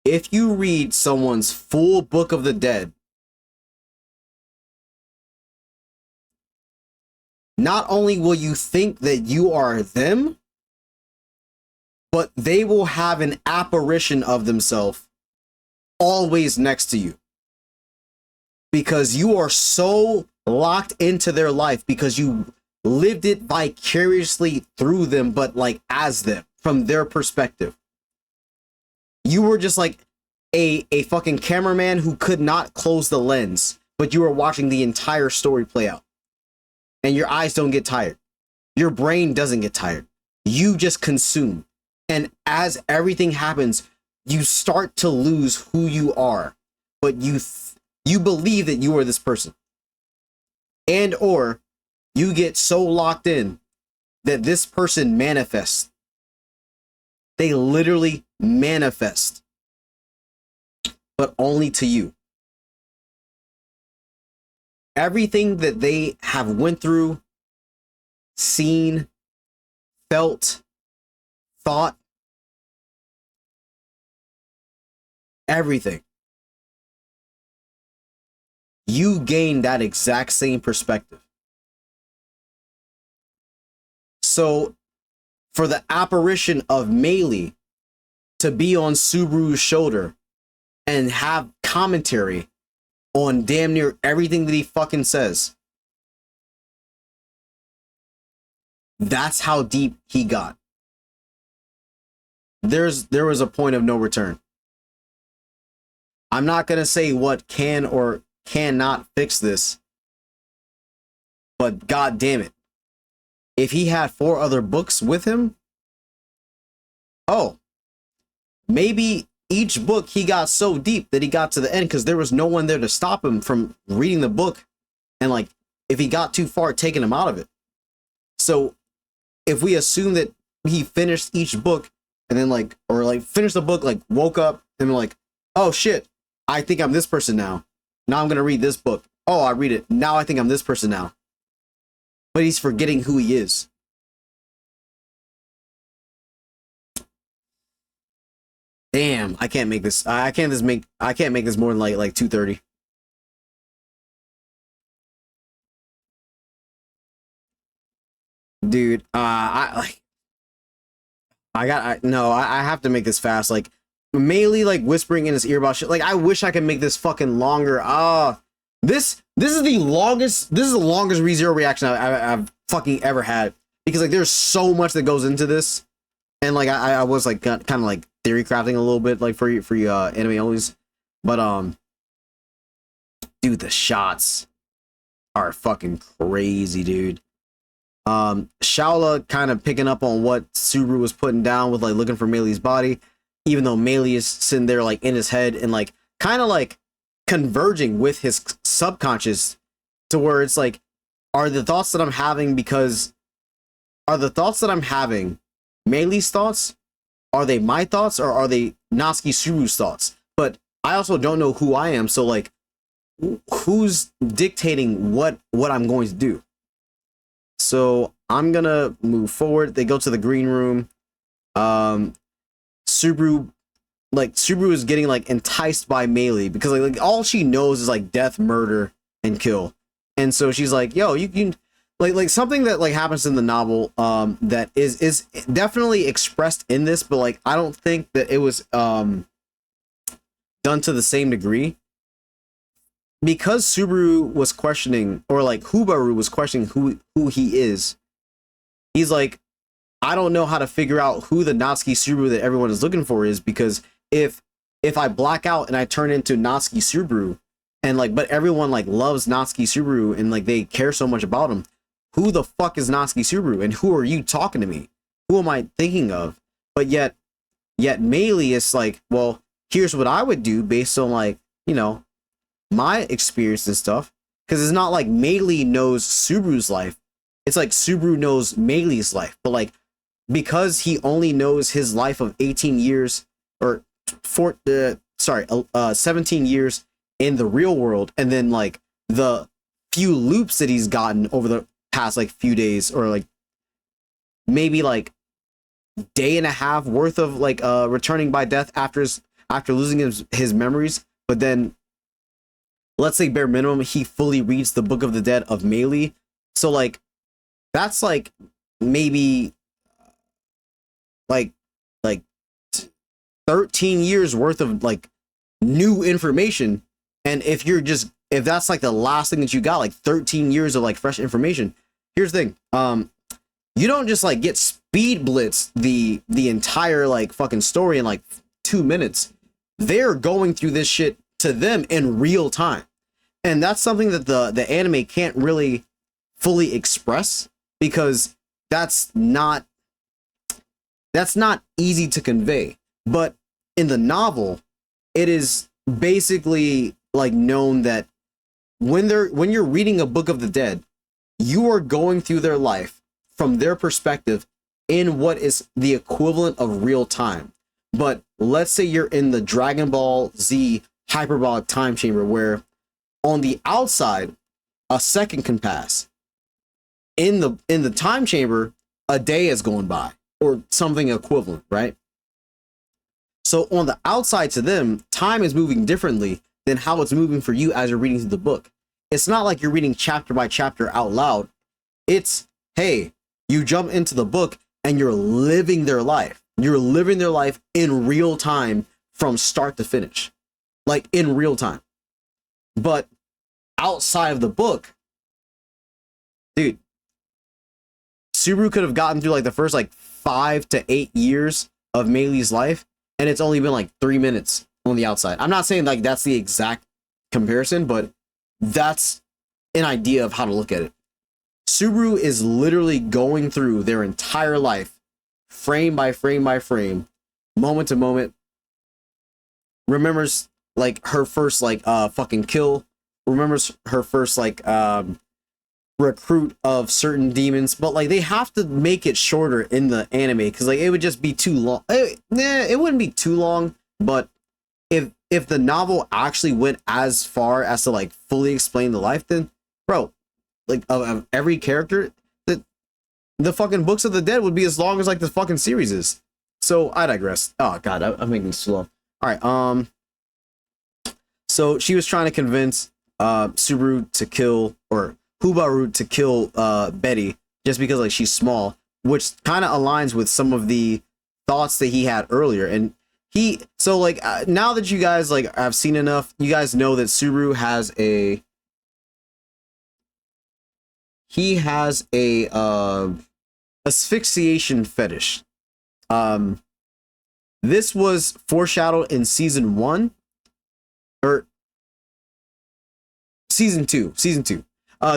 If you read someone's full Book of the Dead, not only will you think that you are them, but they will have an apparition of themselves always next to you. Because you are so locked into their life, because you lived it vicariously through them, but like as them, from their perspective. You were just like a fucking cameraman who could not close the lens, but you were watching the entire story play out. And your eyes don't get tired. Your brain doesn't get tired. You just consume. And as everything happens, you start to lose who you are. But you believe that you are this person. And or you get so locked in that this person manifests. They literally manifest, but only to you. Everything that they have went through, seen, felt, thought, everything. You gain that exact same perspective. So for the apparition of Meili to be on Subaru's shoulder and have commentary on damn near everything that he fucking says, that's how deep he got. There was a point of no return. I'm not gonna say what can or cannot fix this, but god damn it, if he had 4 other books with him, oh, maybe each book he got so deep that he got to the end because there was no one there to stop him from reading the book, and like if he got too far, taking him out of it. So if we assume that he finished each book and then like, or like finished the book, like woke up and like, oh shit, I think I'm this person now. Now I'm gonna read this book. Oh, I read it. Now I think I'm this person now. But he's forgetting who he is. Damn, I can't make this. I can't make this more than like 2:30. Dude, I have to make this fast. Like Meili like whispering in his ear about shit. Like I wish I could make this fucking longer. This is the longest ReZero reaction I've fucking ever had, because like there's so much that goes into this, and like I was like kind of like theory crafting a little bit like for you anime onlys, but dude, the shots are fucking crazy, dude. Shaula kind of picking up on what Subaru was putting down with like looking for Meili's body, even though Meili is sitting there like in his head and like kind of like converging with his subconscious, to where it's like, are the thoughts that I'm having Meili's thoughts? Are they my thoughts, or are they Natsuki Subaru's thoughts? But I also don't know who I am, so like who's dictating what I'm going to do? So I'm gonna move forward. They go to the green room. Subaru is getting like enticed by Meili because like all she knows is like death, murder, and kill. And so she's like, yo, you can like something that like happens in the novel that is definitely expressed in this, but like I don't think that it was done to the same degree. Because Subaru was questioning, or like Hubaru was questioning who he is, he's like, I don't know how to figure out who the Natsuki Subaru that everyone is looking for is, because if I black out and I turn into Natsuki Subaru, and like, but everyone like loves Natsuki Subaru and like they care so much about him, who the fuck is Natsuki Subaru, and who are you talking to me? Who am I thinking of? But yet Meili is like, well, here's what I would do based on like, you know, my experience and stuff. Because it's not like Meili knows Subaru's life. It's like Subaru knows Meili's life. But like, because he only knows his life of 18 years or 17 years in the real world, and then like the few loops that he's gotten over the past like few days, or like maybe like day and a half worth of like returning by death after losing his memories, but then let's say bare minimum he fully reads the Book of the Dead of Meili, so like that's like maybe like 13 years worth of like new information. And if that's like the last thing that you got, like 13 years of like fresh information, here's the thing, you don't just like get speed blitz the entire like fucking story in like 2 minutes. They're going through this shit to them in real time, and that's something that the anime can't really fully express, because that's not easy to convey. But in the novel, it is basically like known that when you're reading a Book of the Dead, you are going through their life from their perspective in what is the equivalent of real time. But let's say you're in the Dragon Ball Z hyperbolic time chamber, where on the outside a second can pass. In the time chamber, a day is going by, or something equivalent, right? So on the outside to them, time is moving differently than how it's moving for you as you're reading through the book. It's not like you're reading chapter by chapter out loud. It's, hey, you jump into the book and you're living their life. You're living their life in real time from start to finish. Like in real time. But outside of the book, dude, Subaru could have gotten through like the first like 5 to 8 years of Meili's life, and it's only been like 3 minutes on the outside. I'm not saying like that's the exact comparison, but that's an idea of how to look at it. Subaru is literally going through their entire life, frame by frame by frame, moment to moment. Remembers like her first like fucking kill. Remembers her first like recruit of certain demons, but like they have to make it shorter in the anime, because like it would just be too long. It wouldn't be too long, but if the novel actually went as far as to like fully explain the life, then bro, like of every character, the fucking Books of the Dead would be as long as like the fucking series is. So I digress. Oh god, I'm making this slow. All right, so she was trying to convince Subaru to kill, or Hubaru to kill Betty, just because like she's small, which kind of aligns with some of the thoughts that he had earlier. And so like now that you guys like have seen enough, you guys know that Subaru has a asphyxiation fetish. This was foreshadowed in season 1 or season 2.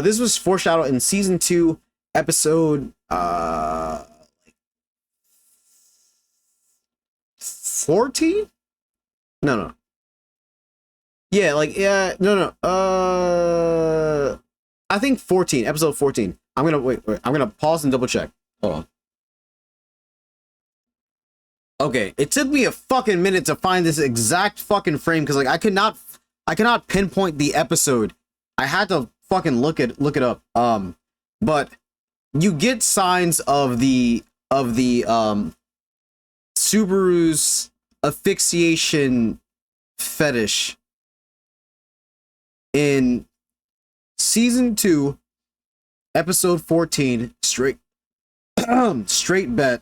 This was foreshadowed in season 2, episode 14? No. Yeah, like no. I think 14, episode 14. I'm gonna wait. I'm gonna pause and double check. Hold on. Okay, it took me a fucking minute to find this exact fucking frame, because like I cannot pinpoint the episode. I had to fucking look it up. But you get signs of the Subaru's asphyxiation fetish in season 2, episode 14, straight bet,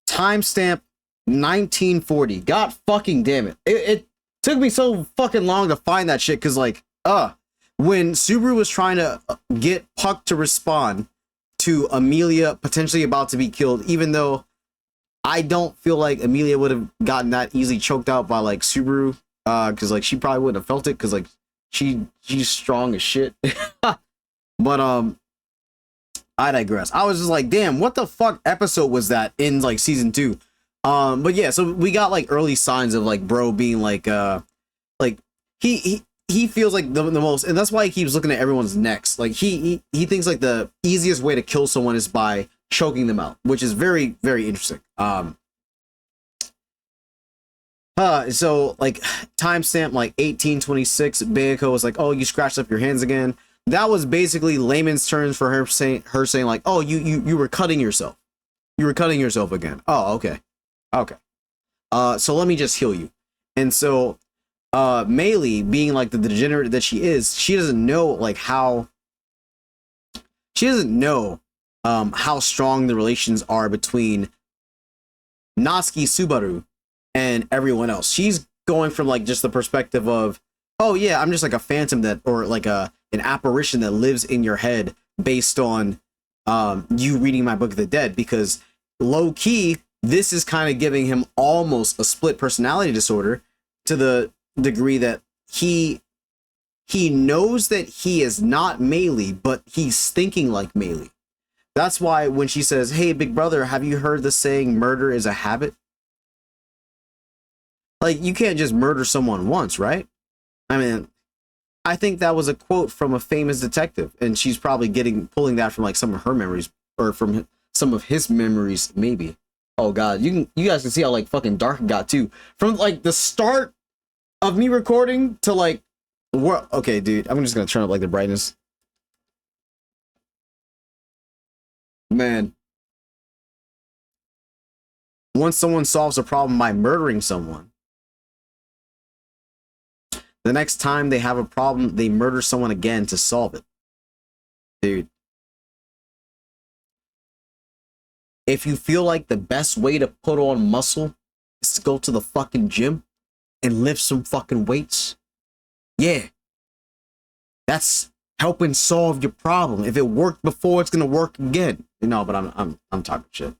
timestamp 1940. God fucking damn it. Took me so fucking long to find that shit, because like, when Subaru was trying to get Puck to respond to Amelia potentially about to be killed, even though I don't feel like Amelia would have gotten that easily choked out by like Subaru, because like she probably wouldn't have felt it, because like she's strong as shit. But I digress. I was just like, damn, what the fuck episode was that in like season 2? But yeah, so we got like early signs of like bro being like he feels like the most, and that's why he keeps looking at everyone's necks. Like he thinks like the easiest way to kill someone is by choking them out, which is very, very interesting. So like timestamp like 1826, Bayako was like, oh, you scratched up your hands again. That was basically layman's terms for her saying like, oh, you were cutting yourself. You were cutting yourself again. Oh, okay. Okay. So let me just heal you. And so Meili, being like the degenerate that she is, she doesn't know like how strong the relations are between Natsuki, Subaru, and everyone else. She's going from like just the perspective of, oh yeah, I'm just like a phantom that, or like an apparition that lives in your head based on you reading my Book of the Dead, because low key, this is kind of giving him almost a split personality disorder, to the degree that he knows that he is not Meili, but he's thinking like Meili. That's why when she says, hey, big brother, have you heard the saying, murder is a habit? Like, you can't just murder someone once, right? I mean, I think that was a quote from a famous detective, and she's probably pulling that from like some of her memories, or from some of his memories, maybe. Oh god, you guys can see how like fucking dark it got too. From like the start of me recording to like, what? Okay, dude, I'm just gonna turn up like the brightness. Man, once someone solves a problem by murdering someone, the next time they have a problem, they murder someone again to solve it. Dude. If you feel like the best way to put on muscle is to go to the fucking gym and lift some fucking weights, yeah, that's helping solve your problem. If it worked before, it's gonna work again. No, but I'm talking shit.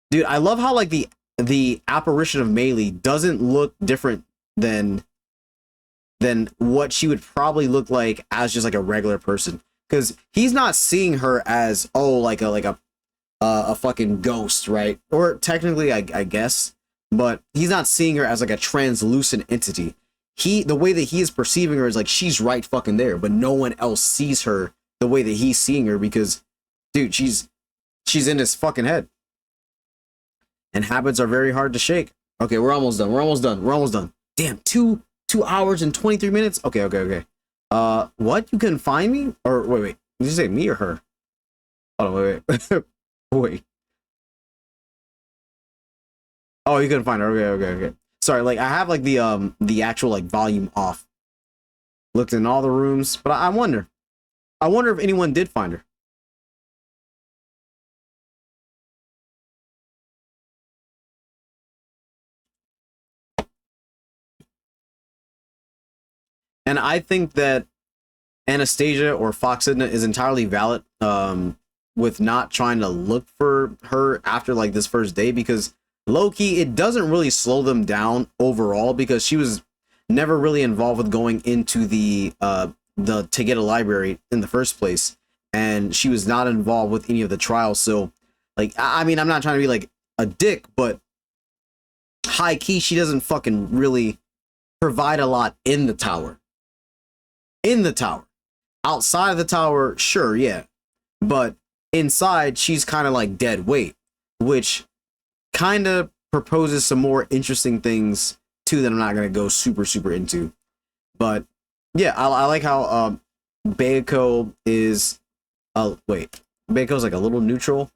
Dude, I love how like the apparition of Meili doesn't look different than what she would probably look like as just like a regular person, because he's not seeing her as, oh, like a fucking ghost, right? Or technically I guess, but he's not seeing her as like a translucent entity. The way that he is perceiving her is like she's right fucking there, but no one else sees her the way that he's seeing her, because dude, she's in his fucking head. And habits are very hard to shake. Okay, we're almost done. Damn, 2 hours and 23 minutes. Okay. What? You couldn't find me? Or wait. Did you say me or her? Hold on, wait. Wait. Oh, you couldn't find her. Okay. Sorry, like I have like the actual like volume off. Looked in all the rooms, but I wonder if anyone did find her. And I think that Anastasia or Foxidna is entirely valid with not trying to look for her after like this first day, because low-key it doesn't really slow them down overall, because she was never really involved with going into the Tegeta library in the first place, and she was not involved with any of the trials. So like, I mean, I'm not trying to be like a dick, but high key she doesn't fucking really provide a lot in the tower. Outside of the tower, sure, yeah, but inside she's kind of like dead weight, which kind of proposes some more interesting things too that I'm not gonna go super into. But yeah, I like how Bayako is Bayako's like a little neutral.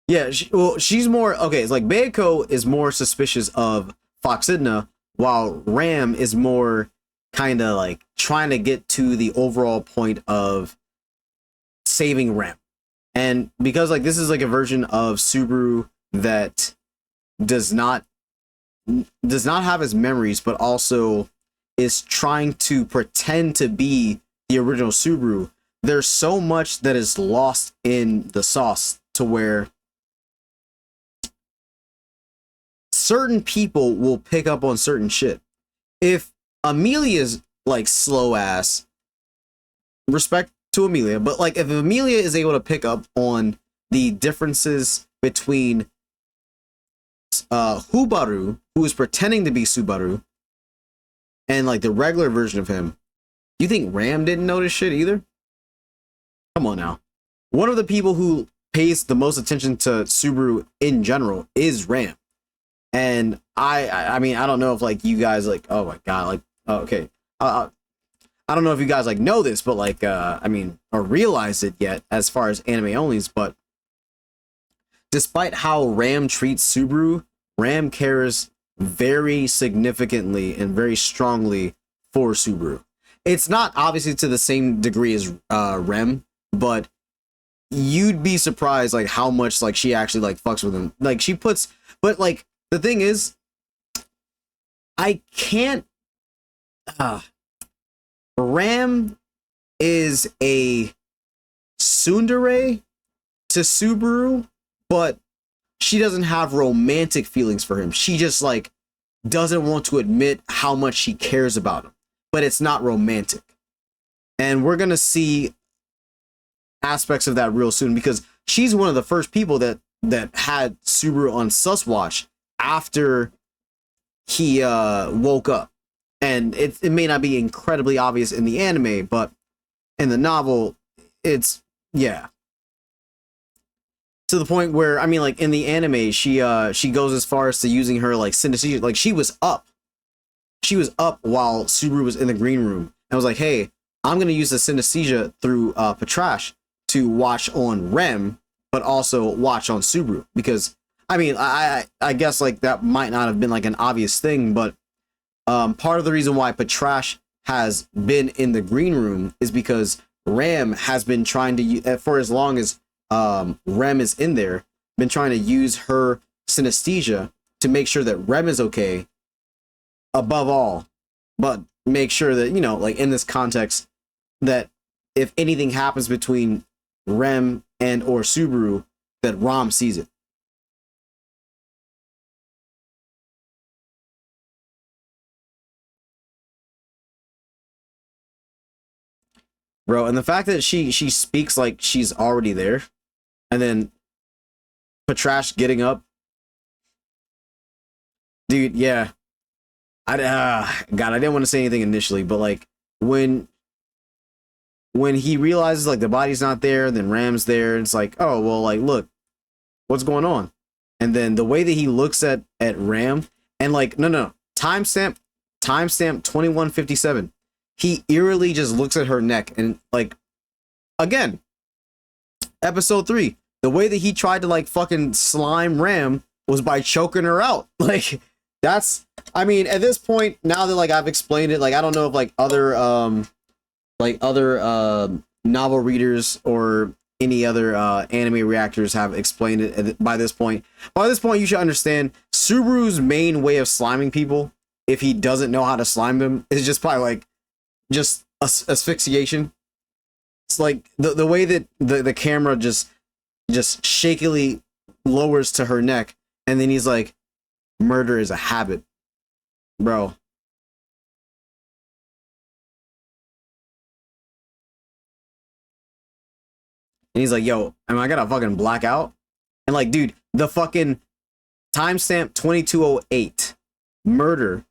Yeah, she's more okay. It's like Bayako is more suspicious of Foxidna, while Ram is more kind of like trying to get to the overall point of saving Ram. And because like this is like a version of Subaru that does not have his memories, but also is trying to pretend to be the original Subaru. There's so much that is lost in the sauce to where certain people will pick up on certain shit. If Amelia's like slow ass, respect to Amelia, but like if Amelia is able to pick up on the differences between Hubaru, who is pretending to be Subaru, and like the regular version of him, you think Ram didn't notice shit either? Come on now. One of the people who pays the most attention to Subaru in general is Ram. And I mean, I don't know if like you guys like, oh my god, like, oh, okay. I don't know if you guys like know this, but like, I mean, or realize it yet as far as anime onlys, but despite how Ram treats Subaru, Ram cares very significantly and very strongly for Subaru. It's not obviously to the same degree as Rem, but you'd be surprised like how much like she actually like fucks with him. Like she puts, but like the thing is, I can't. Ram is a tsundere to Subaru, but she doesn't have romantic feelings for him. She just like doesn't want to admit how much she cares about him, but it's not romantic. And we're gonna see aspects of that real soon, because she's one of the first people that had Subaru on sus watch after he woke up. And it may not be incredibly obvious in the anime, but in the novel, it's, yeah. To the point where, I mean, like in the anime, she goes as far as to using her like synesthesia. Like she was up while Subaru was in the green room, and was like, hey, I'm gonna use the synesthesia through Patrash to watch on Rem, but also watch on Subaru. Because I mean, I guess like that might not have been like an obvious thing, but part of the reason why Patrash has been in the green room is because Ram has been trying to, for as long as Rem is in there, been trying to use her synesthesia to make sure that Rem is okay above all, but make sure that, you know, like in this context, that if anything happens between Rem and or Subaru, that Ram sees it. Bro, and the fact that she speaks like she's already there, and then Patrash getting up, dude, yeah. God, I didn't want to say anything initially, but like when he realizes like the body's not there, and then Ram's there, it's like, oh well, like look, what's going on? And then the way that he looks at Ram, and like no, timestamp 2157. He eerily just looks at her neck, and like, again, episode 3, the way that he tried to like fucking slime Ram was by choking her out. Like, that's, I mean, at this point, now that like I've explained it, like I don't know if like other novel readers or any other anime reactors have explained it by this point. By this point, you should understand Subaru's main way of sliming people, if he doesn't know how to slime them, is just by like just asphyxiation. It's like the way that the camera just shakily lowers to her neck, and then he's like, murder is a habit, bro. And he's like, yo, am I gonna fucking black out? And like, dude, the fucking timestamp 2208, murder.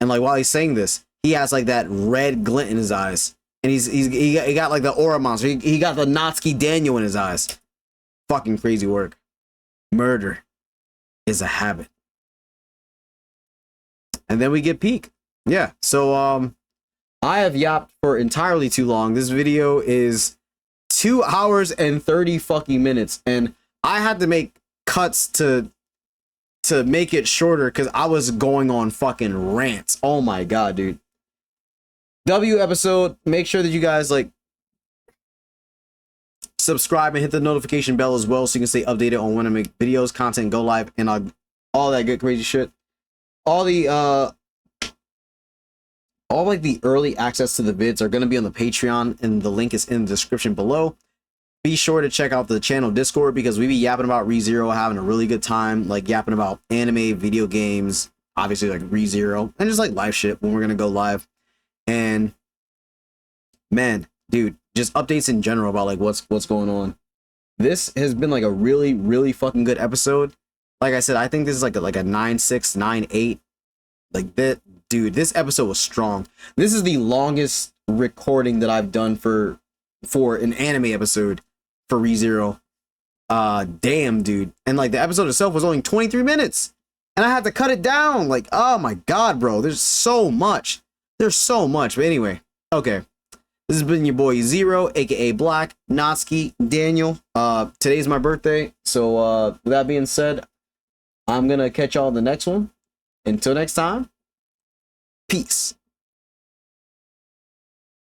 And like, while he's saying this, he has like that red glint in his eyes, and he got like the aura monster. He got the Natsuki Daniel in his eyes. Fucking crazy work. Murder is a habit. And then we get Peak. Yeah. So I have yapped for entirely too long. This video is 2 hours and 30 fucking minutes, and I had to make cuts to make it shorter because I was going on fucking rants. Oh my god, dude. W episode, make sure that you guys like Subscribe and hit the notification bell as well so you can stay updated on when I make videos, content, go live, and all that good crazy shit. All like the early access to the vids are going to be on the Patreon, and the link is in the description below. Be sure to check out the channel Discord because we be yapping about ReZero, having a really good time, like yapping about anime, video games, obviously like ReZero, and just like live shit when we're going to go live. And man, dude, just updates in general about like what's going on. This has been like a really fucking good episode. Like I said, I think this is like a 9.6, 9.8. Like that, dude, this episode was strong. This is the longest recording that I've done for an anime episode for ReZero. Damn, dude. And like the episode itself was only 23 minutes. And I had to cut it down. Like, oh my god, bro. There's so much. There's so much. But anyway, okay. This has been your boy Zero, aka Black, Natsuki, Daniel. Today's my birthday. So with that being said, I'm gonna catch y'all in the next one. Until next time, peace.